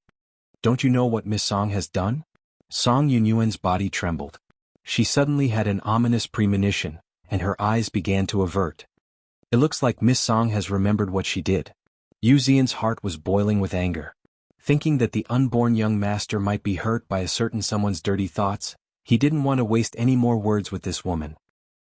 Don't you know what Miss Song has done? Song Yunyuan's body trembled. She suddenly had an ominous premonition, and her eyes began to avert. It looks like Miss Song has remembered what she did. Yu Zian's heart was boiling with anger. Thinking that the unborn young master might be hurt by a certain someone's dirty thoughts, he didn't want to waste any more words with this woman.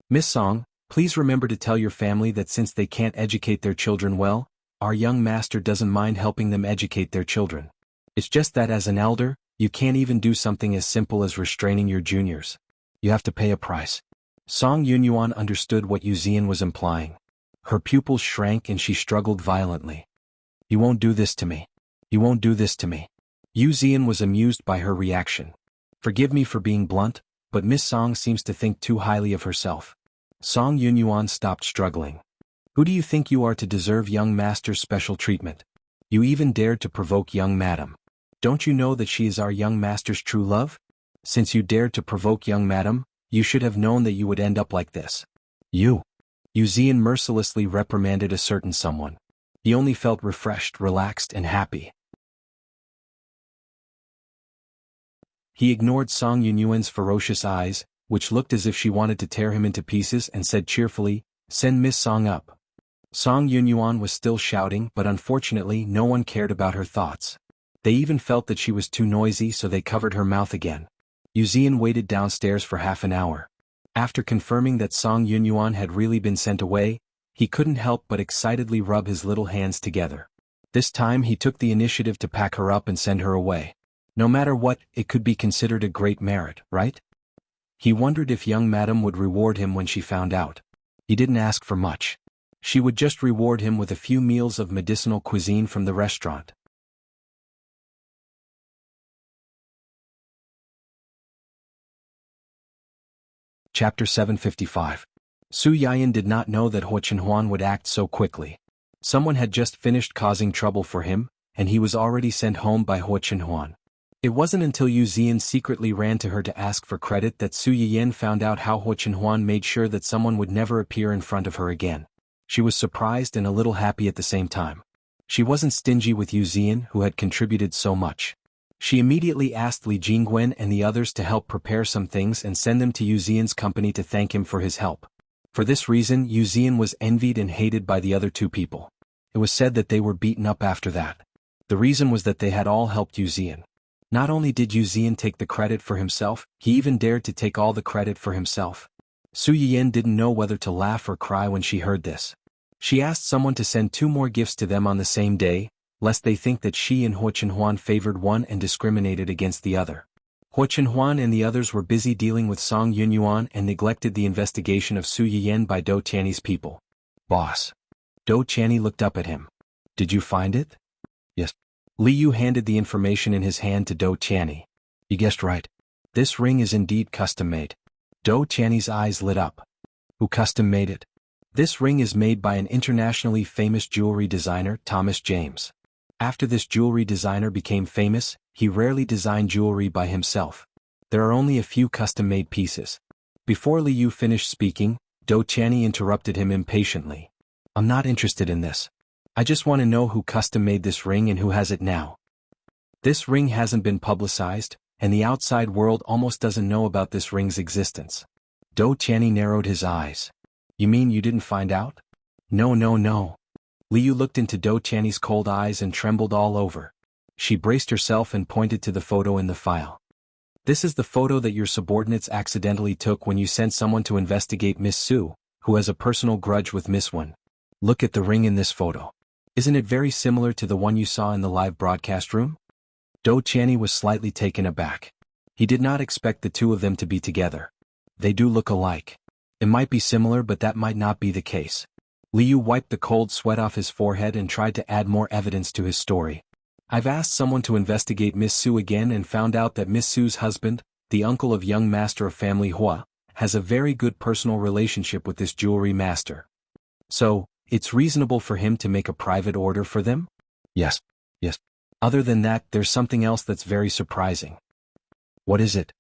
Miss Song, please remember to tell your family that since they can't educate their children well, our young master doesn't mind helping them educate their children. It's just that as an elder, you can't even do something as simple as restraining your juniors. You have to pay a price. Song Yunyuan understood what Yu Zian was implying. Her pupils shrank and she struggled violently. You won't do this to me. You won't do this to me. Yu Zian was amused by her reaction. Forgive me for being blunt, but Miss Song seems to think too highly of herself. Song Yunyuan stopped struggling. Who do you think you are to deserve young master's special treatment? You even dared to provoke young madam. Don't you know that she is our young master's true love? Since you dared to provoke young madam, you should have known that you would end up like this. Yu Zian mercilessly reprimanded a certain someone. He only felt refreshed, relaxed, and happy. He ignored Song Yunyuan's ferocious eyes, which looked as if she wanted to tear him into pieces, and said cheerfully, "Send Miss Song up." Song Yunyuan was still shouting, but unfortunately no one cared about her thoughts. They even felt that she was too noisy, so they covered her mouth again. Yu Zian waited downstairs for half an hour. After confirming that Song Yunyuan had really been sent away, he couldn't help but excitedly rub his little hands together. This time he took the initiative to pack her up and send her away. No matter what, it could be considered a great merit, right? He wondered if young madam would reward him when she found out. He didn't ask for much. She would just reward him with a few meals of medicinal cuisine from the restaurant. Chapter 755. Su Yiyan did not know that Hua Chenhuan would act so quickly. Someone had just finished causing trouble for him, and he was already sent home by Hua Chenhuan. It wasn't until Yu Zian secretly ran to her to ask for credit that Su Yiyan found out how Hua Chenhuan made sure that someone would never appear in front of her again. She was surprised and a little happy at the same time. She wasn't stingy with Yu Zian, who had contributed so much. She immediately asked Li Jingwen and the others to help prepare some things and send them to Yu Zian's company to thank him for his help. For this reason, Yu Zian was envied and hated by the other two people. It was said that they were beaten up after that. The reason was that they had all helped Yu Zian. Not only did Yu Zian take the credit for himself, he even dared to take all the credit for himself. Su Yiyan didn't know whether to laugh or cry when she heard this. She asked someone to send 2 more gifts to them on the same day, lest they think that she and Huo Chenhuan favored one and discriminated against the other. Huo Chenhuan and the others were busy dealing with Song Yunyuan and neglected the investigation of Su Yiyan by Dou Tiany's people. Boss. Dou Tiany looked up at him. Did you find it? Yes. Li Yu handed the information in his hand to Dou Tiany. You guessed right. This ring is indeed custom-made. Dou Tiany's eyes lit up. Who custom-made it? This ring is made by an internationally famous jewelry designer, Thomas James. After this jewelry designer became famous, he rarely designed jewelry by himself. There are only a few custom-made pieces. Before Li Yu finished speaking, Dou Tiany interrupted him impatiently. I'm not interested in this. I just want to know who custom-made this ring and who has it now. This ring hasn't been publicized, and the outside world almost doesn't know about this ring's existence. Dou Tiany narrowed his eyes. You mean you didn't find out? No. Li Yu looked into Dou Tiany's cold eyes and trembled all over. She braced herself and pointed to the photo in the file. This is the photo that your subordinates accidentally took when you sent someone to investigate Miss Su, who has a personal grudge with Miss Wen. Look at the ring in this photo. Isn't it very similar to the one you saw in the live broadcast room? Dou Tiany was slightly taken aback. He did not expect the two of them to be together. They do look alike. It might be similar, but that might not be the case. Li Yu wiped the cold sweat off his forehead and tried to add more evidence to his story. I've asked someone to investigate Miss Su again and found out that Miss Su's husband, the uncle of young master of family Hua, has a very good personal relationship with this jewelry master. So, it's reasonable for him to make a private order for them? Yes. Other than that, there's something else that's very surprising. What is it?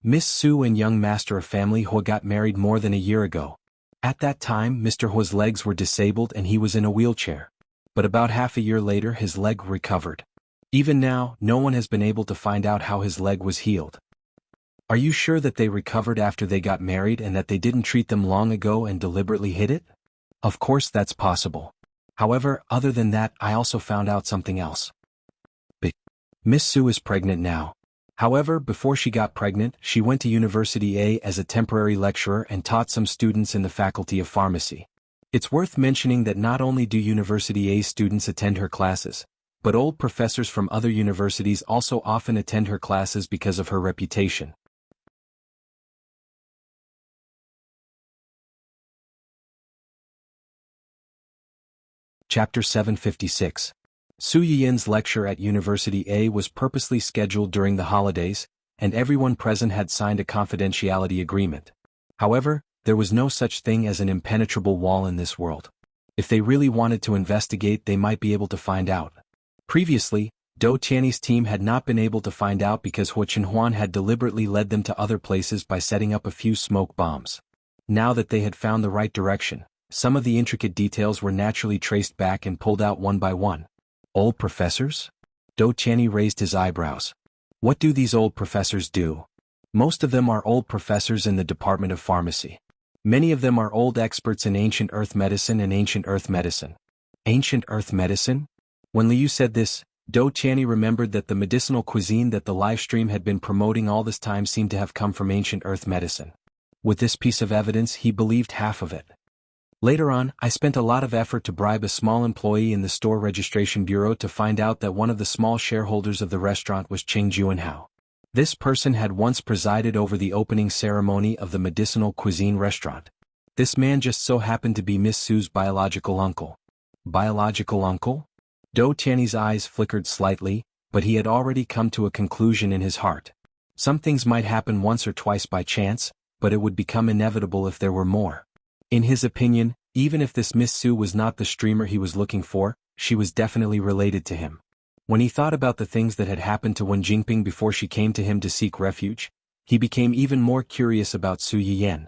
Miss Su and young master of family Hua got married more than a year ago. At that time, Mr. Hua's legs were disabled and he was in a wheelchair. But about half a year later his leg recovered. Even now, no one has been able to find out how his leg was healed. Are you sure that they recovered after they got married and that they didn't treat them long ago and deliberately hid it? Of course that's possible. However, other than that, I also found out something else. Miss Su is pregnant now. However, before she got pregnant, she went to University A as a temporary lecturer and taught some students in the Faculty of Pharmacy. It's worth mentioning that not only do University A students attend her classes, but old professors from other universities also often attend her classes because of her reputation. Chapter 756. Su Yiyan's lecture at University A was purposely scheduled during the holidays, and everyone present had signed a confidentiality agreement. However, there was no such thing as an impenetrable wall in this world. If they really wanted to investigate, they might be able to find out. Previously, Dou Tiany's team had not been able to find out because Huo Chenhuan had deliberately led them to other places by setting up a few smoke bombs. Now that they had found the right direction, some of the intricate details were naturally traced back and pulled out one by one. Old professors? Dou Tiany raised his eyebrows. What do these old professors do? Most of them are old professors in the Department of Pharmacy. Many of them are old experts in ancient earth medicine and ancient earth medicine. Ancient earth medicine? When Li Yu said this, Dou Tiany remembered that the medicinal cuisine that the live stream had been promoting all this time seemed to have come from ancient earth medicine. With this piece of evidence, he believed half of it. Later on, I spent a lot of effort to bribe a small employee in the store registration bureau to find out that one of the small shareholders of the restaurant was Cheng Juanhao. This person had once presided over the opening ceremony of the medicinal cuisine restaurant. This man just so happened to be Miss Su's biological uncle. Biological uncle? Dou Tiany's eyes flickered slightly, but he had already come to a conclusion in his heart. Some things might happen once or twice by chance, but it would become inevitable if there were more. In his opinion, even if this Miss Su was not the streamer he was looking for, she was definitely related to him. When he thought about the things that had happened to Wen Jingping before she came to him to seek refuge, he became even more curious about Su Yiyan.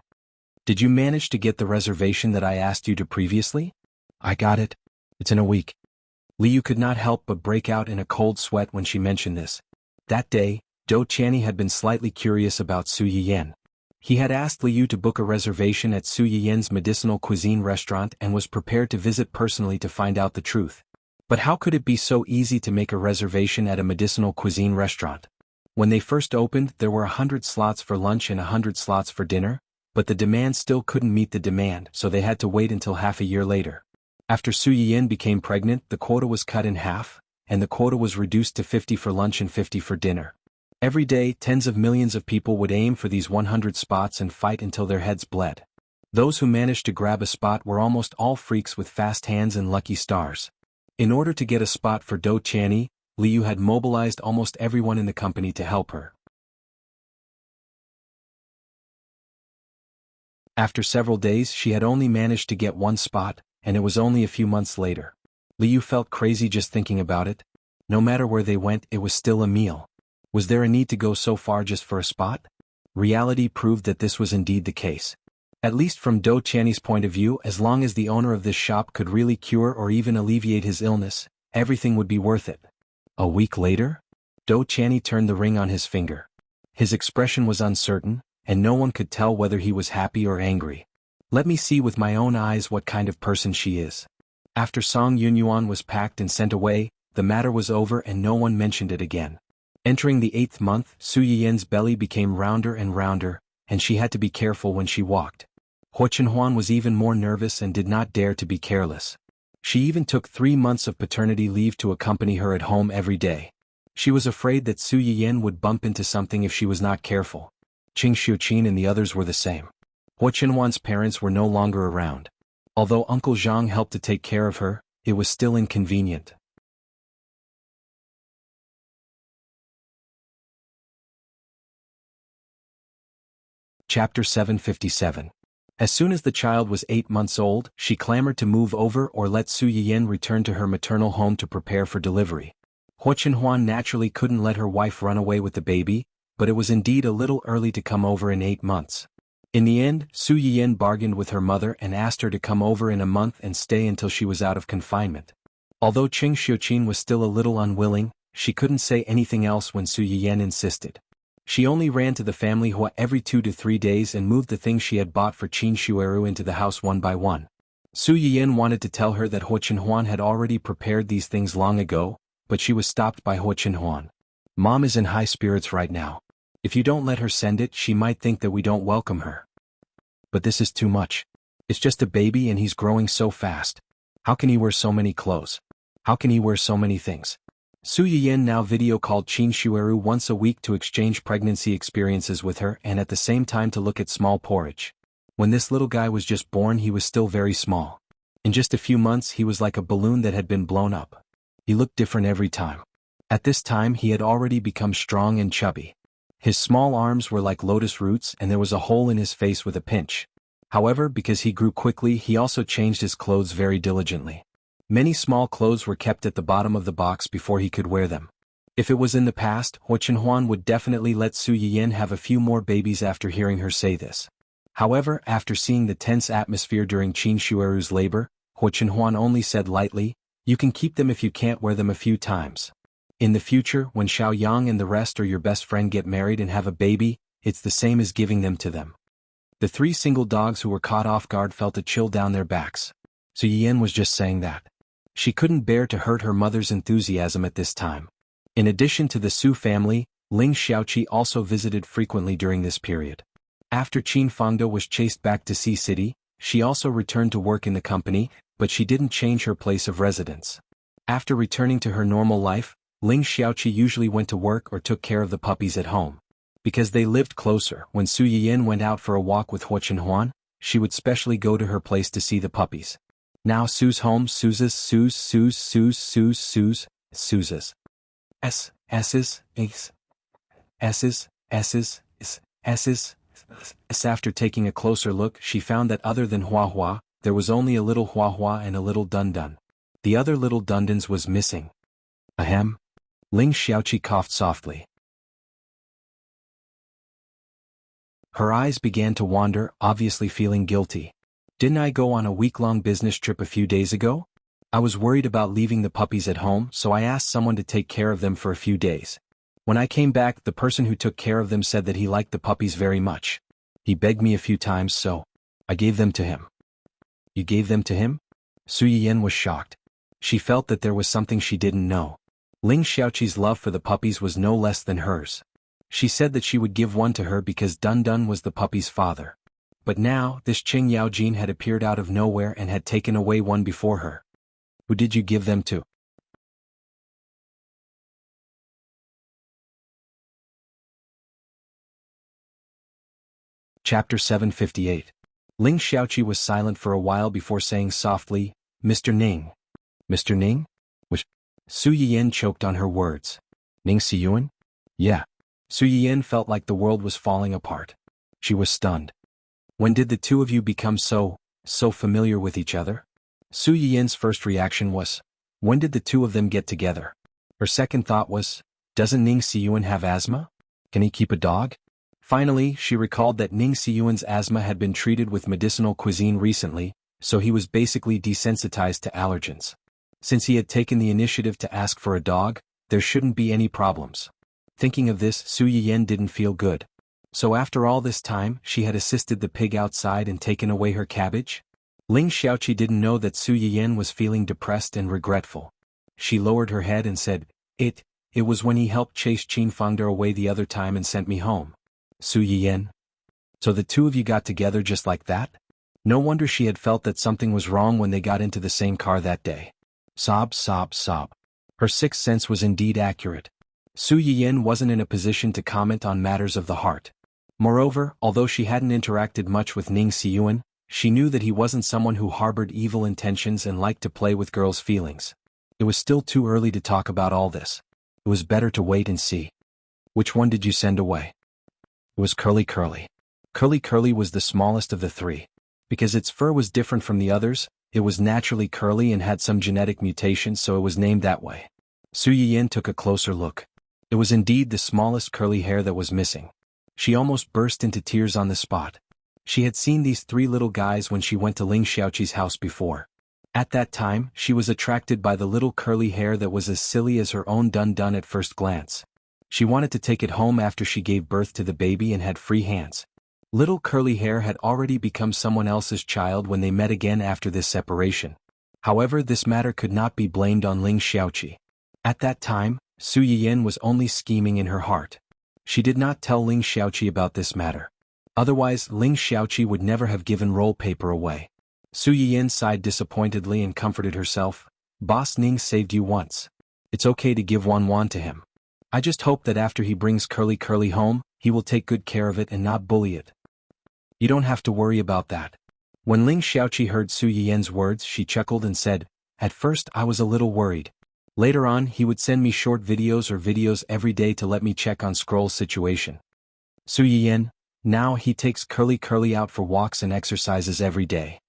Did you manage to get the reservation that I asked you to previously? I got it. It's in a week. Liu could not help but break out in a cold sweat when she mentioned this. That day, Dou Qianni had been slightly curious about Su Yiyan. He had asked Liu to book a reservation at Su Yiyan's medicinal cuisine restaurant and was prepared to visit personally to find out the truth. But how could it be so easy to make a reservation at a medicinal cuisine restaurant? When they first opened, there were 100 slots for lunch and 100 slots for dinner, but the demand still couldn't meet the demand, so they had to wait until half a year later. After Su Yiyan became pregnant, the quota was cut in half, and the quota was reduced to 50 for lunch and 50 for dinner. Every day, tens of millions of people would aim for these 100 spots and fight until their heads bled. Those who managed to grab a spot were almost all freaks with fast hands and lucky stars. In order to get a spot for Dou Qianni, Liu had mobilized almost everyone in the company to help her. After several days, she had only managed to get one spot, and it was only a few months later. Liu felt crazy just thinking about it. No matter where they went, it was still a meal. Was there a need to go so far just for a spot? Reality proved that this was indeed the case. At least from Dou Qianni's point of view, as long as the owner of this shop could really cure or even alleviate his illness, everything would be worth it. A week later? Dou Qianni turned the ring on his finger. His expression was uncertain, and no one could tell whether he was happy or angry. Let me see with my own eyes what kind of person she is. After Song Yunyuan was packed and sent away, the matter was over and no one mentioned it again. Entering the 8th month, Su Yiyan's belly became rounder and rounder, and she had to be careful when she walked. Huo Chenhuan was even more nervous and did not dare to be careless. She even took 3 months of paternity leave to accompany her at home every day. She was afraid that Su Yiyan would bump into something if she was not careful. Qing Xiuqin and the others were the same. Huo Chenhuan's parents were no longer around. Although Uncle Zhang helped to take care of her, it was still inconvenient. Chapter 757. As soon as the child was 8 months old, she clamored to move over or let Su Yiyan return to her maternal home to prepare for delivery. Huo Chenhuan naturally couldn't let her wife run away with the baby, but it was indeed a little early to come over in 8 months. In the end, Su Yiyan bargained with her mother and asked her to come over in a month and stay until she was out of confinement. Although Qing Xiuqin was still a little unwilling, she couldn't say anything else when Su Yiyan insisted. She only ran to the family Hua every 2 to 3 days and moved the things she had bought for Qin Shueru into the house one by one. Su Yiyan wanted to tell her that Huo Chenhuan had already prepared these things long ago, but she was stopped by Huo Chenhuan. Mom is in high spirits right now. If you don't let her send it, she might think that we don't welcome her. But this is too much. It's just a baby and he's growing so fast. How can he wear so many clothes? How can he wear so many things? Su Yiyan now video called Qin Shueru once a week to exchange pregnancy experiences with her and at the same time to look at small porridge. When this little guy was just born, he was still very small. In just a few months he was like a balloon that had been blown up. He looked different every time. At this time he had already become strong and chubby. His small arms were like lotus roots and there was a hole in his face with a pinch. However, because he grew quickly, he also changed his clothes very diligently. Many small clothes were kept at the bottom of the box before he could wear them. If it was in the past, Huo Chenhuan would definitely let Su Yiyan have a few more babies after hearing her say this. However, after seeing the tense atmosphere during Qin Shueru's labor, Huo Chenhuan only said lightly, "You can keep them if you can't wear them a few times. In the future, when Xiao Yang and the rest or your best friend get married and have a baby, it's the same as giving them to them." The 3 single dogs who were caught off guard felt a chill down their backs. Su Yiyan was just saying that. She couldn't bear to hurt her mother's enthusiasm at this time. In addition to the Su family, Ling Xiaoqi also visited frequently during this period. After Qin Fangda was chased back to Sea City, she also returned to work in the company, but she didn't change her place of residence. After returning to her normal life, Ling Xiaoqi usually went to work or took care of the puppies at home. Because they lived closer, when Su Yiyan went out for a walk with Huo Chenhuan, she would specially go to her place to see the puppies. Now Su's home, Su's, After taking a closer look, she found that other than Hua Hua, there was only a little Hua Hua and a little Dun Dun. The other little Dun Duns was missing. Ahem. Ling Xiaoqi coughed softly. Her eyes began to wander, obviously feeling guilty. Didn't I go on a week-long business trip a few days ago? I was worried about leaving the puppies at home, so I asked someone to take care of them for a few days. When I came back, the person who took care of them said that he liked the puppies very much. He begged me a few times, so I gave them to him. You gave them to him? Su Yiyan was shocked. She felt that there was something she didn't know. Ling Xiaoqi's love for the puppies was no less than hers. She said that she would give one to her because Dun Dun was the puppy's father. But now, this Qing Yaojin had appeared out of nowhere and had taken away one before her. Who did you give them to? Chapter 758. Ling Xiaoqi was silent for a while before saying softly, Mr. Ning. Mr. Ning? Which? Su Yiyan choked on her words. Ning Siyuan? Yeah. Su Yiyan felt like the world was falling apart. She was stunned. When did the two of you become so familiar with each other? Su Yiyan's first reaction was, when did the two of them get together? Her second thought was, doesn't Ning Siyuan have asthma? Can he keep a dog? Finally, she recalled that Ning Siyuan's asthma had been treated with medicinal cuisine recently, so he was basically desensitized to allergens. Since he had taken the initiative to ask for a dog, there shouldn't be any problems. Thinking of this, Su Yiyan didn't feel good. So after all this time, she had assisted the pig outside and taken away her cabbage? Ling Xiaoqi didn't know that Su Yiyan was feeling depressed and regretful. She lowered her head and said, It was when he helped chase Qin Fengde away the other time and sent me home. Su Yiyan? So the two of you got together just like that? No wonder she had felt that something was wrong when they got into the same car that day. Sob, sob, sob. Her sixth sense was indeed accurate. Su Yiyan wasn't in a position to comment on matters of the heart. Moreover, although she hadn't interacted much with Ning Siyuan, she knew that he wasn't someone who harbored evil intentions and liked to play with girls' feelings. It was still too early to talk about all this. It was better to wait and see. Which one did you send away? It was Curly Curly. Curly Curly was the smallest of the three. Because its fur was different from the others, it was naturally curly and had some genetic mutations, so it was named that way. Su Yiyan took a closer look. It was indeed the smallest curly hair that was missing. She almost burst into tears on the spot. She had seen these three little guys when she went to Ling Xiaoqi's house before. At that time, she was attracted by the little curly hair that was as silly as her own Dun Dun at first glance. She wanted to take it home after she gave birth to the baby and had free hands. Little curly hair had already become someone else's child when they met again after this separation. However, this matter could not be blamed on Ling Xiaoqi. At that time, Su Yiyan was only scheming in her heart. She did not tell Ling Xiaoqi about this matter. Otherwise, Ling Xiaoqi would never have given roll paper away. Su Yiyan sighed disappointedly and comforted herself. Boss Ning saved you once. It's okay to give one to him. I just hope that after he brings Curly Curly home, he will take good care of it and not bully it. You don't have to worry about that. When Ling Xiaoqi heard Su Yiyan's words, she chuckled and said, At first I was a little worried. Later on, he would send me short videos every day to let me check on Scroll's situation. Su Yiyan, now he takes Curly Curly out for walks and exercises every day.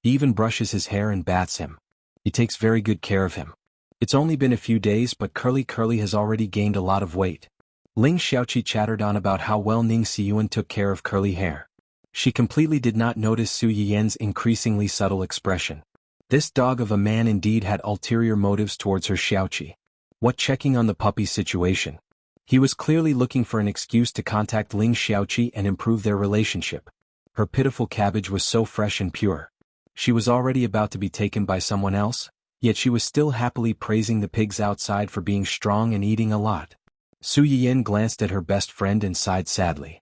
He even brushes his hair and baths him. He takes very good care of him. It's only been a few days, but Curly Curly has already gained a lot of weight. Ling Xiaoqi chattered on about how well Ning Siyuan took care of Curly hair. She completely did not notice Su Yiyan's increasingly subtle expression. This dog of a man indeed had ulterior motives towards her Xiaoqi. What checking on the puppy's situation? He was clearly looking for an excuse to contact Ling Xiaoqi and improve their relationship. Her pitiful cabbage was so fresh and pure. She was already about to be taken by someone else, yet she was still happily praising the pigs outside for being strong and eating a lot. Su Yiyan glanced at her best friend and sighed sadly.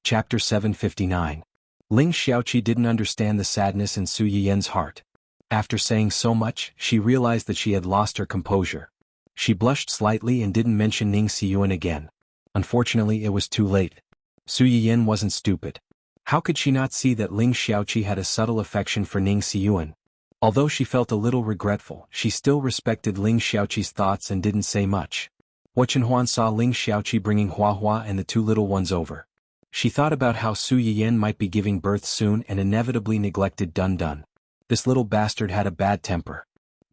Chapter 759. Ling Xiaoqi didn't understand the sadness in Su Yiyan's heart. After saying so much, she realized that she had lost her composure. She blushed slightly and didn't mention Ning Siyuan again. Unfortunately, it was too late. Su Yiyan wasn't stupid. How could she not see that Ling Xiaoqi had a subtle affection for Ning Siyuan? Although she felt a little regretful, she still respected Ling Xiaoqi's thoughts and didn't say much. Huan saw Ling Xiaoqi bringing Hua and the two little ones over. She thought about how Su Yiyan might be giving birth soon and inevitably neglected Dun Dun. This little bastard had a bad temper.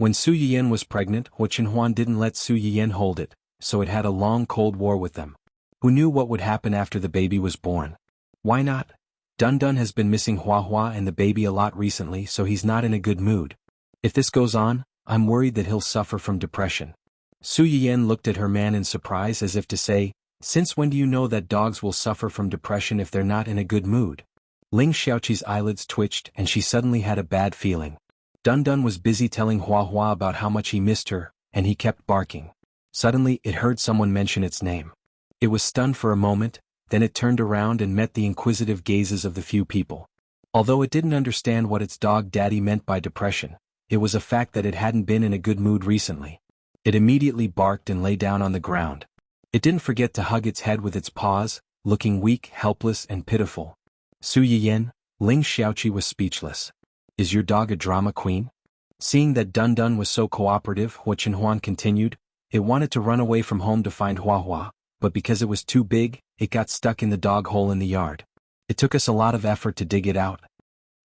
When Su Yiyan was pregnant, Hu Chenhuan didn't let Su Yiyan hold it, so it had a long cold war with them. Who knew what would happen after the baby was born? Why not? Dun Dun has been missing Hua Hua and the baby a lot recently, so he's not in a good mood. If this goes on, I'm worried that he'll suffer from depression. Su Yiyan looked at her man in surprise as if to say, since when do you know that dogs will suffer from depression if they're not in a good mood? Ling Xiaoqi's eyelids twitched and she suddenly had a bad feeling. Dun Dun was busy telling Hua Hua about how much he missed her, and he kept barking. Suddenly it heard someone mention its name. It was stunned for a moment, then it turned around and met the inquisitive gazes of the few people. Although it didn't understand what its dog daddy meant by depression, it was a fact that it hadn't been in a good mood recently. It immediately barked and lay down on the ground. It didn't forget to hug its head with its paws, looking weak, helpless, and pitiful. Su Yiyan, Ling Xiaoqi was speechless. Is your dog a drama queen? Seeing that Dun Dun was so cooperative, Hu Chenhuan continued, it wanted to run away from home to find Hua Hua, but because it was too big, it got stuck in the dog hole in the yard. It took us a lot of effort to dig it out.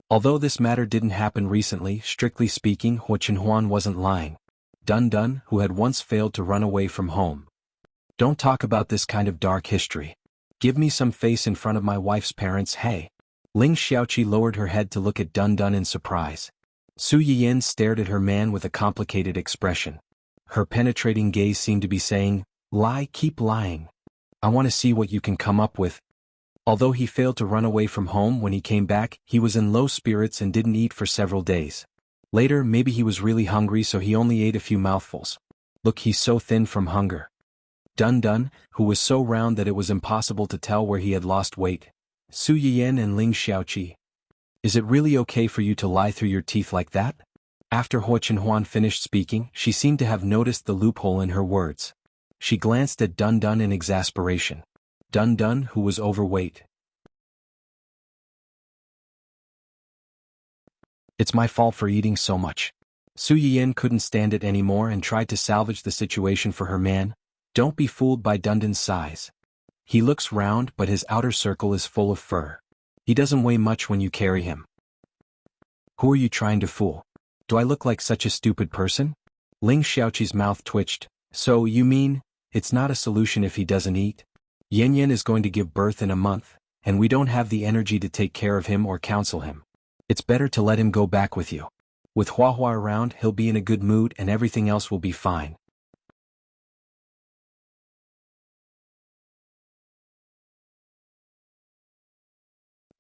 Although this matter didn't happen recently, strictly speaking, Hu Chenhuan wasn't lying. Dun Dun, who had once failed to run away from home. Don't talk about this kind of dark history. Give me some face in front of my wife's parents, hey. Ling Xiaoqi lowered her head to look at Dun Dun in surprise. Su Yiyan stared at her man with a complicated expression. Her penetrating gaze seemed to be saying, lie, keep lying. I want to see what you can come up with. Although he failed to run away from home when he came back, he was in low spirits and didn't eat for several days. Later, maybe he was really hungry so he only ate a few mouthfuls. Look, he's so thin from hunger. Dun Dun, who was so round that it was impossible to tell where he had lost weight. Su Yiyan and Ling Xiaoqi. Is it really okay for you to lie through your teeth like that? After Hu Chenhuan finished speaking, she seemed to have noticed the loophole in her words. She glanced at Dun Dun in exasperation. Dun Dun, who was overweight. It's my fault for eating so much. Su Yiyan couldn't stand it anymore and tried to salvage the situation for her man. Don't be fooled by Dun Dun's size. He looks round but his outer circle is full of fur. He doesn't weigh much when you carry him. Who are you trying to fool? Do I look like such a stupid person? Ling Xiaoqi's mouth twitched. So, you mean, it's not a solution if he doesn't eat? Yan Yan is going to give birth in a month, and we don't have the energy to take care of him or counsel him. It's better to let him go back with you. With Hua Hua around, he'll be in a good mood and everything else will be fine.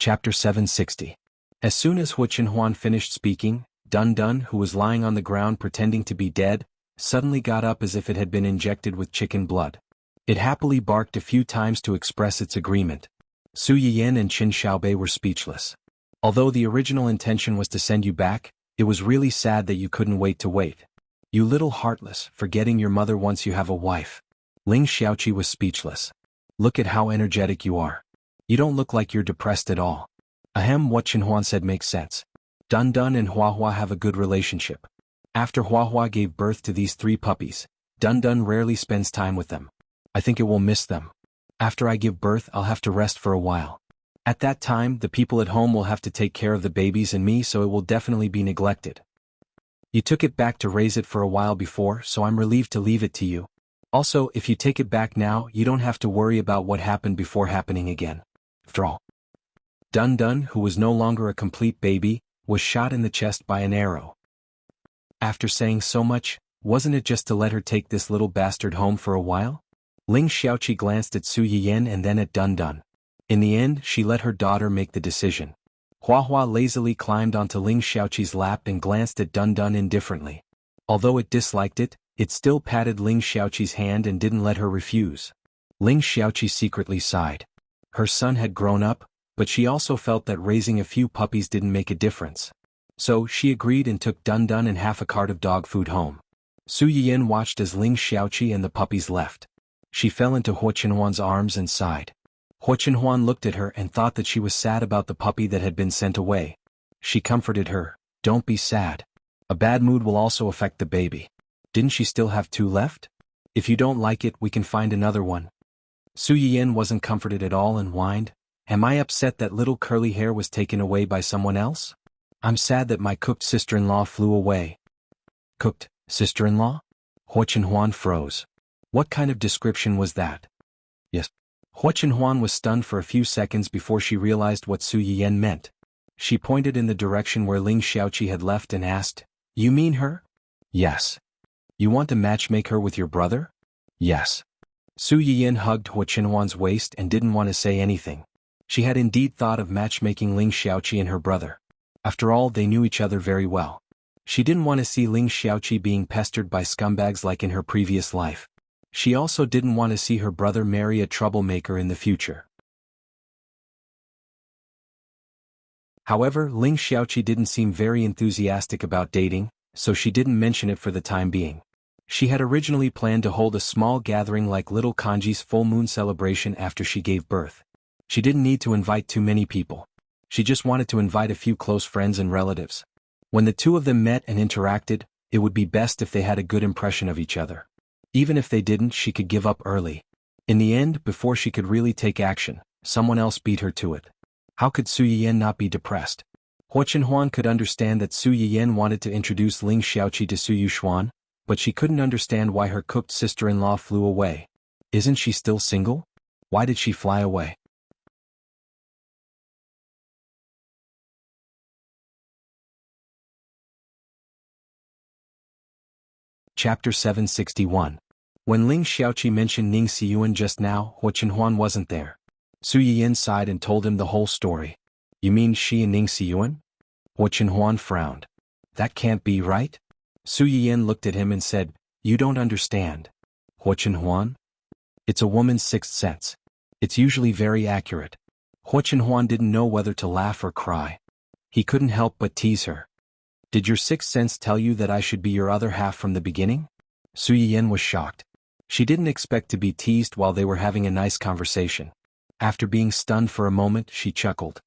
Chapter 760. As soon as Hu Chenhuan finished speaking, Dun Dun, who was lying on the ground pretending to be dead, suddenly got up as if it had been injected with chicken blood. It happily barked a few times to express its agreement. Su Yiyan and Qin Xiaobei were speechless. Although the original intention was to send you back, it was really sad that you couldn't wait to wait. You little heartless, forgetting your mother once you have a wife. Ling Xiaoqi was speechless. Look at how energetic you are. You don't look like you're depressed at all. Ahem, what Chenhuan said makes sense. Dun Dun and Hua Hua have a good relationship. After Hua Hua gave birth to these 3 puppies, Dun Dun rarely spends time with them. I think it will miss them. After I give birth, I'll have to rest for a while. At that time, the people at home will have to take care of the babies and me, so it will definitely be neglected. You took it back to raise it for a while before, so I'm relieved to leave it to you. Also, if you take it back now, you don't have to worry about what happened before happening again. After all. Dun Dun, who was no longer a complete baby, was shot in the chest by an arrow. After saying so much, wasn't it just to let her take this little bastard home for a while? Ling Xiaoqi glanced at Su Yiyan and then at Dun Dun. In the end, she let her daughter make the decision. Hua Hua lazily climbed onto Ling Xiaoqi's lap and glanced at Dun Dun indifferently. Although it disliked it, it still patted Ling Xiaoqi's hand and didn't let her refuse. Ling Xiaoqi secretly sighed. Her son had grown up, but she also felt that raising a few puppies didn't make a difference. So, she agreed and took Dun Dun and half a cart of dog food home. Su Yiyan watched as Ling Xiaoqi and the puppies left. She fell into Hu Chenhuan's arms and sighed. Hu Chenhuan looked at her and thought that she was sad about the puppy that had been sent away. She comforted her, don't be sad. A bad mood will also affect the baby. Didn't she still have 2 left? If you don't like it, we can find another one. Su Yiyan wasn't comforted at all and whined, am I upset that little curly hair was taken away by someone else? I'm sad that my cooked sister-in-law flew away. Cooked, sister-in-law? Hua Chenhuan froze. What kind of description was that? Yes. Hua Chenhuan was stunned for a few seconds before she realized what Su Yiyan meant. She pointed in the direction where Ling Xiaoqi had left and asked, "You mean her?" "Yes." "You want to matchmake her with your brother?" "Yes." Su Yiyan hugged Hua Chenhuan's waist and didn't want to say anything. She had indeed thought of matchmaking Ling Xiaoqi and her brother. After all, they knew each other very well. She didn't want to see Ling Xiaoqi being pestered by scumbags like in her previous life. She also didn't want to see her brother marry a troublemaker in the future. However, Ling Xiaoqi didn't seem very enthusiastic about dating, so she didn't mention it for the time being. She had originally planned to hold a small gathering like little Kanji's full moon celebration after she gave birth. She didn't need to invite too many people. She just wanted to invite a few close friends and relatives. When the two of them met and interacted, it would be best if they had a good impression of each other. Even if they didn't, she could give up early. In the end, before she could really take action, someone else beat her to it. How could Su Yiyan not be depressed? Hua Chenhuan could understand that Su Yiyan wanted to introduce Ling Xiaoqi to Su Yuxuan, but she couldn't understand why her cooked sister-in-law flew away. Isn't she still single? Why did she fly away? Chapter 761. When Ling Xiaoqi mentioned Ning Xiyuan just now, Hua Chenhuan wasn't there. Su Yiyan sighed and told him the whole story. "You mean she and Ning Xiyuan?" Hua Chenhuan frowned. "That can't be right?" Su Yiyan looked at him and said, "You don't understand." Hua Chenhuan? "It's a woman's sixth sense. It's usually very accurate." Hua Chenhuan didn't know whether to laugh or cry. He couldn't help but tease her. "Did your sixth sense tell you that I should be your other half from the beginning?" Su Yiyan was shocked. She didn't expect to be teased while they were having a nice conversation. After being stunned for a moment, she chuckled.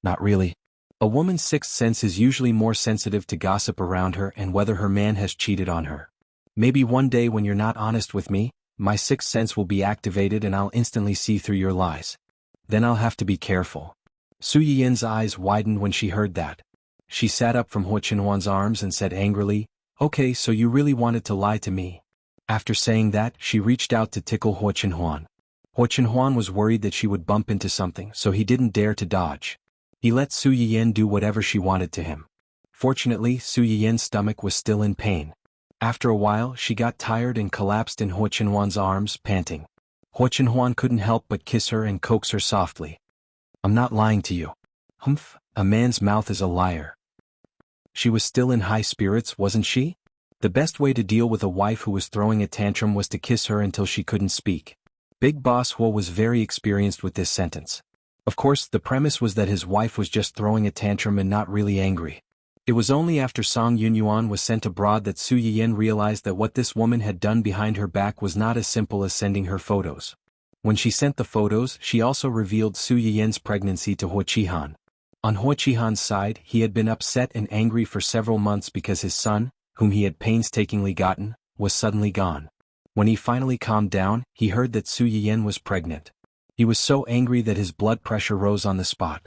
"Not really. A woman's sixth sense is usually more sensitive to gossip around her and whether her man has cheated on her. Maybe one day when you're not honest with me, my sixth sense will be activated and I'll instantly see through your lies. Then I'll have to be careful." Su Yiyan's eyes widened when she heard that. She sat up from Hua Chenhuan's arms and said angrily, "Okay, so you really wanted to lie to me." After saying that, she reached out to tickle Hua Chenhuan. Hua Chenhuan was worried that she would bump into something, so he didn't dare to dodge. He let Su Yiyan do whatever she wanted to him. Fortunately, Su Yiyan's stomach was still in pain. After a while, she got tired and collapsed in Hua Chenhuan's arms, panting. Hua Chenhuan couldn't help but kiss her and coax her softly. "I'm not lying to you." "Humph, a man's mouth is a liar." She was still in high spirits, wasn't she? The best way to deal with a wife who was throwing a tantrum was to kiss her until she couldn't speak. Big Boss Hua was very experienced with this sentence. Of course, the premise was that his wife was just throwing a tantrum and not really angry. It was only after Song Yunyuan was sent abroad that Su Yiyan realized that what this woman had done behind her back was not as simple as sending her photos. When she sent the photos, she also revealed Su Yiyan's pregnancy to Hua Qihan. On Hua Qihan's side, he had been upset and angry for several months because his son, whom he had painstakingly gotten, was suddenly gone. When he finally calmed down, he heard that Su Yiyan was pregnant. He was so angry that his blood pressure rose on the spot.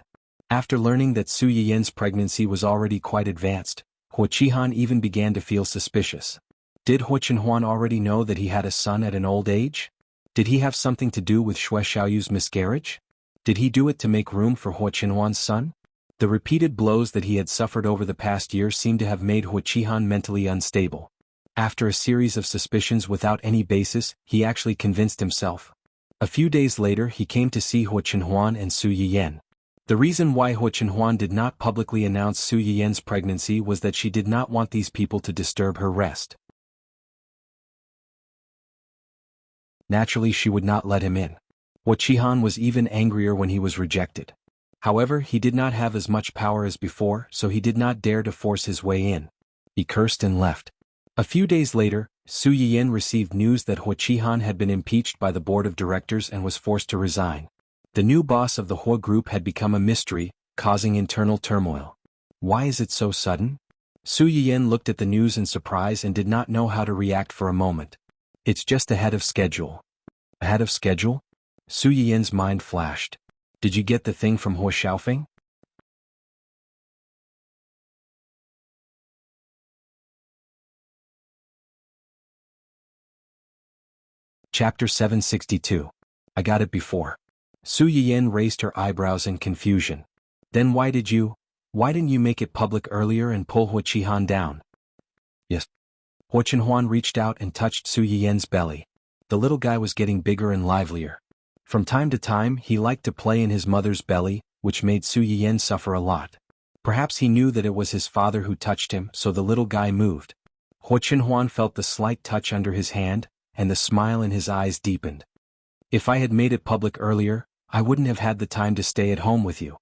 After learning that Su Yiyan's pregnancy was already quite advanced, Hua Qihan even began to feel suspicious. Did Hua Chenhuan already know that he had a son at an old age? Did he have something to do with Xue Xiaoyu's miscarriage? Did he do it to make room for Hua Chenhuan's son? The repeated blows that he had suffered over the past year seemed to have made Hua Qihan mentally unstable. After a series of suspicions without any basis, he actually convinced himself. A few days later he came to see Hua Chenhuan and Su Yiyan. The reason why Hua Chenhuan did not publicly announce Su Yiyan's pregnancy was that she did not want these people to disturb her rest. Naturally, she would not let him in. Hua Qihan was even angrier when he was rejected. However, he did not have as much power as before, so he did not dare to force his way in. He cursed and left. A few days later, Su Yiyan received news that Hua Qihan had been impeached by the board of directors and was forced to resign. The new boss of the Hua group had become a mystery, causing internal turmoil. Why is it so sudden? Su Yiyan looked at the news in surprise and did not know how to react for a moment. It's just ahead of schedule. Ahead of schedule? Su Yiyan's mind flashed. Did you get the thing from Hua Xiaofeng? Chapter 762. I got it before. Su Yiyan raised her eyebrows in confusion. Then why didn't you make it public earlier and pull Hua Qihan down? Yes. Hua Chenhuan reached out and touched Su Yiyan's belly. The little guy was getting bigger and livelier. From time to time he liked to play in his mother's belly, which made Su Yiyan suffer a lot. Perhaps he knew that it was his father who touched him, so the little guy moved. Hua Chenhuan felt the slight touch under his hand, and the smile in his eyes deepened. If I had made it public earlier, I wouldn't have had the time to stay at home with you.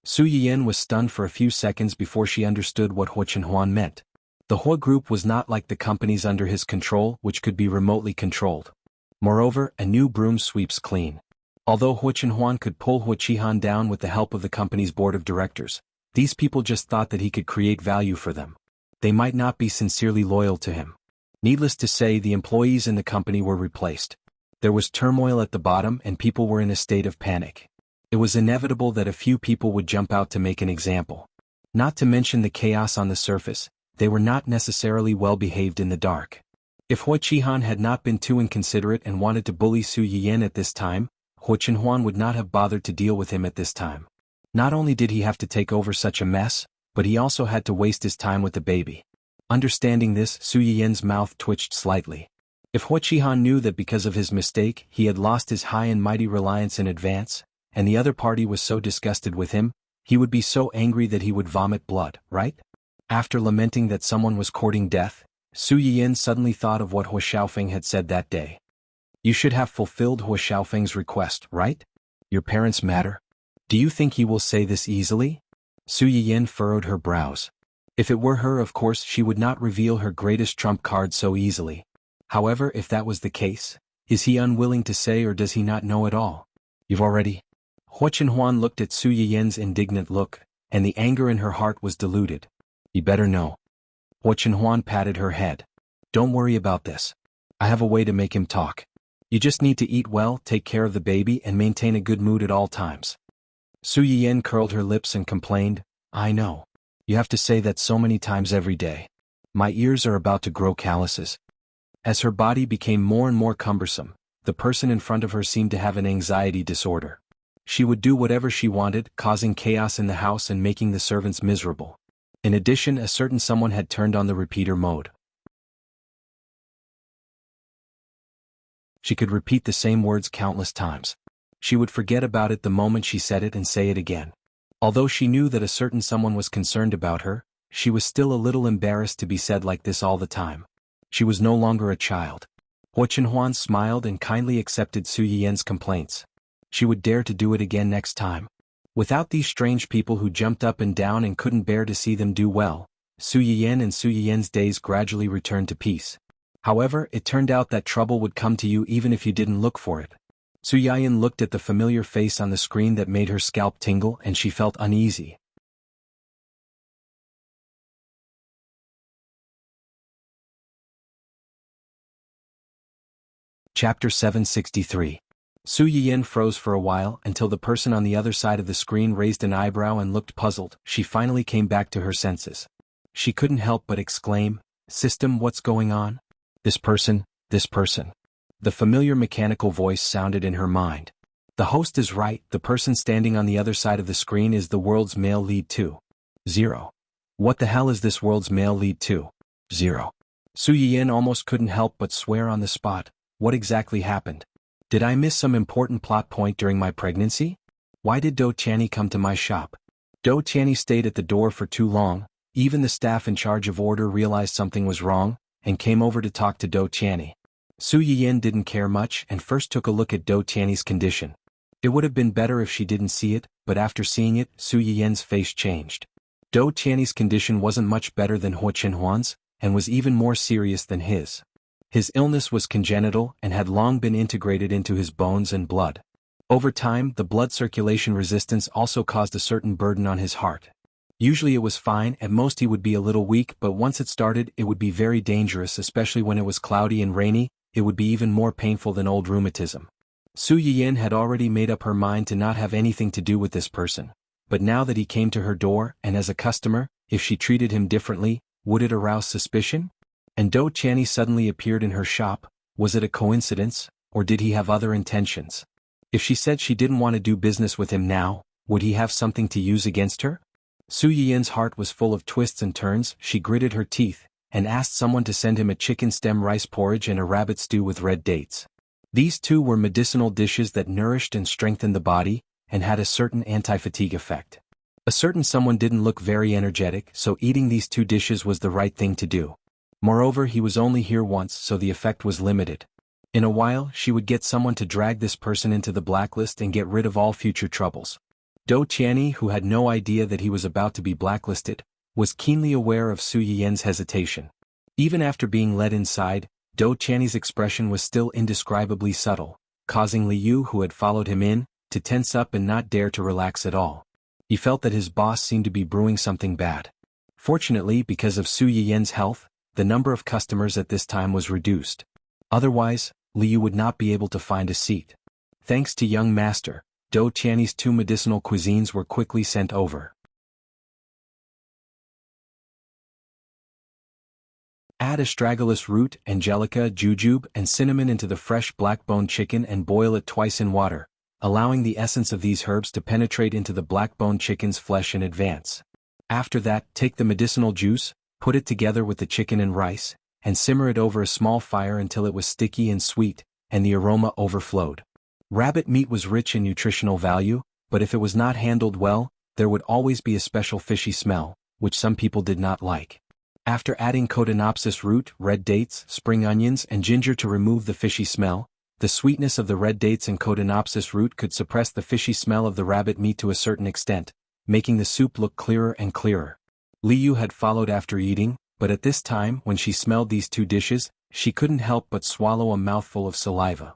Su Yiyan was stunned for a few seconds before she understood what Hua Chenhuan meant. The Hua group was not like the companies under his control, which could be remotely controlled. Moreover, a new broom sweeps clean. Although Hua Chenhuan could pull Hua Qihan down with the help of the company's board of directors, these people just thought that he could create value for them. They might not be sincerely loyal to him. Needless to say, the employees in the company were replaced. There was turmoil at the bottom and people were in a state of panic. It was inevitable that a few people would jump out to make an example. Not to mention the chaos on the surface, they were not necessarily well behaved in the dark. If Hua Qihan had not been too inconsiderate and wanted to bully Su Yiyan at this time, Hua Chenhuan would not have bothered to deal with him at this time. Not only did he have to take over such a mess, but he also had to waste his time with the baby. Understanding this, Su Yiyan's mouth twitched slightly. If Hua Qihan knew that because of his mistake he had lost his high and mighty reliance in advance, and the other party was so disgusted with him, he would be so angry that he would vomit blood, right? After lamenting that someone was courting death, Su Yiyan suddenly thought of what Hua Xiaofeng had said that day. You should have fulfilled Hua Xiaofeng's request, right? Your parents matter. Do you think he will say this easily? Su Yiyan furrowed her brows. If it were her, of course she would not reveal her greatest trump card so easily. However, if that was the case, is he unwilling to say or does he not know at all? You've already... Hua Chenhuan looked at Su Yiyan's indignant look, and the anger in her heart was diluted. You better know. Hua Chenhuan patted her head. Don't worry about this. I have a way to make him talk. You just need to eat well, take care of the baby and maintain a good mood at all times. Su Yiyan curled her lips and complained, I know. You have to say that so many times every day. My ears are about to grow calluses. As her body became more and more cumbersome, the person in front of her seemed to have an anxiety disorder. She would do whatever she wanted, causing chaos in the house and making the servants miserable. In addition, a certain someone had turned on the repeater mode. She could repeat the same words countless times. She would forget about it the moment she said it and say it again. Although she knew that a certain someone was concerned about her, she was still a little embarrassed to be said like this all the time. She was no longer a child. Hua Chenhuan smiled and kindly accepted Su Yiyan's complaints. She would dare to do it again next time. Without these strange people who jumped up and down and couldn't bear to see them do well, Su Yiyan and Su Yiyan's days gradually returned to peace. However, it turned out that trouble would come to you even if you didn't look for it. Su Yiyan looked at the familiar face on the screen that made her scalp tingle and she felt uneasy. Chapter 763. Su Yiyan froze for a while until the person on the other side of the screen raised an eyebrow and looked puzzled. She finally came back to her senses. She couldn't help but exclaim, System, what's going on? This person. The familiar mechanical voice sounded in her mind. The host is right, the person standing on the other side of the screen is the world's male lead 2.0. What the hell is this world's male lead 2.0? Su Yiyan almost couldn't help but swear on the spot. What exactly happened? Did I miss some important plot point during my pregnancy? Why did Do Tianyi come to my shop? Do Tianyi stayed at the door for too long. Even the staff in charge of order realized something was wrong, and came over to talk to Do Tianyi. Su Yiyan didn't care much and first took a look at Do Tianyi's condition. It would have been better if she didn't see it, but after seeing it, Su Yiyan's face changed. Do Tianyi's condition wasn't much better than Hua Chenhuan's, and was even more serious than his. His illness was congenital and had long been integrated into his bones and blood. Over time, the blood circulation resistance also caused a certain burden on his heart. Usually it was fine, at most he would be a little weak, but once it started, it would be very dangerous, especially when it was cloudy and rainy. It would be even more painful than old rheumatism. Su Yiyan had already made up her mind to not have anything to do with this person, but now that he came to her door, and as a customer, if she treated him differently, would it arouse suspicion? And Do Tianyi suddenly appeared in her shop. Was it a coincidence, or did he have other intentions? If she said she didn't want to do business with him now, would he have something to use against her? Su Yiyan's heart was full of twists and turns. She gritted her teeth, and asked someone to send him a chicken stem rice porridge and a rabbit stew with red dates. These two were medicinal dishes that nourished and strengthened the body, and had a certain anti-fatigue effect. A certain someone didn't look very energetic, so eating these two dishes was the right thing to do. Moreover, he was only here once, so the effect was limited. In a while, she would get someone to drag this person into the blacklist and get rid of all future troubles. Dou Qianni, who had no idea that he was about to be blacklisted, was keenly aware of Su Yiyan's hesitation. Even after being led inside, Dou Qianni's expression was still indescribably subtle, causing Liu, who had followed him in, to tense up and not dare to relax at all. He felt that his boss seemed to be brewing something bad. Fortunately, because of Su Yiyan's health, the number of customers at this time was reduced. Otherwise, Liu would not be able to find a seat. Thanks to young master, Dou Qianni's two medicinal cuisines were quickly sent over. Add astragalus root, angelica, jujube, and cinnamon into the fresh black-bone chicken and boil it twice in water, allowing the essence of these herbs to penetrate into the black-bone chicken's flesh in advance. After that, take the medicinal juice, put it together with the chicken and rice, and simmer it over a small fire until it was sticky and sweet, and the aroma overflowed. Rabbit meat was rich in nutritional value, but if it was not handled well, there would always be a special fishy smell, which some people did not like. After adding Cotinopsis root, red dates, spring onions, and ginger to remove the fishy smell, the sweetness of the red dates and Cotinopsis root could suppress the fishy smell of the rabbit meat to a certain extent, making the soup look clearer and clearer. Liu had followed after eating, but at this time, when she smelled these two dishes, she couldn't help but swallow a mouthful of saliva.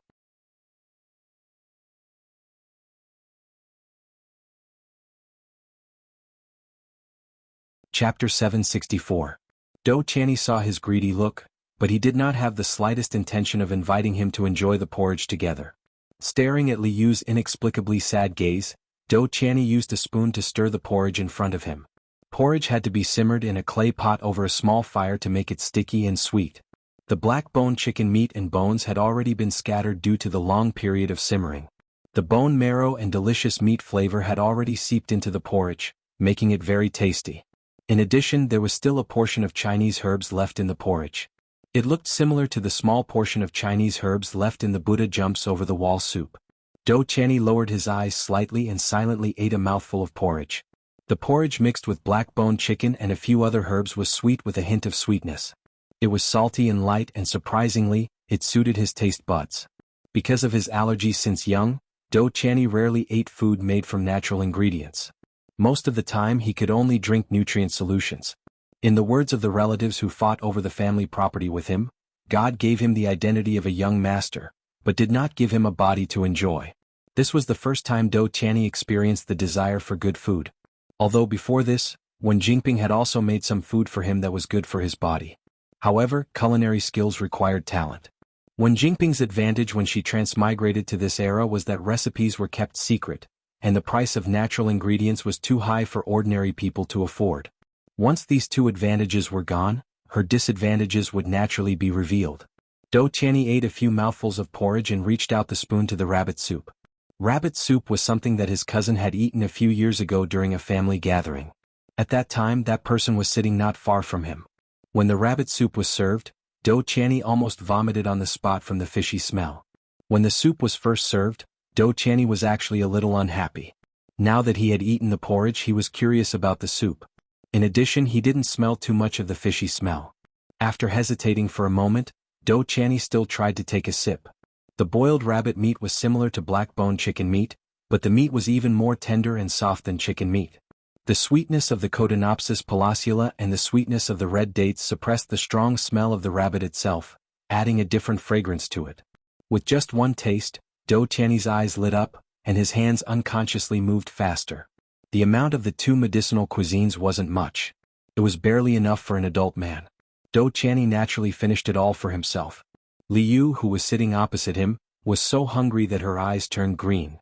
Chapter 764. Dou Qianni saw his greedy look, but he did not have the slightest intention of inviting him to enjoy the porridge together. Staring at Liu's inexplicably sad gaze, Dou Qianni used a spoon to stir the porridge in front of him. Porridge had to be simmered in a clay pot over a small fire to make it sticky and sweet. The black-bone chicken meat and bones had already been scattered due to the long period of simmering. The bone marrow and delicious meat flavor had already seeped into the porridge, making it very tasty. In addition, there was still a portion of Chinese herbs left in the porridge. It looked similar to the small portion of Chinese herbs left in the Buddha jumps over the wall soup. Dou Qianni lowered his eyes slightly and silently ate a mouthful of porridge. The porridge mixed with black-bone chicken and a few other herbs was sweet with a hint of sweetness. It was salty and light, and surprisingly, it suited his taste buds. Because of his allergies since young, Dou Qianni rarely ate food made from natural ingredients. Most of the time he could only drink nutrient solutions. In the words of the relatives who fought over the family property with him, God gave him the identity of a young master, but did not give him a body to enjoy. This was the first time Dou Qianni experienced the desire for good food. Although before this, Wen Jingping had also made some food for him that was good for his body. However, culinary skills required talent. Wen Jingping's advantage when she transmigrated to this era was that recipes were kept secret, and the price of natural ingredients was too high for ordinary people to afford. Once these two advantages were gone, her disadvantages would naturally be revealed. Dou Qianni ate a few mouthfuls of porridge and reached out the spoon to the rabbit soup. Rabbit soup was something that his cousin had eaten a few years ago during a family gathering. At that time, that person was sitting not far from him. When the rabbit soup was served, Dou Qianni almost vomited on the spot from the fishy smell. When the soup was first served, Dou Qianni was actually a little unhappy. Now that he had eaten the porridge, he was curious about the soup. In addition, he didn't smell too much of the fishy smell. After hesitating for a moment, Dou Qianni still tried to take a sip. The boiled rabbit meat was similar to black-bone chicken meat, but the meat was even more tender and soft than chicken meat. The sweetness of the Cotinopsis palacula and the sweetness of the red dates suppressed the strong smell of the rabbit itself, adding a different fragrance to it. With just one taste, Dou Qianni's eyes lit up, and his hands unconsciously moved faster. The amount of the two medicinal cuisines wasn't much. It was barely enough for an adult man. Dou Qianni naturally finished it all for himself. Liu, who was sitting opposite him, was so hungry that her eyes turned green.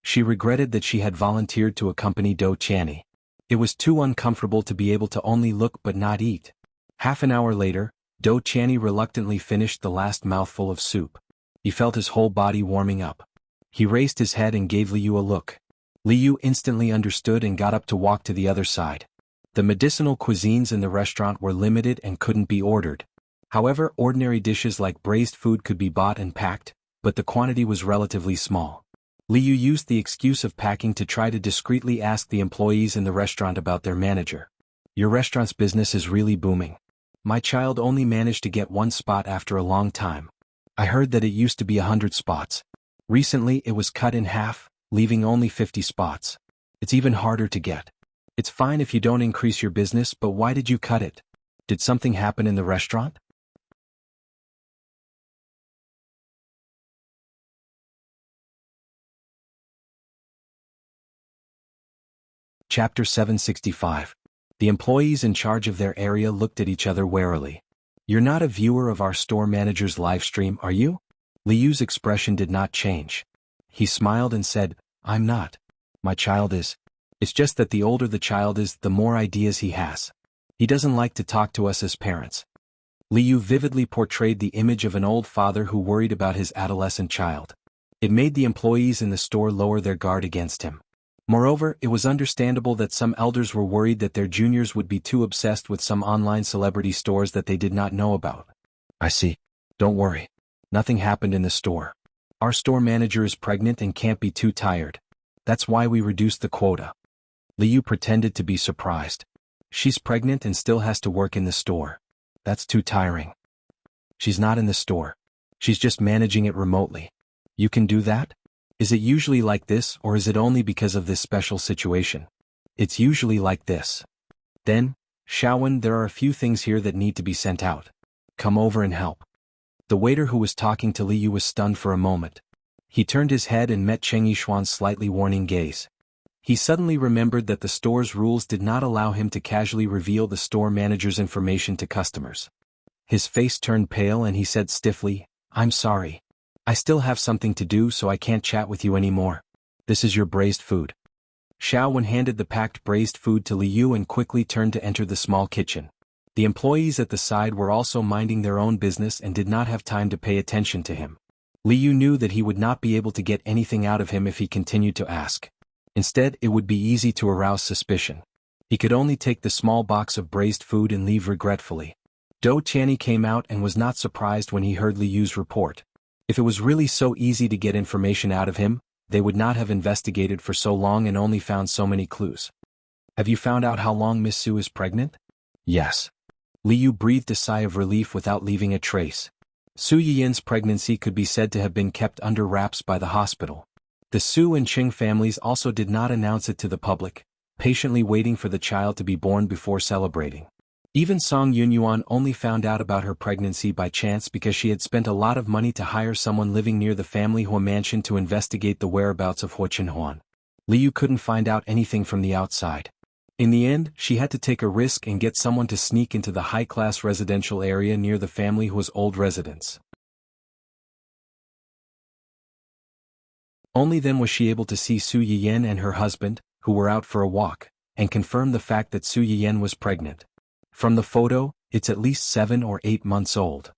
She regretted that she had volunteered to accompany Dou Qianni. It was too uncomfortable to be able to only look but not eat. Half an hour later, Do Channy reluctantly finished the last mouthful of soup. He felt his whole body warming up. He raised his head and gave Liu a look. Liu instantly understood and got up to walk to the other side. The medicinal cuisines in the restaurant were limited and couldn't be ordered. However, ordinary dishes like braised food could be bought and packed, but the quantity was relatively small. Liu used the excuse of packing to try to discreetly ask the employees in the restaurant about their manager. Your restaurant's business is really booming. My child only managed to get one spot after a long time. I heard that it used to be 100 spots. Recently it was cut in half, leaving only 50 spots. It's even harder to get. It's fine if you don't increase your business, but why did you cut it? Did something happen in the restaurant? Chapter 765. The employees in charge of their area looked at each other warily. You're not a viewer of our store manager's live stream, are you? Liu's expression did not change. He smiled and said, I'm not. My child is. It's just that the older the child is, the more ideas he has. He doesn't like to talk to us as parents. Liu vividly portrayed the image of an old father who worried about his adolescent child. It made the employees in the store lower their guard against him. Moreover, it was understandable that some elders were worried that their juniors would be too obsessed with some online celebrity stores that they did not know about. I see. Don't worry. Nothing happened in the store. Our store manager is pregnant and can't be too tired. That's why we reduced the quota. Liu pretended to be surprised. She's pregnant and still has to work in the store. That's too tiring. She's not in the store. She's just managing it remotely. You can do that? Is it usually like this, or is it only because of this special situation? It's usually like this. Then, Shaowen, there are a few things here that need to be sent out. Come over and help. The waiter who was talking to Liu was stunned for a moment. He turned his head and met Cheng Yishuan's slightly warning gaze. He suddenly remembered that the store's rules did not allow him to casually reveal the store manager's information to customers. His face turned pale and he said stiffly, I'm sorry. I still have something to do, so I can't chat with you anymore. This is your braised food. Shaowen handed the packed braised food to Liu and quickly turned to enter the small kitchen. The employees at the side were also minding their own business and did not have time to pay attention to him. Liu knew that he would not be able to get anything out of him if he continued to ask. Instead, it would be easy to arouse suspicion. He could only take the small box of braised food and leave regretfully. Do Channy came out and was not surprised when he heard Liu's report. If it was really so easy to get information out of him, they would not have investigated for so long and only found so many clues. Have you found out how long Miss Su is pregnant? Yes. Liu breathed a sigh of relief without leaving a trace. Su Yiyin's pregnancy could be said to have been kept under wraps by the hospital. The Su and Qing families also did not announce it to the public, patiently waiting for the child to be born before celebrating. Even Song Yunyuan only found out about her pregnancy by chance because she had spent a lot of money to hire someone living near the family Hua mansion to investigate the whereabouts of Hua Chenhuan. Liu couldn't find out anything from the outside. In the end, she had to take a risk and get someone to sneak into the high-class residential area near the family Hua's old residence. Only then was she able to see Su Yiyan and her husband, who were out for a walk, and confirm the fact that Su Yiyan was pregnant. From the photo, it's at least 7 or 8 months old.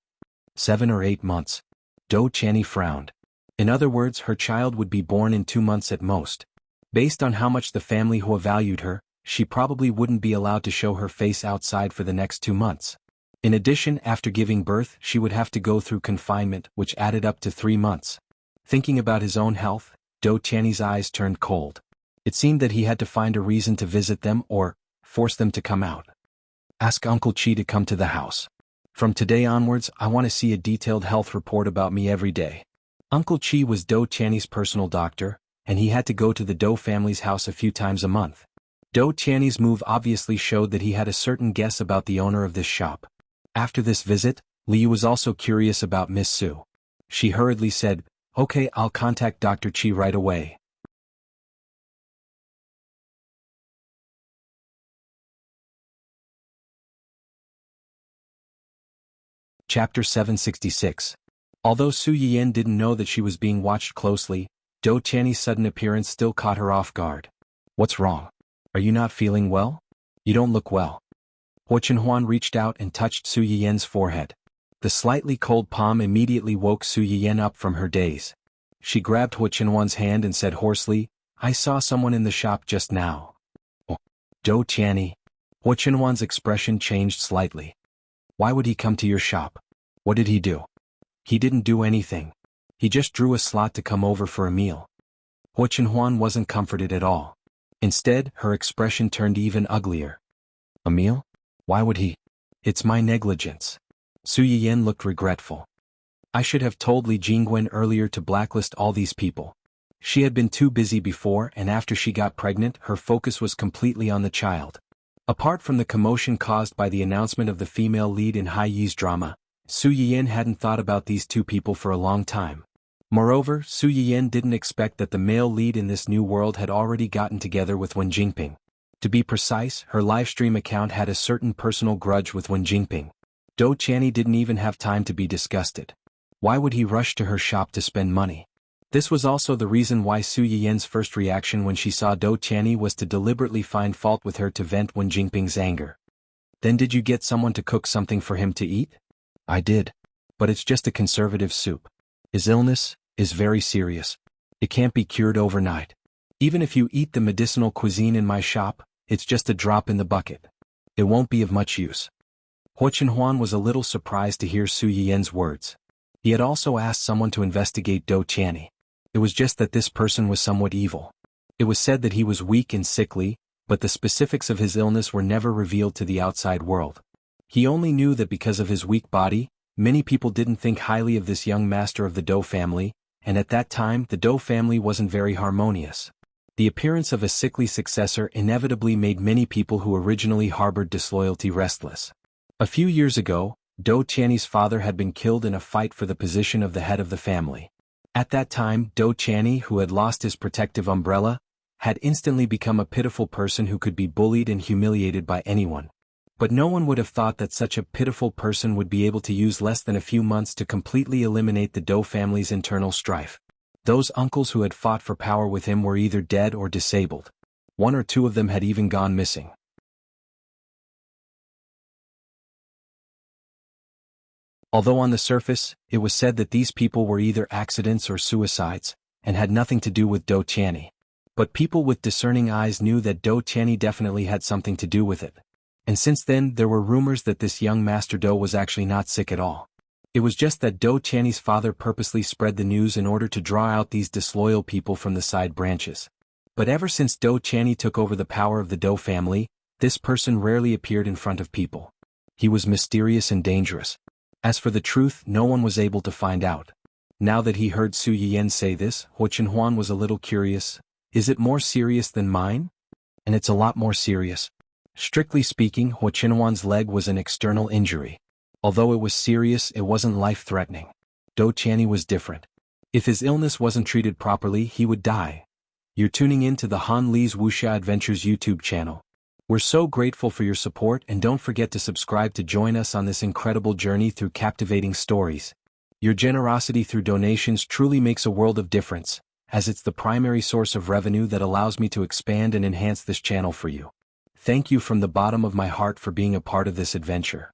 7 or 8 months. Do Channy frowned. In other words, her child would be born in 2 months at most. Based on how much the family Hua valued her, she probably wouldn't be allowed to show her face outside for the next 2 months. In addition, after giving birth, she would have to go through confinement, which added up to 3 months. Thinking about his own health, Do Channy's eyes turned cold. It seemed that he had to find a reason to visit them or force them to come out. Ask Uncle Chi to come to the house. From today onwards, I want to see a detailed health report about me every day. Uncle Chi was Do Channy's personal doctor, and he had to go to the Do family's house a few times a month. Do Channy's move obviously showed that he had a certain guess about the owner of this shop. After this visit, Liu was also curious about Miss Su. She hurriedly said, "Okay, I'll contact Dr. Chi right away." Chapter 766. Although Su Yiyan didn't know that she was being watched closely, Do Channy's sudden appearance still caught her off guard. "What's wrong? Are you not feeling well? You don't look well." Hua Chenhuan reached out and touched Su Yiyen's forehead. The slightly cold palm immediately woke Su Yiyen up from her daze. She grabbed Hua Chenhuan's hand and said hoarsely, "I saw someone in the shop just now." "Oh, Dou Qianni." Hua Chenhuan's expression changed slightly. "Why would he come to your shop? What did he do?" "He didn't do anything. He just drew a slot to come over for a meal." Hua Chenhuan wasn't comforted at all. Instead, her expression turned even uglier. "A meal? Why would he?" "It's my negligence." Su Yiyen looked regretful. "I should have told Li Jingwen earlier to blacklist all these people." She had been too busy before, and after she got pregnant, her focus was completely on the child. Apart from the commotion caused by the announcement of the female lead in Hai Yi's drama, Su Yiyen hadn't thought about these two people for a long time. Moreover, Su Yiyen didn't expect that the male lead in this new world had already gotten together with Wen Jingping. To be precise, her livestream account had a certain personal grudge with Wen Jingping. Dou Qianni didn't even have time to be disgusted. Why would he rush to her shop to spend money? This was also the reason why Su Yiyen's first reaction when she saw Dou Qianni was to deliberately find fault with her to vent Wen Jingping's anger. "Then did you get someone to cook something for him to eat?" "I did. But it's just a conservative soup. His illness is very serious. It can't be cured overnight. Even if you eat the medicinal cuisine in my shop, it's just a drop in the bucket. It won't be of much use." Hua Chenhuan was a little surprised to hear Su Yiyen's words. He had also asked someone to investigate Dou Qianni. It was just that this person was somewhat evil. It was said that he was weak and sickly, but the specifics of his illness were never revealed to the outside world. He only knew that because of his weak body, many people didn't think highly of this young master of the Dou family, and at that time the Dou family wasn't very harmonious. The appearance of a sickly successor inevitably made many people who originally harbored disloyalty restless. A few years ago, Dou Qianni's father had been killed in a fight for the position of the head of the family. At that time, Dou Qianni, who had lost his protective umbrella, had instantly become a pitiful person who could be bullied and humiliated by anyone. But no one would have thought that such a pitiful person would be able to use less than a few months to completely eliminate the Dou family's internal strife. Those uncles who had fought for power with him were either dead or disabled. One or two of them had even gone missing. Although on the surface, it was said that these people were either accidents or suicides, and had nothing to do with Dou Qianni. But people with discerning eyes knew that Dou Qianni definitely had something to do with it. And since then there were rumors that this young Master Dou was actually not sick at all. It was just that Dou Qianni's father purposely spread the news in order to draw out these disloyal people from the side branches. But ever since Dou Qianni took over the power of the Dou family, this person rarely appeared in front of people. He was mysterious and dangerous. As for the truth, no one was able to find out. Now that he heard Su Yiyen say this, Hua Chenhuan was a little curious. Is it more serious than mine? And it's a lot more serious. Strictly speaking, Hua Chenhuan's leg was an external injury. Although it was serious, it wasn't life-threatening. Dou Qianni was different. If his illness wasn't treated properly, he would die. You're tuning in to the Han Li's Wuxia Adventures YouTube channel. We're so grateful for your support, and don't forget to subscribe to join us on this incredible journey through captivating stories. Your generosity through donations truly makes a world of difference, as it's the primary source of revenue that allows me to expand and enhance this channel for you. Thank you from the bottom of my heart for being a part of this adventure.